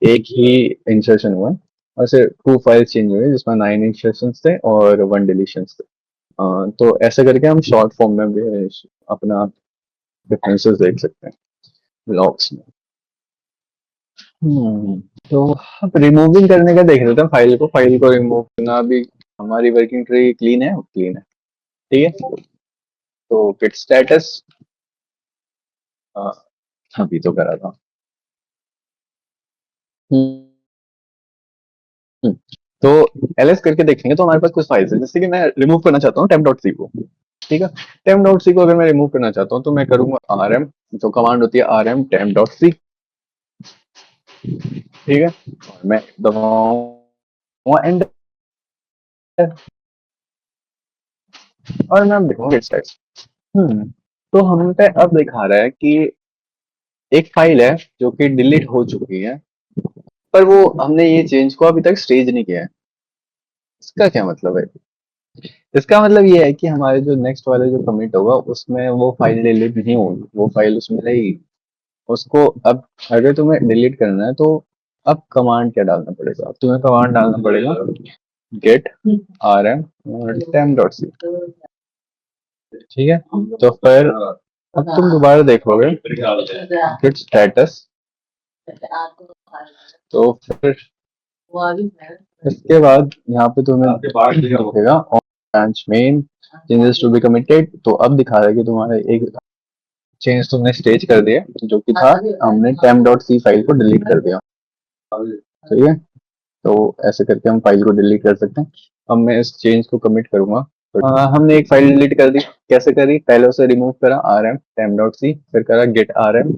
एक ही इंसर्शन हुआ है। और ऐसे 2 फाइल्स चेंज हुए हैं जिसमें 9 इंसर्शन थे और 1 डिलीशन थे। तो ऐसे करके हम शॉर्ट फॉर्म में भी अपना डिफरेंसेस देख सकते हैं लॉग्स में। हम्म, तो अब रिमूविंग करने का देख लेते हैं। फाइल को रिमूव करना, अभी हमारी वर्किंग ट्री क्लीन है, क्लीन है, ठीक है। तो git स्टेटस अभी तो करा था। हम्म, तो ls करके देखेंगे तो हमारे पास कुछ फाइल्स है, जैसे कि मैं रिमूव करना चाहता हूँ temp.c को। ठीक है, temp.c को अगर मैं रिमूव करना चाहता हूँ तो मैं करूंगा rm, जो कमांड होती है rm temp.c। ठीक है, और मैं दबाऊंगा एंटर और मैं देखूंगा git status। तो हम पे अब दिखा रहा है कि एक फाइल है जो कि डिलीट हो चुकी है, पर वो हमने ये चेंज को अभी तक स्टेज नहीं किया है। इसका क्या मतलब है? इसका मतलब ये है कि हमारे जो नेक्स्ट वाले जो कमिट होगा उसमें वो फाइल डिलीट नहीं होगी, वो फाइल उसमें रहेगी। उसको अब अगर तुम्हें डिलीट करना है तो अब कमांड क्या डालना पड़ेगा? अब तुम्हें कमांड डालना पड़ेगा गेट rm temp.c। ठीक है, तो फिर अब तुम दोबारा देखोगे git स्टेटस, तो फिर इसके बाद यहाँ पे तुम्हें दिखेगा branch main changes to be committed. तो अब दिखा रहा है कि तुम्हारे एक चेंज तुमने स्टेज कर दिया, जो कि था हमने temp.c फाइल को डिलीट कर दिया। ठीक है, तो ऐसे करके हम फाइल को डिलीट कर सकते हैं। अब मैं इस चेंज को कमिट करूंगा। हमने एक फाइल डिलीट कर दी, कैसे करी? पहले उसे रिमूव करा rm temp.c, फिर करा git rm।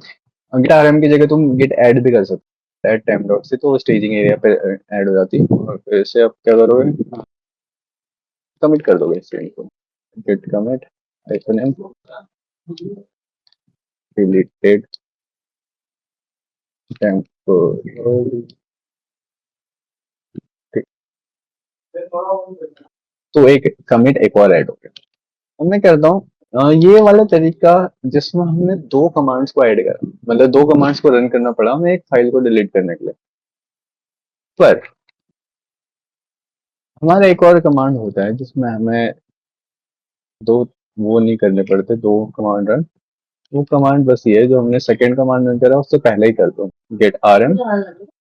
गिट आरएम की जगह तुम गिट ऐड भी कर सकते हो, ऐड टाइम डॉट से, तो वो स्टेजिंग एरिया पे ऐड हो जाती है। और फिर से अब क्या करोगे? कमिट कर दोगे इस चेंज को, git commit hyphen m deleted temp. तो एक कमिट एक और ऐड हो गया। अब मैं करता हूँ ये वाला तरीका जिसमें हमने 2 कमांड्स को ऐड करा, मतलब 2 कमांड्स को रन करना पड़ा हमें एक फाइल को डिलीट करने के लिए। पर हमारा एक और कमांड होता है जिसमें हमें 2 वो नहीं करने पड़ते, 2 कमांड रन। वो कमांड बस ये है जो हमने सेकंड कमांड रन करा उससे पहले ही कर दो, git rm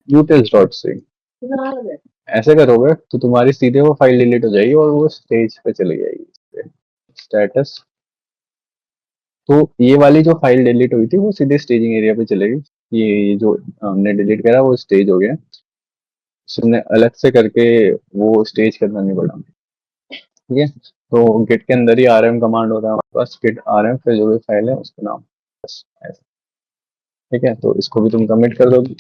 utils dot c. ऐसे करोगे तो तुम्हारी सीधे वो फाइल डिलीट हो जाएगी और वो स्टेज पे चली जाएगी। स्टेटस, तो ये वाली जो फाइल डिलीट हुई थी वो सीधे स्टेजिंग एरिया पे चलेगी। ये जो हमने डिलीट करा वो स्टेज हो गया, उसने अलग से करके वो स्टेज करना नहीं पड़ा। ठीक है, तो गिट के अंदर ही rm कमांड होता है हमारे पास, गिट rm फिर जो भी फाइल है उसका नाम, बस ऐसे। ठीक है, तो इसको भी तुम कमिट कर दोगे,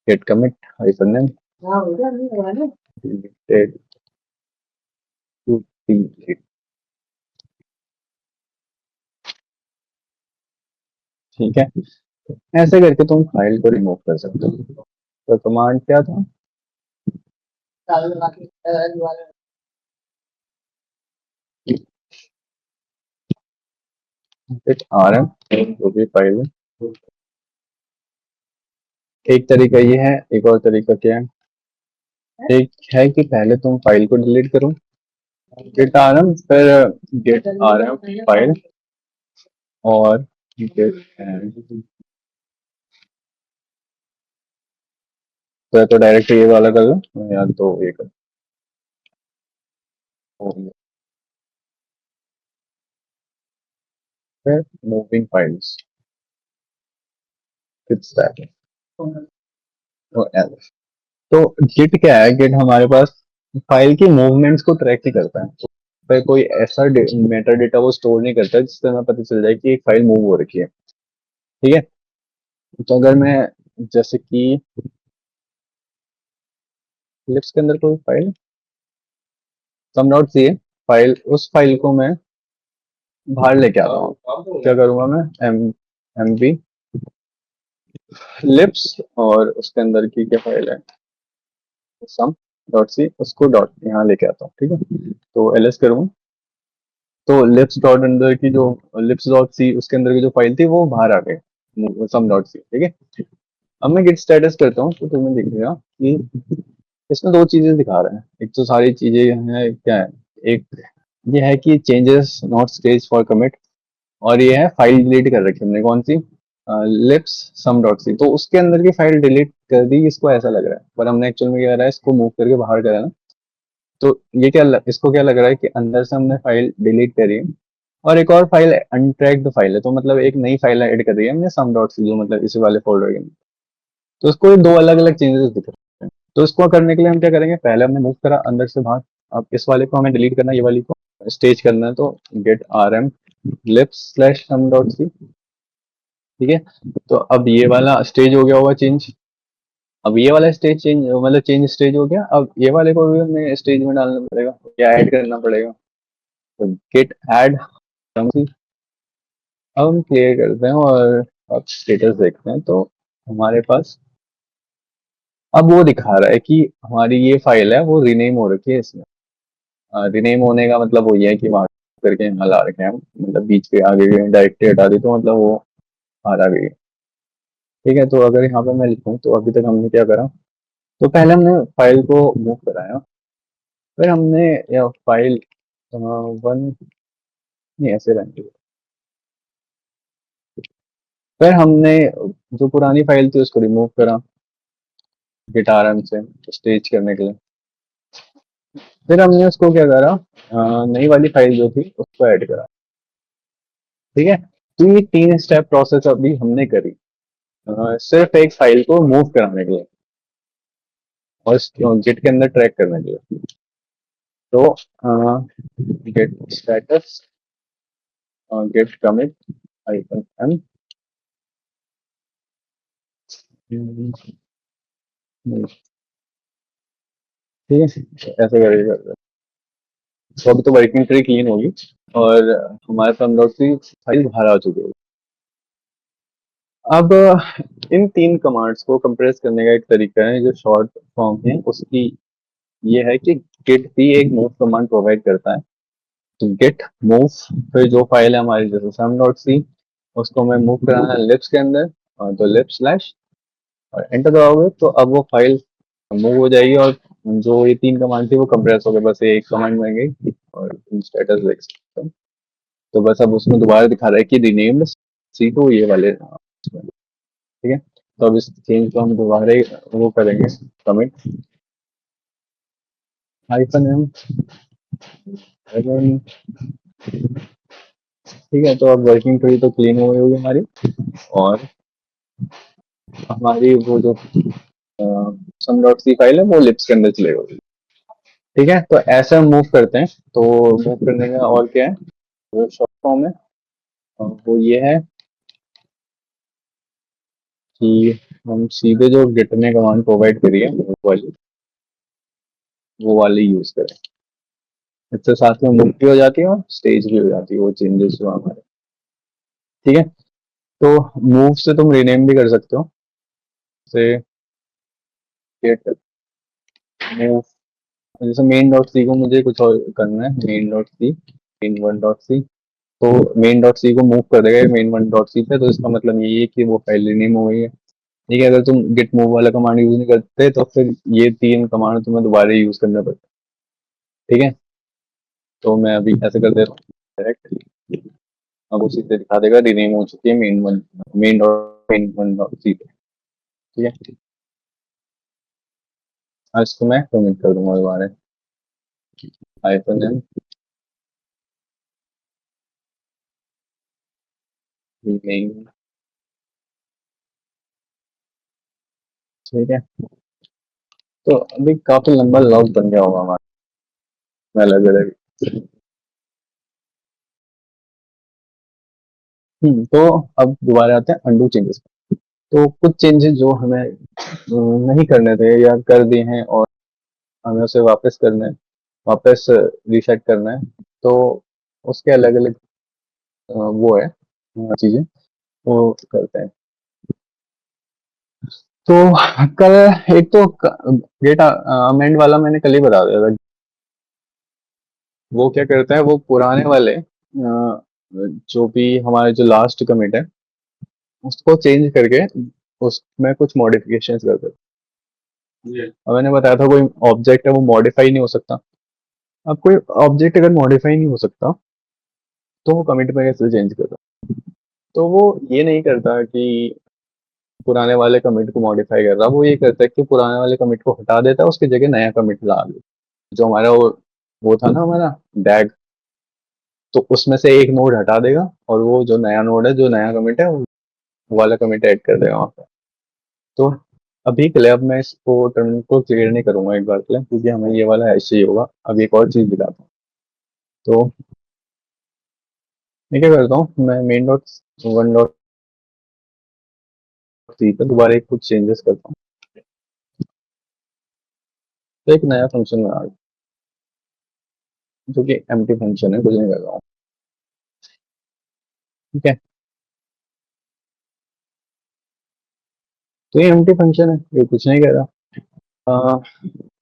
git commit hyphen m deleted to t. ठीक है, ऐसे करके तुम फाइल को रिमूव कर सकते हो। तो कमांड क्या था? git rm जो भी फाइल है। एक तरीका ये है, एक और तरीका क्या है, एक है कि पहले तुम फाइल को डिलीट करो, git rm, फिर git rm फाइल और git तो डायरेक्ट ये वाला कर दो या तो ये कर दो, फिर मूविंग फाइल्स किट्स दैट। तो गिट क्या है, गिट हमारे पास फाइल की मूवमेंट्स को ट्रैक ही करता है, पर कोई ऐसा मेटा डेटा वो स्टोर नहीं करता जिससे हमें पता चल जाए कि एक फाइल मूव हो रखी है। ठीक है, तो अगर मैं जैसे कि लिप्स के अंदर कोई file some dot c file, उस फाइल को मैं बाहर लेके आता हूँ, क्या करूंगा मैं, एम बी लिप्स और उसके अंदर की क्या फाइल है, सम डॉट सी, उसको डॉट यहाँ लेके आता हूँ। ठीक है, तो एल एस करूँ तो लिप्स डॉट अंदर की जो लिप्स डॉट सी उसके अंदर की जो फाइल थी वो बाहर आ गई, सम डॉट सी। ठीक है, अब मैं गिट स्टेटस करता हूँ तो तुम्हें दिखेगा कि इसमें दो चीजें दिखा रहा है, एक तो सारी चीजें हैं क्या है, एक ये है कि changes not stage for commit, और ये है फाइल डिलीट कर रखी हमने, कौन सी, लिप्स सम डॉट सी, तो उसके अंदर की फाइल डिलीट कर दी, इसको ऐसा लग रहा है, पर हमने एक्चुअल में क्या करा है, इसको मूव करके बाहर करा ना, तो ये इसको क्या लग रहा है कि अंदर से हमने फाइल डिलीट करी है और एक और फाइल अनट्रैक्ड फाइल है, तो मतलब एक नई फाइल ऐड कर दी है हमने सम डॉट सी, जो मतलब इसी वाले फोल्डर के अंदर। तो इसको दो अलग अलग चेंजेस दिख रहे हैं, तो इसको करने के लिए हम क्या करेंगे, पहले हमने मूव करा अंदर से बाहर, अब इस वाले को हमें डिलीट करना है, ये वाली को स्टेज करना है, तो git r m libs slash some dot c. ठीक है, तो अब ये वाला स्टेज हो गया होगा चेंज, अब ये वाला स्टेज चेंज मतलब चेंज स्टेज हो गया, अब ये वाले को भी हमें स्टेज में डालना पड़ेगा, या ऐड करना पड़ेगा, तो गेट ऐड। अब हम क्लियर करते हैं और अब स्टेटस देखते हैं, तो हमारे पास अब वो दिखा रहा है कि हमारी ये फाइल है वो रीनेम हो रखी है इसमें। रीनेम होने का मतलब वो ये है कि वहां करके यहाँ ला रखे हैं हम, मतलब बीच के आगे डायरेक्टली हटा दी तो मतलब वो बाहर आ गई है। ठीक है, तो अगर यहाँ पे मैं लिखूँ तो अभी तक हमने क्या करा, तो पहले हमने फाइल को मूव कराया, फिर हमने या फाइल वन, नहीं ऐसे रहेंगे, फिर हमने जो पुरानी फाइल थी उसको रिमूव करा गिटार से स्टेज करने के लिए, फिर हमने उसको क्या करा, नई वाली फाइल जो थी उसको ऐड करा। ठीक है, तो ये तीन स्टेप प्रोसेस अभी हमने करी, सिर्फ एक फाइल को मूव कराने के लिए और गिट के अंदर ट्रैक करने के लिए। तो git status git commit icon m, ठीक है, ऐसे करेगा, तो अभी तो वर्किंग ट्री क्लीन होगी और हमारे पास डॉट सी फाइल बाहर आ चुकी होगी। अब इन तीन कमांड्स को कंप्रेस करने का एक तरीका है, जो शॉर्ट फॉर्म है उसकी ये है कि गिट भी एक मूव कमांड प्रोवाइड करता है, तो गेट मूव, फिर जो फाइल है हमारी जैसे सम डॉट सी उसको मैं मूव कराना है लिप्स के अंदर, तो लिप स्लैश और एंटर दबाओगे तो अब वो फाइल मूव हो जाएगी, और जो ये तीन कमांड थी वो कंप्रेस हो गए, बस ये एक कमांड में गई और स्टेटस देख सकते हो। तो बस अब उसमें दोबारा दिखा रहा है कि रीनेम्ड सी टू ये वाले उसमें। ठीक है, तो अब इस चेंज को हम दोबारा वो करेंगे कमिट हाइफन एम। ठीक है, तो अब वर्किंग ट्री तो क्लीन हो गई होगी हमारी, और हमारी वो जो सम डॉट सी फाइल है वो लिप्स के अंदर चले गई। ठीक है, तो ऐसे हम मूव करते हैं, तो मूव करने का और क्या है, वो शॉर्ट फॉर्म है, वो ये है कि हम सीधे जो गिट ने कमांड प्रोवाइड करी है वो वाली यूज करें, इससे साथ में मूव भी हो जाती है और स्टेज भी हो जाती है वो चेंजेस जो हमारे। ठीक है, तो मूव से तुम रीनेम भी कर सकते हो, से गेट मूव जैसे मेन डॉट सी को मुझे कुछ और करना है, main dot c, main one dot c, तो मेन डॉट सी को मूव कर देगा मेन वन डॉट सी पे, तो इसका मतलब ये है कि वो फाइल रीनेम हो गई है। ठीक है, अगर तुम गिट मूव वाला कमांड यूज नहीं करते तो फिर ये 3 कमांड तुम्हें दोबारा यूज करना पड़ता है। ठीक है, तो मैं अभी ऐसे कर दे रहा हूँ डायरेक्ट, अब उसी से दिखा देगा रीनेम हो चुकी है मेन वन डॉट सी पे। ठीक है, अब इसको मैं कमिट कर दूंगा दोबारा, -n रीनेम। ठीक है, तो अभी काफी लंबा लॉग बन गया होगा हमारा अलग अलग। तो अब दोबारा आते हैं अंडू चेंजेस। तो कुछ चेंजेस जो हमें नहीं करने थे या कर दिए हैं और हमें उसे वापस करना है, वापस रीसेट करना है, तो उसके अलग अलग वो है चीजें, वो करते हैं। तो कल एक तो गेट अमेंड वाला मैंने कल ही बता दिया था। वो क्या करता है, वो पुराने वाले जो भी हमारे जो लास्ट कमिट है उसको चेंज करके उसमें कुछ मॉडिफिकेशंस करते हैं। अब मैंने बताया था कोई ऑब्जेक्ट है वो मॉडिफाई नहीं हो सकता। अब कोई ऑब्जेक्ट अगर मॉडिफाई नहीं हो सकता तो वो कमिट में कैसे चेंज करता, तो वो ये नहीं करता कि पुराने वाले कमिट को मॉडिफाई कर रहा, वो ये करता है कि पुराने वाले कमिट को हटा देता है, उसकी जगह नया कमिट ला देता। जो हमारा वो था ना हमारा डैग, तो उसमें से एक नोड हटा देगा और वो जो नया नोड है, जो नया कमिट है वो वाला कमिट ऐड कर देगा वहाँ पे। तो अभी के लिए अब मैं इसको टर्मिनल को क्लियर नहीं करूंगा एक बार के लिए, क्योंकि हमें ये वाला ऐसे ही होगा। अब एक और चीज दिखाता हूँ। तो मैं क्या करता हूँ, मैं main dot one dot c पे दोबारा एक कुछ चेंजेस करता हूँ, तो एक नया फंक्शन बना दूँ, जो कि एम्प्टी फंक्शन है, कुछ नहीं कर रहा हूँ। ठीक है, तो ये एम्प्टी फंक्शन है, ये कुछ नहीं कर रहा। अ,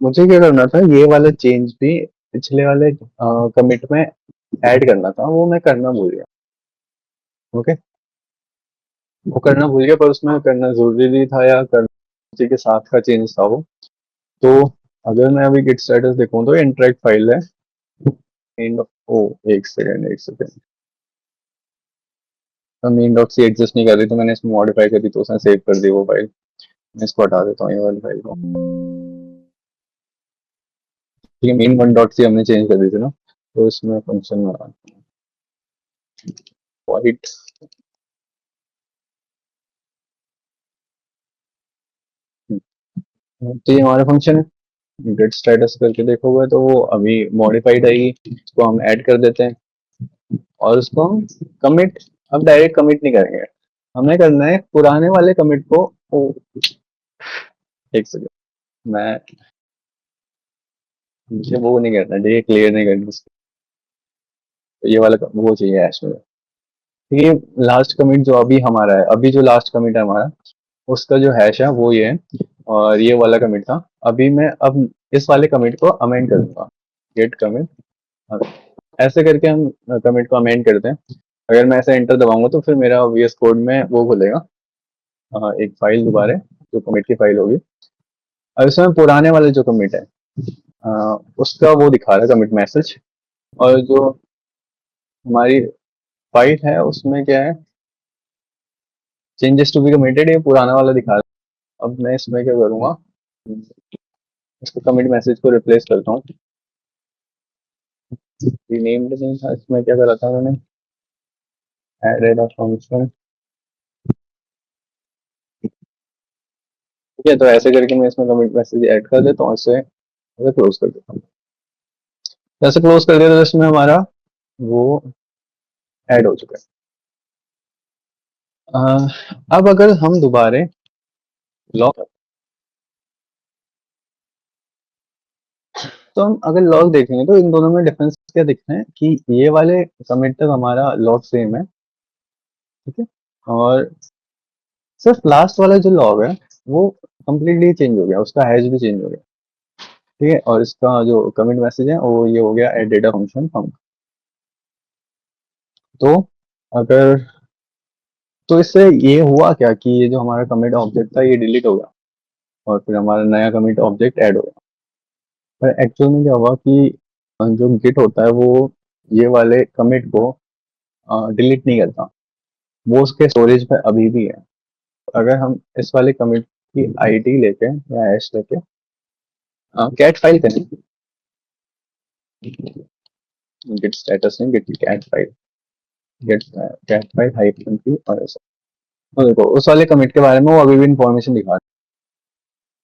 मुझे क्या करना था, ये वाला चेंज भी पिछले वाले कमिट में ऐड करना था, वो मैं करना भूल गया। ओके, वो करना भूल गया, पर उसमें करना जरूरी भी था या करना उसी के साथ का चेंज था वो। तो अगर मैं अभी गिट स्टेटस देखूं तो इंटरेक्ट फाइल है मेन, ओ एक second, main dot c exist नहीं कर रही, तो मैंने इसको मॉडिफाई करी तो उसने सेव कर दी वो फाइल। मैं इसको हटा देता हूँ ये वाली फाइल को। ठीक है, मेन वन डॉट सी हमने चेंज कर दी थी ना, तो इसमें फंक्शन में वाइट, तो ये हमारा फंक्शन है। गेट स्टेटस करके देखोगे तो वो अभी मॉडिफाइड आएगी, इसको हम ऐड कर देते हैं और उसको हम कमिट, अब डायरेक्ट कमिट नहीं करेंगे, हमें करना है पुराने वाले कमिट को। ओ, एक सेकेंड, मैं मुझे वो नहीं करना, ठीक है, क्लियर नहीं करना उसको। तो ये वाला वो चाहिए हैश में। ठीक है, लास्ट कमिट जो अभी हमारा है, अभी जो लास्ट कमिट है हमारा, उसका जो हैश है वो ये है, और ये वाला कमिट था। अभी मैं अब इस वाले कमिट को अमेंड करूंगा, गेट कमिट, ऐसे करके हम कमिट को अमेंड करते हैं। अगर मैं ऐसे एंटर दबाऊंगा तो फिर मेरा वीएस कोड में वो खुलेगा, एक फाइल दोबारा, जो कमिट की फाइल होगी। अब इसमें पुराने वाले जो कमिट है उसका वो दिखा रहा है कमिट मैसेज, और जो हमारी फाइल है उसमें क्या है, चेंजेस टू बी कमिटेड, ये पुराना वाला दिखा रहा है। अब मैं इसमें क्या करूंगा, इसको कमिट मैसेज को रिप्लेस करता हूँ, रीनेम्ड नहीं था इसमें, क्या करा था मैंने, एडेड फंक्शन। ठीक है, तो ऐसे करके मैं इसमें कमिट मैसेज ऐड कर देता हूँ, इसे क्लोज कर देता हूँ। जैसे क्लोज कर दिया तो इसमें हमारा वो ऐड हो चुका है। अब अगर हम दोबारा लॉग, तो हम अगर लॉग देखेंगे तो इन दोनों में डिफरेंस क्या दिखते हैं कि ये वाले कमिट तक हमारा लॉग सेम है। ठीक है, और सिर्फ लास्ट वाला जो लॉग है वो कम्प्लीटली चेंज हो गया, उसका हैश भी चेंज हो गया। ठीक है, और इसका जो कमिट मैसेज है वो ये हो गया एट डेटा फंक्शन फंक। तो अगर तो इससे ये हुआ क्या कि ये जो हमारा कमिट ऑब्जेक्ट था ये डिलीट हो गया और फिर हमारा नया कमिट ऑब्जेक्ट ऐड हो गया। पर एक्चुअल में क्या हुआ कि जो गिट होता है वो ये वाले कमिट को डिलीट नहीं करता, वो उसके स्टोरेज पे अभी भी है। अगर हम इस वाले कमिट की आईडी लेके या हैश लेके कैट फाइल करें, गिट स्टेटस में git cat file, git cat file hyphen की और ऐसा, तो देखो उस वाले कमिट के बारे में वो अभी भी इंफॉर्मेशन दिखा रहा है,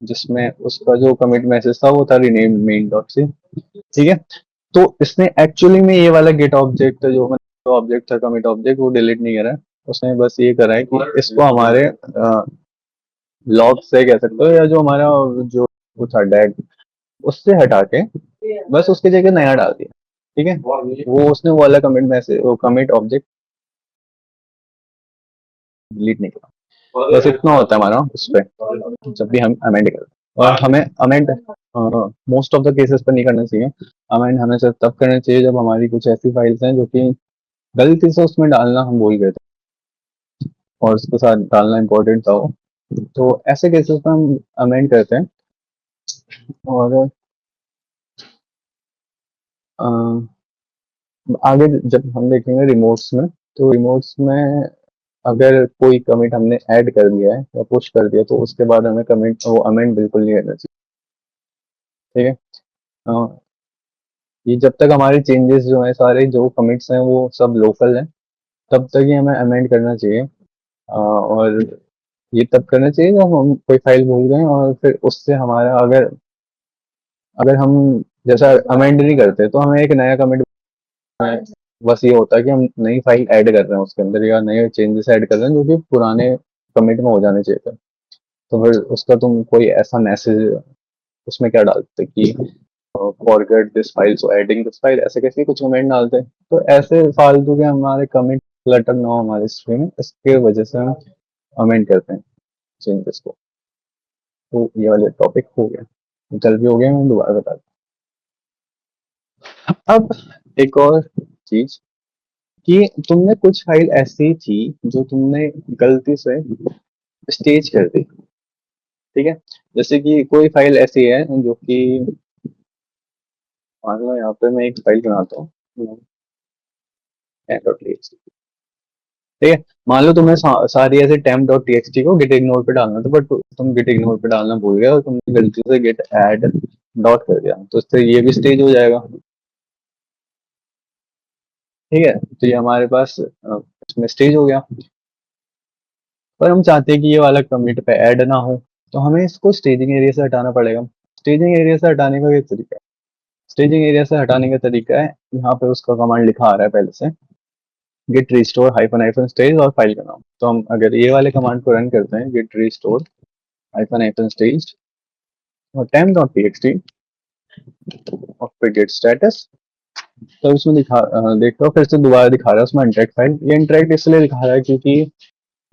जिसमें उसका जो कमिट मैसेज था वो था रिनेम मेन डॉट सी। ठीक है, तो इसने एक्चुअली में ये वाला गेट ऑब्जेक्ट जो ऑब्जेक्ट था कमिट ऑब्जेक्ट वो डिलीट नहीं करा है। उसने बस ये करा है कि इसको हमारे लॉग से कह सकते हो या जो हमारा जो वो था डैग उससे हटा के बस उसकी जगह नया डाल दिया। ठीक है, वो उसने वो वाला कमिट मैसेज वो कमिट ऑब्जेक्ट डिलीट नहीं करा। बस इतना होता है हमारा उस पर जब भी हम अमेंड करते हैं। और हमें amend most of the cases पर नहीं करना चाहिए। अमेंड हमें सिर्फ तब करना चाहिए जब हमारी कुछ ऐसी फाइल्स हैं जो कि गलती से उसमें डालना हम भूल गए थे और उसके साथ डालना इम्पोर्टेंट था वो, तो ऐसे केसेस में हम अमेंड करते हैं। और अ, आगे जब हम देखेंगे रिमोट्स में, तो रिमोट्स में अगर कोई कमिट हमने ऐड कर दिया है या पुश कर दिया तो उसके बाद हमें कमिट वो अमेंड बिल्कुल नहीं करना चाहिए। ठीक है, अ, ये जब तक हमारे चेंजेस जो है सारे जो कमिट्स हैं वो सब लोकल हैं तब तक ही हमें अमेंड करना चाहिए। और ये तब करना चाहिए जब हम कोई फाइल भूल गए और फिर उससे हमारा अगर अगर हम जैसा अमेंड नहीं करते तो हमें एक नया कमिट, बस ये होता है कि हम नई फाइल ऐड कर रहे हैं उसके अंदर या नए चेंजेस ऐड कर रहे हैं जो कि पुराने कमिट में हो जाने चाहिए थे। तो फिर उसका तुम कोई ऐसा मैसेज उसमें क्या डालते कि forget this file so adding this file ऐसे कैसे कुछ कमेंट डालते हैं, तो ऐसे फालतू के हमारे कमिट क्लटर ना हो हमारे स्क्रीन में, इसके वजह से हम अमेंड करते हैं चेंजेस को। तो ये वाले टॉपिक हो गया, जल्दी भी हो गया, मैं दोबारा बता दूं। अब एक और चीज कि तुमने कुछ फाइल ऐसी थी जो तुमने गलती से स्टेज कर दी। ठीक है, जैसे कि कोई फाइल ऐसी है जो कि मान लो यहाँ पे मैं एक फाइल बनाता हूँ temp.txt। ठीक है, मान लो तुम्हें सारी ऐसे temp.txt को git ignore पे डालना था बट तुम git ignore पे डालना भूल गए और तुमने गलती से git add डॉट कर दिया, तो इससे ये भी स्टेज हो जाएगा। ठीक है, तो ये हमारे पास इसमें स्टेज हो गया। पर हम चाहते हैं कि ये वाला कमिट पे ऐड ना हो, तो हमें इसको स्टेजिंग एरिया से हटाना पड़ेगा। स्टेजिंग एरिया से हटाने का ये तरीका है, स्टेजिंग एरिया से हटाने का तरीका है, यहाँ पे उसका कमांड लिखा आ रहा है पहले से, git restore hyphen hyphen stage और फाइल का नाम। तो हम अगर ये वाले कमांड को रन करते हैं git restore hyphen hyphen stage और temp डॉट txt और फिर गेट स्टेटस, तो इसमें देखता हूँ फिर से दोबारा दिखा रहा है उसमें इंटरेक्ट फाइल। ये इंटरेक्ट इसलिए दिखा रहा है क्योंकि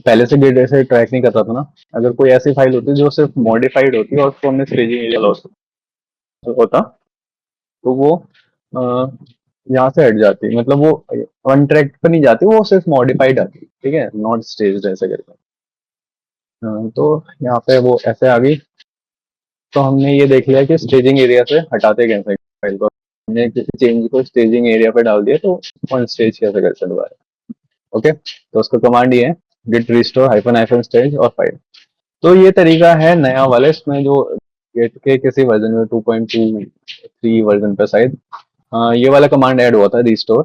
पहले से गेट ऐसे ट्रैक नहीं करता था ना। अगर कोई ऐसी फाइल होती जो सिर्फ मॉडिफाइड होती और उसको हमने स्टेजिंग एरिया लॉस होता तो वो यहाँ से हट जाती, मतलब वो वन ट्रैक पर नहीं जाती, वो सिर्फ मॉडिफाइड आती। ठीक है, नॉट स्टेज ऐसे करके। तो यहाँ पे वो ऐसे आ गई। तो हमने ये देख लिया कि स्टेजिंग एरिया से हटाते कैसे फाइल को, हमने किसी चेंज को स्टेजिंग एरिया पे डाल दिया तो वन स्टेज कैसे करते हैं दोबारा। ओके, तो उसका कमांड ये है git restore hyphen hyphen stage और फाइल। तो ये तरीका है नया वाला, इसमें जो गेट के किसी वर्जन में 2.23 वर्जन पे शायद ये वाला कमांड ऐड हुआ था रिस्टोर।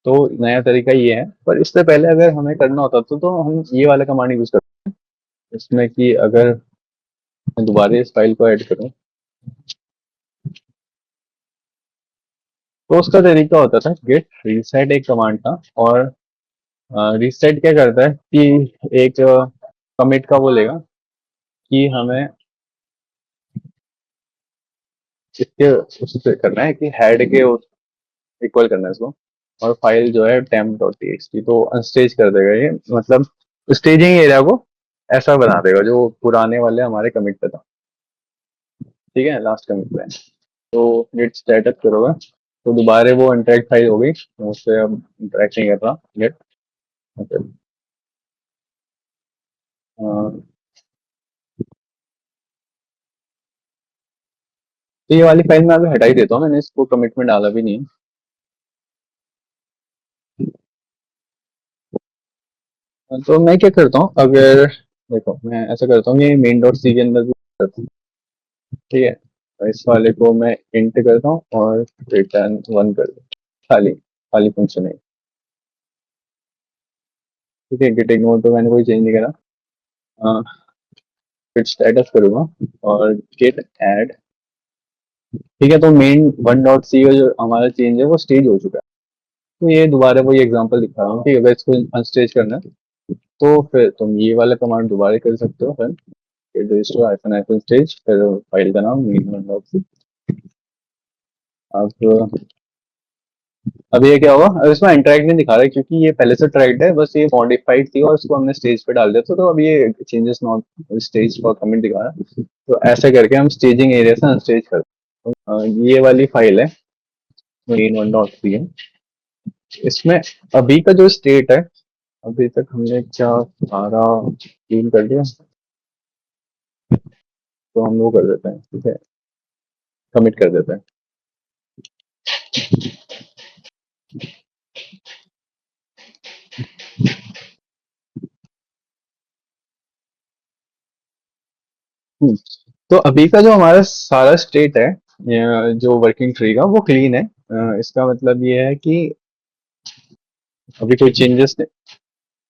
तो नया तरीका ये है, पर इससे पहले अगर हमें करना होता तो हम ये वाला कमांड यूज करते हैं इसमें कि अगर मैं दोबारा इस फाइल को ऐड करूं तो उसका तरीका होता था गेट रीसेट एक कमांड था। और रीसेट क्या करता है कि एक कमिट का वो लेगा कि हमें इसके उससे करना है कि हेड के इक्वल करना है इसको, और फाइल जो है temp डॉट txt तो अनस्टेज कर देगा ये, मतलब स्टेजिंग एरिया को ऐसा बना देगा जो पुराने वाले हमारे कमिट पे था। ठीक है, लास्ट कमिट पे तो गेट स्टेटस करोगे तो दोबारा वो इंटरेक्ट फाइल हो गई, तो उससे अब इंटरेक्ट नहीं कर रहा गेट। ओके। तो ये वाली फाइल मैं अभी हटा ही देता हूँ, मैंने इसको कमिट में डाला भी नहीं। तो मैं क्या करता हूँ, अगर देखो मैं ऐसा करता हूँ, ये मेन डॉट सी के अंदर भी करता हूँ, ठीक है। तो इस वाले को मैं इंट करता हूँ और रिटर्न वन कर दूँ, खाली खाली फंक्शन है। ठीक है, गेट इग्नोर तो मैंने कोई चेंज नहीं करा। फिर स्टेटस करूंगा और गेट ऐड। ठीक है, तो मेन वन डॉट सी का जो हमारा चेंज है वो स्टेज हो चुका है। तो ये दोबारा वही एग्जांपल दिखा रहा हूँ कि अगर इसको अनस्टेज करना है तो फिर तुम ये वाला कमांड दोबारा कर सकते हो। फिर रजिस्टर हाइफन हाइफन स्टेज, फिर फाइल का नाम मेन वन डॉट सी। अब अब ये क्या होगा, अब इसमें इंटरेक्ट नहीं दिखा रहा है क्योंकि ये पहले से ट्रैक्ड है, बस ये मॉडिफाइड थी और इसको हमने स्टेज पे डाल दिया था, तो अब ये changes not stage for comment दिखा रहा है। तो ऐसे करके हम स्टेजिंग एरिया से अनस्टेज करते हैं। ये वाली फाइल है मेन वन डॉट सी है। इसमें अभी का जो स्टेट है, अभी तक हमने क्या सारा क्लीन कर दिया, तो हम वो कर देते हैं, ठीक है, कमिट कर देते हैं। हम्म, तो अभी का जो हमारा सारा स्टेट है, जो वर्किंग ट्री का वो क्लीन है। इसका मतलब ये है कि अभी कोई चेंजेस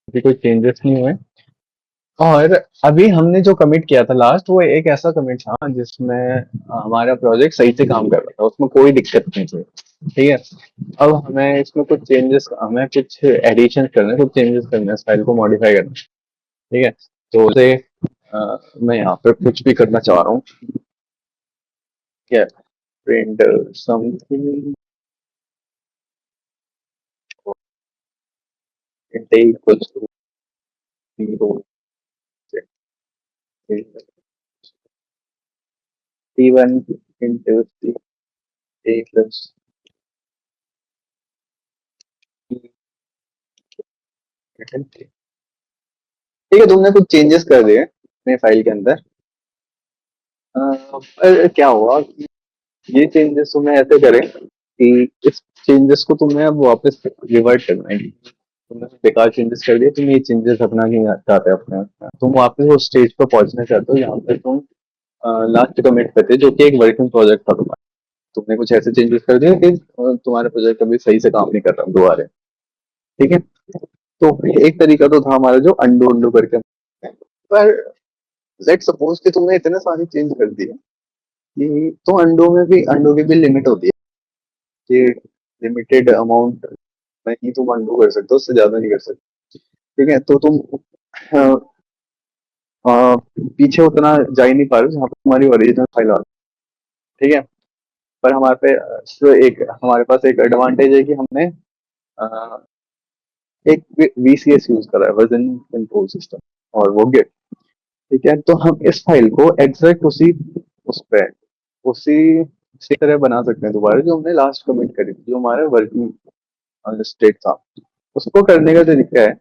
अभी कोई चेंजेस नहीं हुए। और अभी हमने जो कमिट किया था लास्ट, वो एक ऐसा कमिट था जिसमें हमारा प्रोजेक्ट सही से काम कर रहा था, उसमें कोई दिक्कत नहीं थी। ठीक है, अब हमें इसमें कुछ चेंजेस, हमें कुछ एडिशन करने, कुछ चेंजेस करने, फाइल को मॉडिफाई करना। ठीक है, तो उसे मैं यहाँ पे कुछ भी करना चाह रहा हूँ। क्या, print something equals to 0, T1 into A plus B। ठीक है, तुमने कुछ चेंजेस कर दिए अपने फाइल के अंदर। पर क्या हुआ कि ये चेंजेस तुम्हें ऐसे करें कि इस चेंजेस को तुम्हें अब वापस रिवर्ट करना है। तुमने बेकार चेंजेस कर दिए, तुम ये चेंजेस अपना नहीं चाहते अपने, तुम वापस वो स्टेज पर पहुंचना चाहते हो जहाँ पे तुम लास्ट कमिट पे थे, जो कि एक वर्किंग प्रोजेक्ट था तुम्हारा। तुमने कुछ ऐसे चेंजेस कर दिए कि तुम्हारा प्रोजेक्ट अभी सही से काम नहीं कर रहा दोबारा। ठीक है, तो एक तरीका तो था हमारा जो अंडू अंडू करके, पर लेट सपोज कि तुमने इतने सारे चेंज कर दिए कि तो अंडों की भी लिमिट होती है कि लिमिटेड अमाउंट में ही तुम अंडू कर सकते हो, उससे ज्यादा नहीं कर सकते। ठीक है, तो तुम पीछे उतना जा ही नहीं पा रहे हो जहाँ पे तुम्हारी ओरिजिनल फाइल आ रही है। ठीक है, पर हमारे पे एक हमारे पास एक एडवांटेज है कि हमने अ, एक वीसीएस यूज करा है, वर्जन कंट्रोल सिस्टम, और वो गिट। ठीक है, तो हम इस फाइल को एग्जैक्ट उसी उस पे उसी उसी तरह बना सकते हैं दोबारा, जो हमने लास्ट कमिट करी थी, जो हमारा वर्किंग स्टेट था। उसको करने का तरीका है,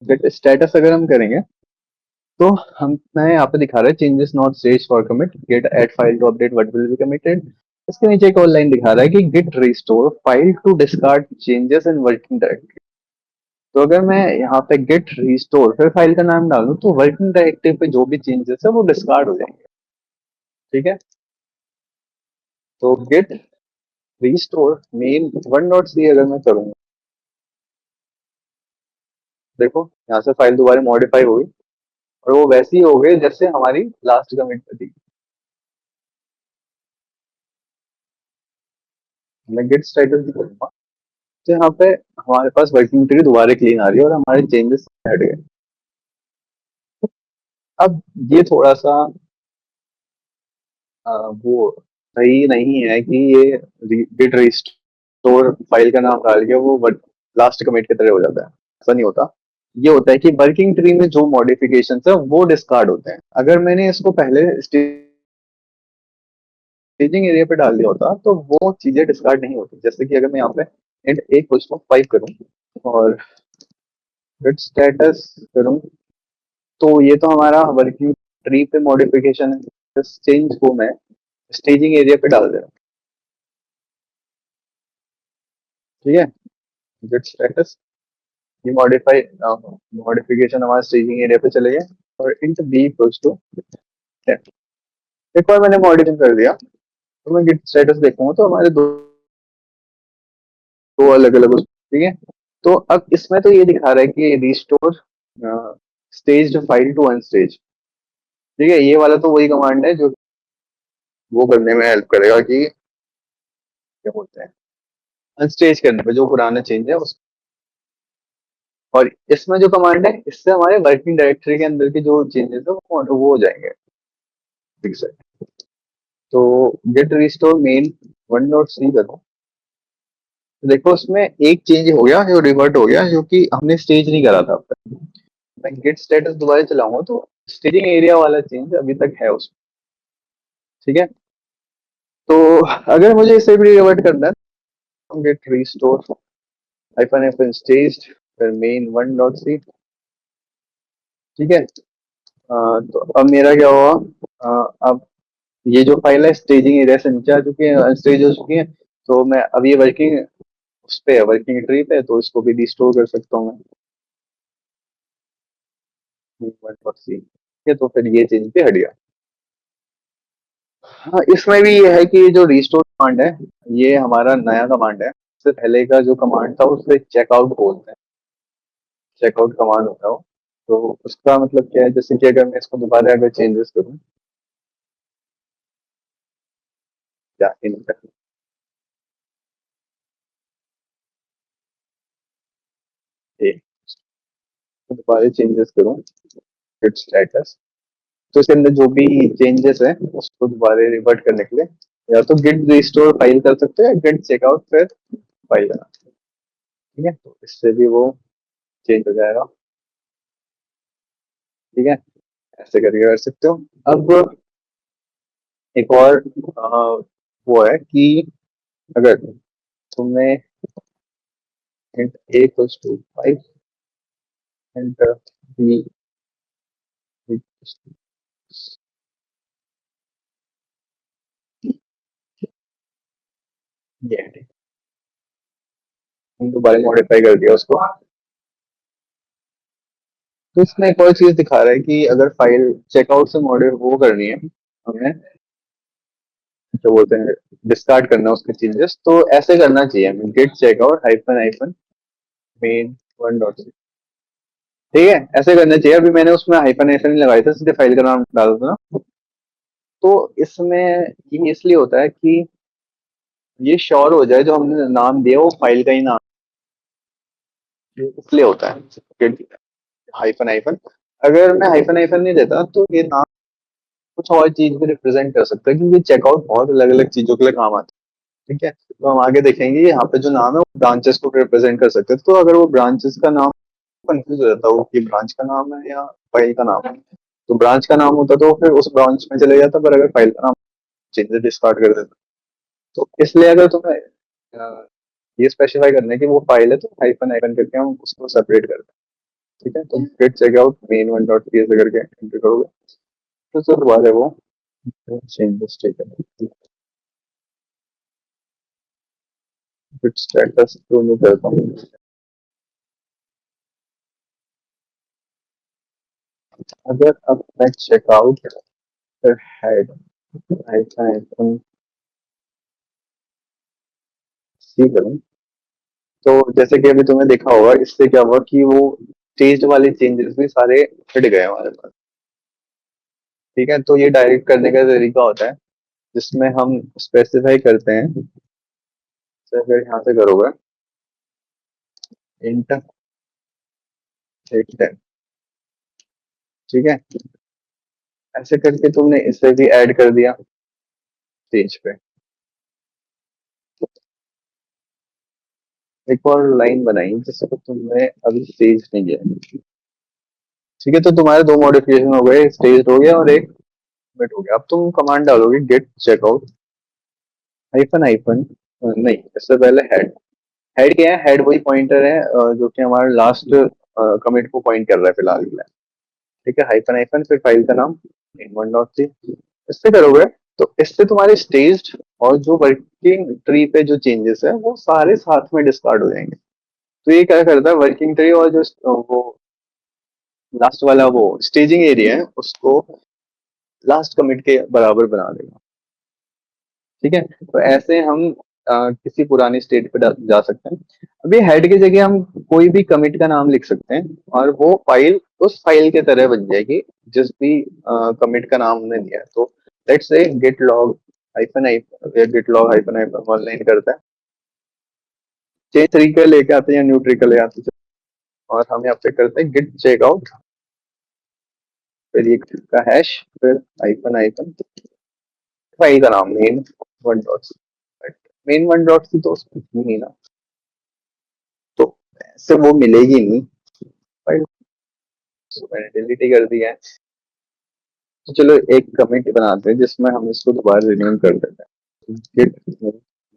गेट स्टेटस अगर हम करेंगे तो हम, मैं यहाँ पे दिखा रहा है changes not stage for commit, git add file to update what will be committed. इसके नीचे एक और लाइन दिखा रहा है कि git restore file to discard changes in working directory. तो अगर मैं यहाँ पे गेट रिस्टोर फिर फाइल का नाम डालूं तो वर्किंग डायरेक्टरी पे जो भी चेंजेस है वो डिस्कार्ड हो जाएंगे। ठीक है, तो git restore main one dot c अगर मैं करूंगा, देखो यहाँ से फाइल दोबारा मॉडिफाई हुई और वो वैसी हो गई जैसे हमारी लास्ट कमिट थी। मैं गेट स्टेटस भी करूंगा, तो यहाँ पे हमारे पास वर्किंग ट्री दोबारा क्लीन आ रही है और हमारे चेंजेस हट गए। अब ये थोड़ा सा वो सही नहीं है कि ये गिट रिस्टोर फाइल का नाम डाल के वो लास्ट कमिट की तरह हो जाता है। ऐसा नहीं होता। ये होता है कि वर्किंग ट्री में जो मॉडिफिकेशन है वो डिस्कार्ड होते हैं। अगर मैंने इसको पहले स्टेजिंग एरिया पे डाल दिया होता तो वो चीजें डिस्कार्ड नहीं होती। जैसे कि अगर मैं यहाँ पे इंट a इक्वल्स टू 5 करूँ और git स्टेटस करूँ, तो ये तो हमारा वर्किंग ट्री पे मॉडिफिकेशन है। बस चेंज को मैं स्टेजिंग एरिया पे डाल दे रहा हूँ। ठीक है, git स्टेटस, ये मॉडिफिकेशन हमारे स्टेजिंग एरिया पे चले गए और इंट b इक्वल्स टू 10। एक बार मैंने मॉडिफिकेशन कर दिया तो मैं गिट स्टेटस देखूंगा तो हमारे दो अलग अलग, ठीक है। तो अब इसमें तो ये दिखा रहा है कि रिस्टोर स्टेज फाइल टू अनस्टेज। ठीक है, ये वाला तो वही कमांड है जो वो करने में हेल्प करेगा कि क्या बोलते हैं, अनस्टेज करने पे जो पुराना चेंज है उस। और इसमें जो कमांड है इससे हमारे वर्किंग डायरेक्टरी के अंदर के जो चेंजेस है वो हो जाएंगे, ठीक है। तो गेट रिस्टोर मेन 1.c करो, तो देखो उसमें एक चेंज हो गया जो रिवर्ट हो गया, जो कि हमने स्टेज नहीं करा था अब तक। मैं गेट स्टेटस दोबारा चलाऊंगा तो स्टेजिंग एरिया वाला चेंज अभी तक है उसमें। ठीक है, तो अगर मुझे इसे भी रिवर्ट करना है तो git restore hyphen hyphen staged फिर मेन 1.c। ठीक है, तो अब मेरा क्या हुआ, अब ये जो फाइल है स्टेजिंग एरिया से नीचे आ चुकी है, स्टेज हो चुकी है। तो मैं अब ये वर्किंग उस पे है, वर्किंग ट्री पे, तो इसको भी रिस्टोर कर सकता हूँ मैं 1.c। ठीक है, तो फिर ये चेंज पे हट गया। हाँ, इसमें भी ये है कि जो रिस्टोर कमांड है ये हमारा नया कमांड है। इससे पहले का जो कमांड था उसे चेकआउट बोलते हैं, चेकआउट कमांड होता है वो। तो उसका मतलब क्या है, जैसे कि अगर मैं इसको दोबारा अगर चेंजेस करूँ या इन दोबारा चेंजेस करूँ गिट स्टेटस, तो इसके अंदर जो भी चेंजेस है उसको दोबारा रिवर्ट करने के लिए या तो गिट रिस्टोर फाइल कर सकते हो या गिट चेकआउट फिर फाइल करना। ठीक है, तो इससे भी वो चेंज हो जाएगा। ठीक है, ऐसे करके कर सकते हो। अब एक और वो है कि अगर तुमने int a equals to 5 and b equals to, ये है, हम दोबारा मॉडिफाई कर दिया उसको। तो इसमें एक और चीज दिखा रहा है कि अगर फाइल चेकआउट से मॉडिफाई वो करनी है हमें, क्या बोलते हैं, डिस्कार्ड करना है उसके चेंजेस, तो ऐसे करना चाहिए हमें git checkout hyphen hyphen main 1.c। ठीक है, ऐसे करना चाहिए। अभी मैंने उसमें हाइफन हाइफन नहीं लगाया था, सीधे फाइल का नाम डाला था ना। तो इसमें ये इसलिए होता है कि ये श्योर हो जाए जो हमने नाम दिया वो फाइल का ही नाम है, इसलिए होता है हाइफन हाइफन। अगर मैं हाइफन हाइफन नहीं देता तो ये नाम कुछ और चीज को रिप्रेजेंट कर सकता है, क्योंकि चेकआउट बहुत अलग अलग चीजों के लिए काम आता है। ठीक है, तो हम आगे देखेंगे यहाँ पे जो नाम है वो ब्रांचेस को रिप्रेजेंट कर सकते हैं। तो अगर वो ब्रांचेस का नाम कंफ्यूज हो जाता है वो कि ब्रांच का नाम है या फाइल का नाम है, तो ब्रांच का नाम होता तो फिर उस ब्रांच में चले जाता, पर अगर फाइल का नाम चेंजेस डिस्कार्ड कर देता। तो इसलिए अगर तुम्हें ये स्पेसिफाई करना है कि वो फाइल है तो हाइफन हाइफन करके हम उसको सेपरेट करते हैं। ठीक है, तो गेट चेकआउट मेन 1.c ऐसे करके एंटर करोगे तो सर दोबारा वो चेंजेस टेकन बिट स्टेटस तो नहीं करता हूँ। अगर अब मैं चेकआउट हेड हाइफन हाइफन सी करूँ, तो जैसे कि अभी तुमने देखा होगा इससे क्या हुआ कि वो टेस्ट वाले चेंजेस भी सारे हट गए हमारे पास। ठीक है, तो ये डायरेक्ट करने का तरीका होता है जिसमें हम स्पेसिफाई करते हैं। तो अगर यहाँ से करोगे इंट 10, ठीक है, ऐसे करके तुमने इसे भी ऐड कर दिया पेज पे। एक और लाइन बनाई जिसको तुमने अभी स्टेज नहीं किया। ठीक है, तो तुम्हारे दो मॉडिफिकेशन हो गए, स्टेज हो गया और एक कमिट हो गया। अब तुम कमांड डालोगे गेट चेकआउट हाइफन हाइफन नहीं, इससे पहले हेड। हेड क्या है? हेड वही पॉइंटर है जो कि हमारा लास्ट कमिट को पॉइंट कर रहा है फिलहाल के लिए। ठीक है, हाइफन हाइफन फिर फाइल का नाम in1.c। इससे करोगे तो इससे तुम्हारे स्टेज और जो वर्किंग ट्री पे जो चेंजेस है वो सारे साथ में डिस्कार्ड हो जाएंगे। तो ये क्या करता है, वर्किंग ट्री और जो वो लास्ट वाला वो स्टेजिंग एरिया है उसको लास्ट कमिट के बराबर बना देगा। ठीक है, तो ऐसे हम किसी पुरानी स्टेट पे जा सकते हैं। अभी हेड की जगह हम कोई भी कमिट का नाम लिख सकते हैं और वो फाइल उस फाइल के तरह बन जाएगी जिस भी कमिट का नाम हमने दिया है। तो let's say git log hyphen hyphen या git log hyphen hyphen online करता है, चेंज तरीके लेके आते हैं या न्यू तरीके ले आते हैं, और हम यहाँ पे करते हैं गिट चेकआउट, फिर ये का हैश, फिर हाइफन हाइफन फाइल का नाम main one dot, main one dot की तो उसमें थी नहीं ना, तो ऐसे वो मिलेगी नहीं फाइल, तो मैंने डिलीट ही कर दिया है। तो चलो एक कमिट बनाते हैं जिसमें हम इसको दोबारा रिन्यू कर देते हैं, git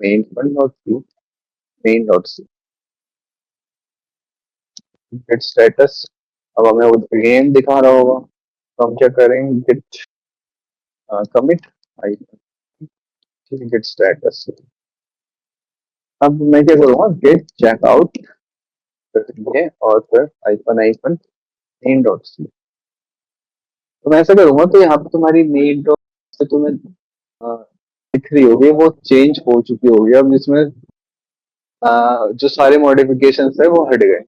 main one dot c, main dot c, git status. अब हमें वो गेम दिखा रहा होगा तो हम क्या करेंगे, गिट कमिट गिट स्टेटस। अब मैं क्या करूँगा, गेट चेकआउट ये और फिर hyphen hyphen main dot c. तो मैं ऐसा करूंगा तो यहाँ पे तुम्हारी मेन डॉट से तुम्हें दिख रही होगी वो चेंज हो चुकी होगी अब, जिसमें जो सारे मॉडिफिकेशन है वो हट गए।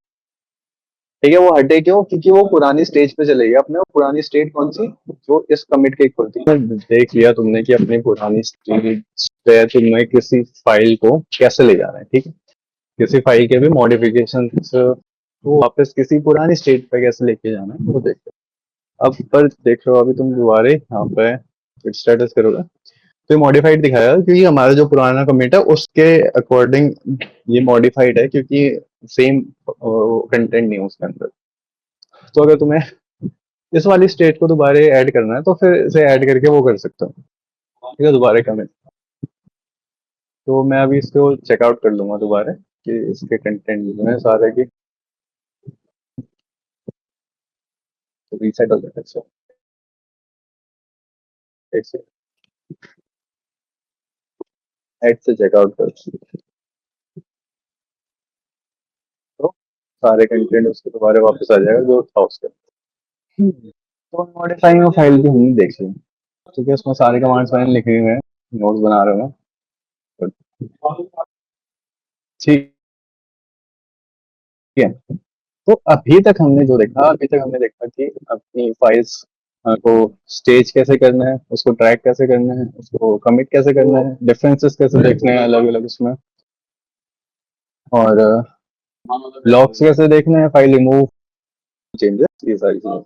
ठीक है, वो हटे क्यों? क्योंकि वो पुरानी स्टेज पे चले गए अपने। वो पुरानी स्टेट कौन सी? जो इस कमिट के इक्वल थी। देख लिया तुमने कि अपनी पुरानी स्टेज पे तुम्हें किसी फाइल को कैसे ले जाना है। ठीक है, किसी फाइल के भी मॉडिफिकेशन वो वापस किसी पुरानी स्टेट पे कैसे लेके जाना है वो देखो। अब पर देख लो, अभी तुम दोबारा यहाँ पे स्टेटस करोगे तो ये मॉडिफाइड दिखाएगा, क्योंकि हमारा जो पुराना कमिट है उसके अकॉर्डिंग ये मॉडिफाइड है, क्योंकि सेम कंटेंट नहीं है उसके अंदर। तो अगर तुम्हें इस वाली स्टेट को दोबारा ऐड करना है तो फिर इसे ऐड करके वो कर सकते हो। ठीक है, दोबारा कमिट। तो मैं अभी इसको चेकआउट कर लूंगा दोबारा कि इसके कंटेंट जो है सारे की, तो रीसेट हो जाएगा। सो ऐसे ऐड से चेकआउट कर, तो सारे कंटेंट उसके दोबारा वापस आ जाएगा जो था उसके। तो मॉडिफाइंग फाइल भी हमने देख ली, क्योंकि उसमें सारे कमांड्स मैंने लिखे हुए हैं, नोट्स बना रहे हैं। ठीक है, तो अभी तक हमने जो देखा, अभी तक हमने देखा कि अपनी फाइल्स को स्टेज कैसे करना है, उसको ट्रैक कैसे करना है, उसको कमिट कैसे करना है, डिफरेंसेस कैसे देखने हैं अलग अलग उसमें, और लॉक्स कैसे देखने हैं, फाइल रिमूव, चेंजेस, ये सारी चीजें।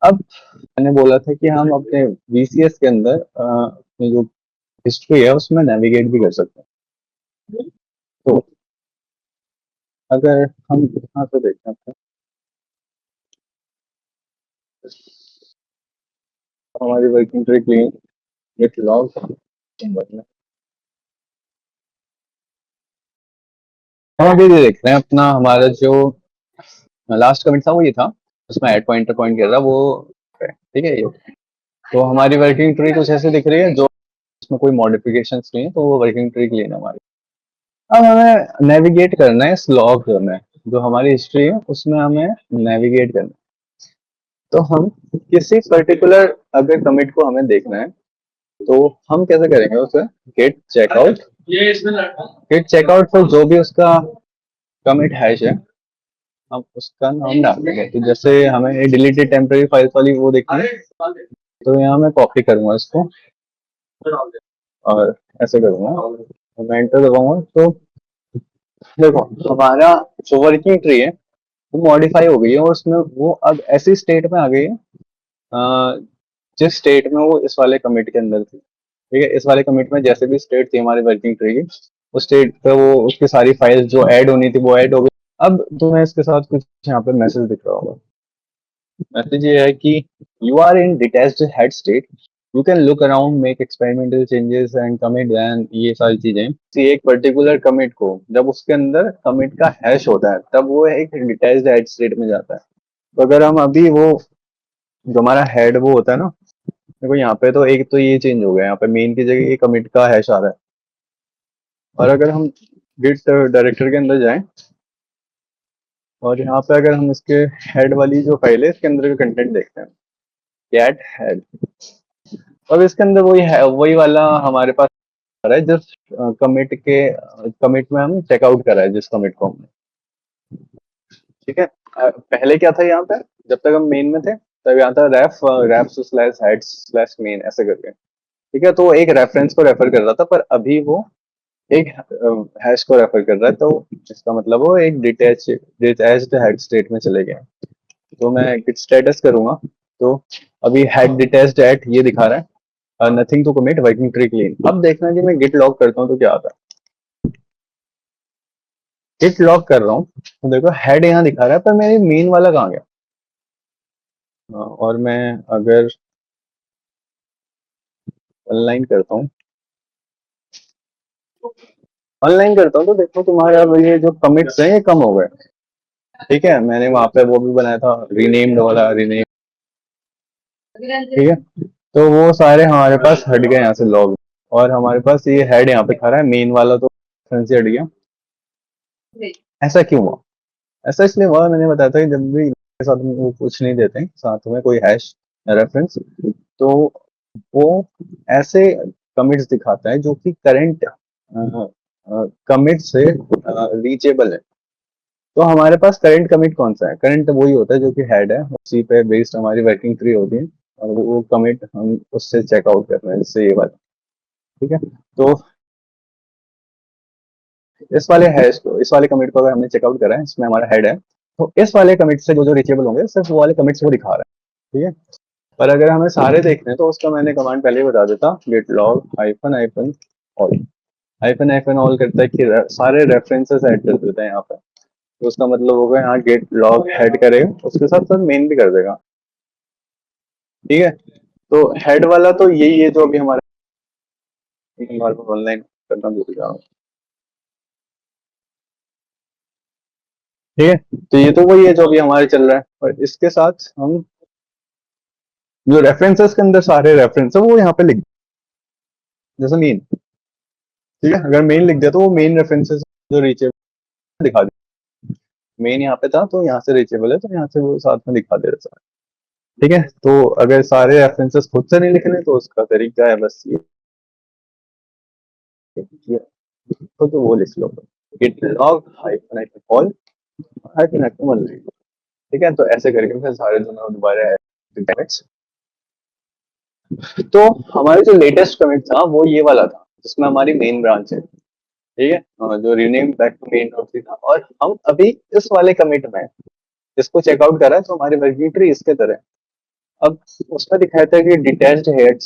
अब मैंने बोला था कि हम अपने VCS के अंदर अपनी जो हिस्ट्री है उसमें नेविगेट भी कर सकते हैं। तो अगर हम यहाँ से देखें तो हमारी working tree clean get log, हम अभी ये देख रहे हैं अपना हमारा जो लास्ट कमिट था वो ये था, उसमें एड पॉइंटर पॉइंट कर रहा वो। ठीक है, ये तो हमारी वर्किंग ट्री कुछ ऐसे दिख रही है जो उसमें कोई मॉडिफिकेशन नहीं है, तो वो वर्किंग ट्री क्लीन है हमारी। अब हमें नेविगेट करना है इस लॉग में, जो हमारी हिस्ट्री है उसमें हमें नेविगेट करना है। तो हम किसी पर्टिकुलर अगर कमिट को हमें देखना है तो हम कैसे करेंगे उसे, गेट चेकआउट, गेट चेकआउट पर जो भी उसका कमिट हैश है हम उसका नाम डालेंगे। तो जैसे हमें डिलीटेड टेम्पररी फाइल्स वाली वो देखनी है, तो यहाँ मैं कॉपी करूंगा इसको और ऐसे करूंगा, मैं एंटर दबाऊंगा तो देखो हमारा जो वर्किंग ट्री है वो मॉडिफाई हो गई है, और उसमें वो अब ऐसी स्टेट में आ गई है जिस स्टेट में वो इस वाले कमिट के अंदर थी। ठीक है, इस वाले कमिट में जैसे भी स्टेट थी हमारी वर्किंग ट्री की, उस स्टेट पे वो उसकी सारी फाइल्स जो ऐड होनी थी वो ऐड हो गई। अब तुम्हें इसके साथ कुछ यहाँ पे मैसेज दिख रहा होगा। मैसेज ये है कि you are in detached head state, you can look around, make experimental changes and commit then, ये सारी चीजें। किसी एक पर्टिकुलर कमिट को जब उसके अंदर कमिट का हैश होता है तब वो एक डिटैच्ड हेड स्टेट में जाता है। तो अगर हम अभी वो जो हमारा हेड वो होता है ना, देखो यहाँ पे तो एक तो ये चेंज हो गया, यहाँ पे मेन की जगह ये कमिट का हैश आ रहा है। और अगर हम गिट डायरेक्टर के अंदर जाएं और यहाँ पे अगर हम इसके हेड वाली जो फाइल है इसके अंदर का कंटेंट देखते हैं, कैट हेड, अब इसके अंदर वही है, वही वाला हमारे पास आ रहा है जिस कमिट के कमिट में हम चेकआउट कर रहे हैं, जिस कमिट को हमने, ठीक है। पहले क्या था यहाँ पे, जब तक हम मेन में थे तब यहाँ था रेफ रेफ स्लैश हेड स्लैश मेन ऐसे करके, ठीक है। तो वो एक रेफरेंस को रेफर कर रहा था, पर अभी वो एक हैश को रेफर कर रहा है, तो इसका मतलब वो एक डिटैच्ड हेड स्टेट में चले गए। तो मैं गिट स्टेटस करूंगा, तो अभी हेड डिटैच्ड एट ये दिखा रहा है, nothing to commit working tree clean. अब देखना कि मैं गिट लॉग करता हूँ तो क्या आता है। गिट लॉग कर रहा हूँ तो देखो हेड यहाँ दिखा रहा है, पर मेरी मेन वाला कहाँ गया। और मैं अगर ऑनलाइन करता हूँ, ऑनलाइन करता हूँ तो देखो तुम्हारे अब ये जो कमिट्स हैं ये कम हो गए, ठीक है। मैंने वहां पे वो भी बनाया था रीनेम्ड वाला, रीनेम, ठीक है। तो वो सारे हमारे पास हट गए यहाँ से लॉग, और हमारे पास ये हेड यहाँ पे खड़ा है, मेन वाला तो रेफरेंस से हट गया। ऐसा क्यों हुआ? ऐसा इसलिए हुआ, मैंने बताया था कि जब भी के साथ में वो कुछ नहीं देते साथ में कोई हैश रेफरेंस, तो वो ऐसे कमिट्स दिखाता है जो कि करंट कमिट से रीचेबल है। तो हमारे पास करंट कमिट कौन सा है? करंट वही होता है जो कि हेड है, उसी पे बेस्ड हमारी वर्किंग ट्री होती है, और वो कमिट हम उससे चेकआउट कर रहे हैं, जैसे ये वाला, ठीक है। तो इस वाले हैश को, इस वाले कमिट को अगर हमने चेकआउट करा है, इसमें हमारा हेड है, तो इस वाले कमिट से जो जो रीचेबल होंगे सिर्फ वो वाले कमिट्स वो दिखा रहा है, ठीक है। पर अगर हमें सारे देखने हैं तो उसका मैंने कमांड पहले ही बता देता, get log hyphen hyphen all. Hyphen hyphen all करता है कि सारे रेफरेंसेस ऐड कर देता है यहाँ पे। तो उसका मतलब होगा यहाँ गेट लॉग हेड करेगा, उसके साथ साथ मेन भी कर देगा, ठीक है। तो हेड वाला तो यही है जो अभी हमारे ऑनलाइन करना भूल जाओ, ठीक है। तो ये तो वही है जो अभी हमारे चल रहा है, और इसके साथ हम जो रेफरेंसेस के अंदर सारे रेफरेंस है वो यहाँ पे लिख, जैसे मेन, ठीक है। अगर मेन लिख दिया तो वो मेन रेफरेंसेस जो रीचेबल दिखा दे, मेन यहाँ पे था तो यहाँ से रीचेबल है तो यहाँ से वो साथ में दिखा दे रहा है, ठीक है। तो अगर सारे रेफरेंसेस खुद से नहीं लिखने तो उसका तरीका है बस ये तो वो लिख लो, git log hyphen hyphen all hyphen hyphen one, ठीक है। तो ऐसे करके फिर सारे दोनों दोबारा कमिट्स। तो हमारे जो लेटेस्ट कमिट था वो ये वाला था जिसमें हमारी मेन ब्रांच है, ठीक है, जो rename back to main dot c था। और हम अभी इस वाले कमिट में इसको चेकआउट करा है तो हमारी वर्किंग ट्री इसके तरह है। अब उसमें दिखाया था कि डिटेल्स हेड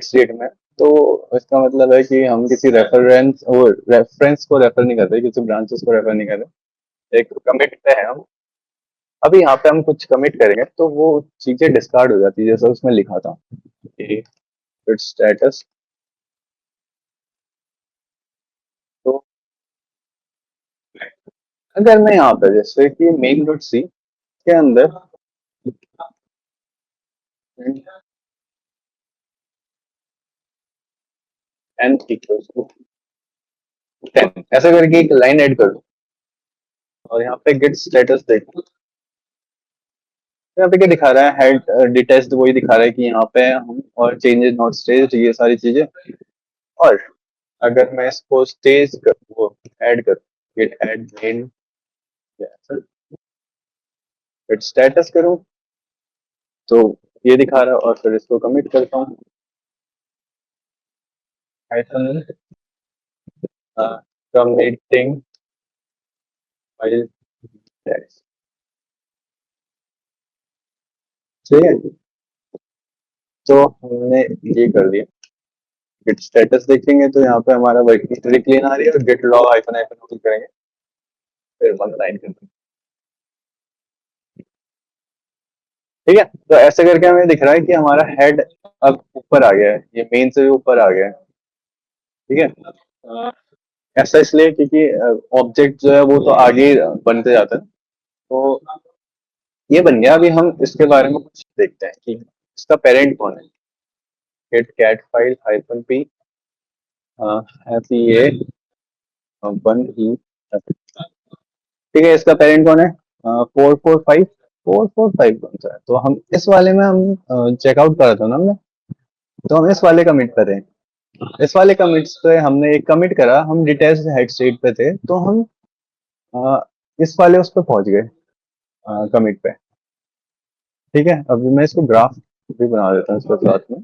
स्टेट में, तो इसका मतलब है कि हम किसी रेफरेंस को रेफर नहीं कर रहे, किसी ब्रांचेस को रेफर नहीं कर रहे, एक कमिट पे है हम। अभी यहाँ पे हम कुछ कमिट करेंगे तो वो चीजें डिस्कार्ड हो जाती है, जैसा उसमें लिखा था कि स्टेटस। तो अगर मैं यहाँ पे जैसे कि मेन डॉट सी के अंदर एन इक्वल्स टू 10 ऐसा करके एक लाइन ऐड कर दो, और यहाँ पे गेट स्टेटस देखो, यहाँ पे क्या दिखा रहा है, हेड डिटेस्ट वही दिखा रहा है कि यहाँ पे हम, और चेंजेस नॉट स्टेज ये सारी चीजें। और अगर मैं इसको स्टेज कर वो ऐड करूँ, git add main git status करूँ तो ये दिखा रहा है, और फिर इसको कमिट करता हूँ हाइफन कमिटिंग फाइल, ठीक है। तो हमने ये कर दिया, गिट स्टेटस देखेंगे तो यहाँ पे हमारा वर्किंग हिस्ट्री क्लीन आ रही है, और गिट लॉग आइकन आइकन करेंगे फिर वन लाइन करते हैं, ठीक है। तो ऐसे करके हमें दिख रहा है कि हमारा हेड अब ऊपर आ गया है, ये मेन से भी ऊपर आ गया है। ठीक है, ऐसा इसलिए क्योंकि ऑब्जेक्ट जो है वो तो आगे बनते जाता है। तो ये बन गया। अभी हम इसके बारे में कुछ देखते हैं कि इसका पेरेंट कौन है। Git cat file hyphen P F E A one E. ठीक है, इसका पेरेंट कौन है? 445। 445 कौन सा है? तो हम इस वाले में हम चेकआउट करा था ना हमने, तो हम इस वाले कमिट करें। इस वाले कमिट्स पे हमने एक कमिट करा, हम डिटेल्स हेड स्टेट पे थे, तो हम अ, इस वाले उस पे पहुंच गए कमिट पे। ठीक है, अभी मैं इसको ग्राफ भी बना देता हूँ इसके साथ में।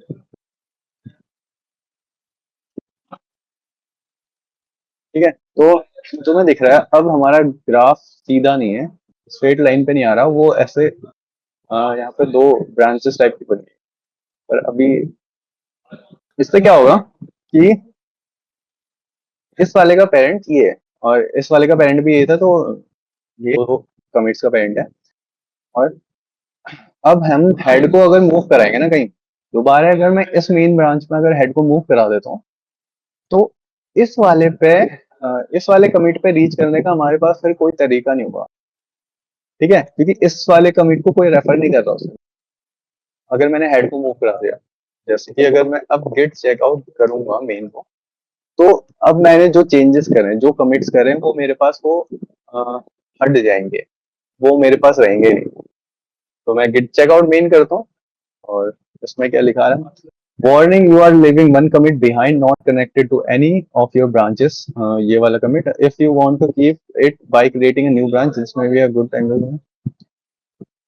ठीक है, तो तुम्हें दिख रहा है अब हमारा ग्राफ सीधा नहीं है, स्ट्रेट लाइन पे नहीं आ रहा, वो ऐसे यहाँ पे दो ब्रांचेस टाइप की बनी है। पर अभी इससे क्या होगा कि इस वाले का पेरेंट ये है और इस वाले का पेरेंट भी ये था, तो ये दो कमिट्स का पेरेंट है। और अब हम हेड को अगर मूव कराएंगे ना कहीं दोबारा, अगर मैं इस मेन ब्रांच में अगर हेड को मूव करा देता हूँ, तो इस वाले पे इस वाले कमिट पे रीच करने का हमारे पास फिर कोई तरीका नहीं होगा। ठीक है, क्योंकि इस वाले कमिट को कोई रेफर नहीं कर रहा उसमें, अगर मैंने हेड को मूव करा दिया। जैसे कि अगर मैं अब गेट चेकआउट करूंगा मेन को, तो अब मैंने जो चेंजेस करे, जो कमिट्स करे, वो मेरे पास वो अ, हट जाएंगे, वो मेरे पास रहेंगे नहीं। तो मैं गिट चेकआउट मेन करता हूँ और इसमें क्या लिखा है? Warning, you are leaving one commit behind, not connected to any of your branches. ये वाला commit, if you want to keep it by creating a new branch, इसमें भी अ गुड एंगल।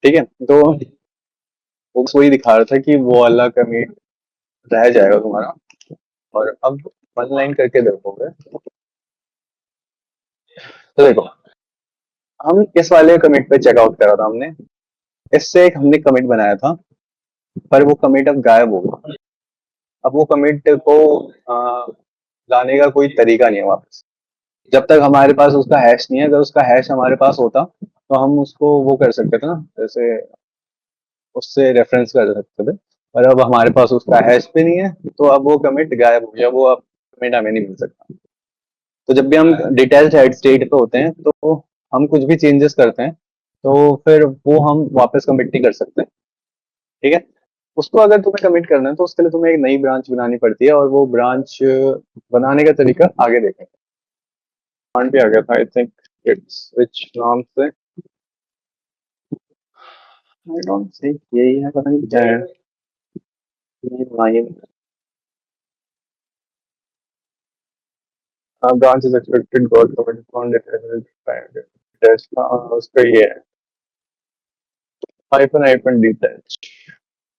ठीक है, तो वो वही दिखा रहा था कि वो वाला कमिट रह जाएगा तुम्हारा। और अब वन लाइन करके देखोगे तो देखो, हम इस वाले कमिट पे चेकआउट करा था हमने, इससे एक हमने कमिट बनाया था, पर वो कमिट अब गायब हो गया। अब वो कमिट को लाने का कोई तरीका नहीं है वापस, जब तक हमारे पास उसका हैश नहीं है। अगर उसका हैश हमारे पास होता तो हम उसको वो कर सकते थे ना, जैसे उससे रेफरेंस कर सकते थे। पर अब हमारे पास उसका हैश भी नहीं है, तो अब वो कमिट गायब हो गया, वो अब कमिट हमें नहीं मिल सकता। तो जब भी हम डिटेल्स हेड स्टेट पे होते हैं, तो हम कुछ भी चेंजेस करते हैं, तो फिर वो हम वापस कमिट नहीं कर सकते। ठीक है, उसको अगर तुम्हें कमिट करना है तो उसके लिए तुम्हें एक नई ब्रांच बनानी पड़ती है, और वो ब्रांच बनाने का तरीका आगे देखेंगे। कमांड भी आ गया था आई थिंक, इट्स विच नाम से, आई डोंट थिंक यही है, पता नहीं क्या है। Nine branch is expected got commit on test, उसका ये है हाइफन हाइफन डिटैच।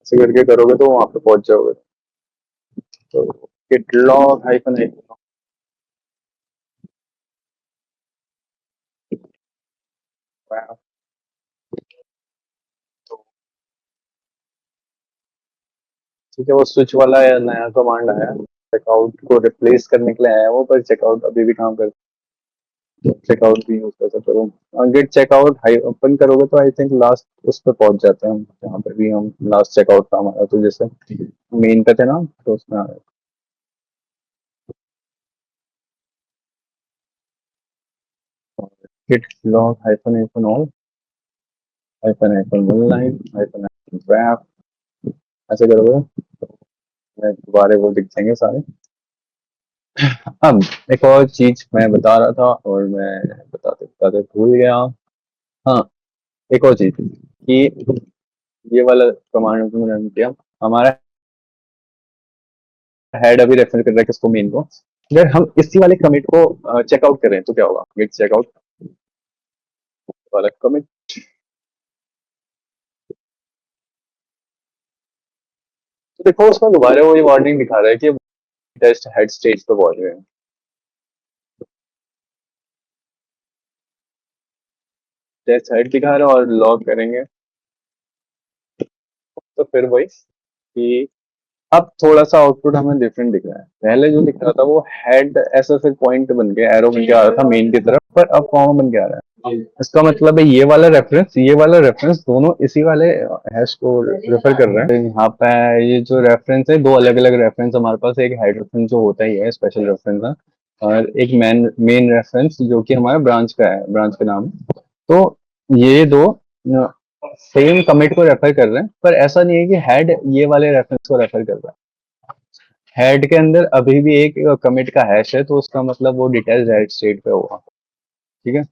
ऐसे करके करोगे तो वहां पे पहुंच जाओगे। तो git log हाइफन हाइफन, ठीक है, वो स्विच वाला है, नया कमांड आया चेकआउट को रिप्लेस करने के लिए आया वो, पर चेकआउट अभी भी काम करता है, चेकआउट भी यूज कर सकते हो। गेट चेकआउट हाई ओपन करोगे तो आई थिंक लास्ट उस पर पहुंच जाते हैं हम, जहाँ पे भी हम लास्ट चेकआउट का हमारा, तो जैसे मेन पे थे ना, तो उसमें get log hyphen hyphen all hyphen hyphen one line hyphen hyphen graph. ऐसे करोगे दोबारा वो दिख जाएंगे सारे। अब एक और चीज मैं बता रहा था और मैं बताते बताते भूल गया। हाँ, एक और चीज कि ये वाला कमांड मैंने रन किया, हमारा हेड अभी रेफर कर रहा है किसको, मेन को। अगर हम इसी वाले कमिट को चेकआउट करें तो क्या होगा? गेट चेकआउट वाला कमिट, तो देखो उसमें दोबारा वो ये वार्निंग दिखा रहा है कि टेस्ट हेड स्टेज पे पहुंच गए हैं। टेस्ट हेड दिखा रहा है और लॉग करेंगे तो फिर वही कि अब थोड़ा सा आउटपुट हमें डिफरेंट दिख रहा है। पहले जो दिख रहा था वो हेड ऐसा फिर पॉइंट बन के एरो बन के आ रहा था मेन की तरफ, पर अब कॉमा बन के आ रहा है। इसका मतलब है ये वाला रेफरेंस दोनों इसी वाले हैश को रेफर कर रहे हैं। यहाँ पे ये जो रेफरेंस है, दो अलग अलग रेफरेंस हमारे पास है। एक हेड रेफरेंस जो होता ही है, स्पेशल रेफरेंस है, और एक मेन रेफरेंस जो कि हमारा ब्रांच का है, ब्रांच का नाम है। तो ये दो सेम कमिट को रेफर कर रहे हैं, पर ऐसा नहीं है कि हेड ये वाले रेफरेंस को रेफर कर रहा है। हेड के अंदर अभी भी एक कमिट का हैश है, तो उसका मतलब वो डिटेल्स हेड स्टेट पे होगा। ठीक है।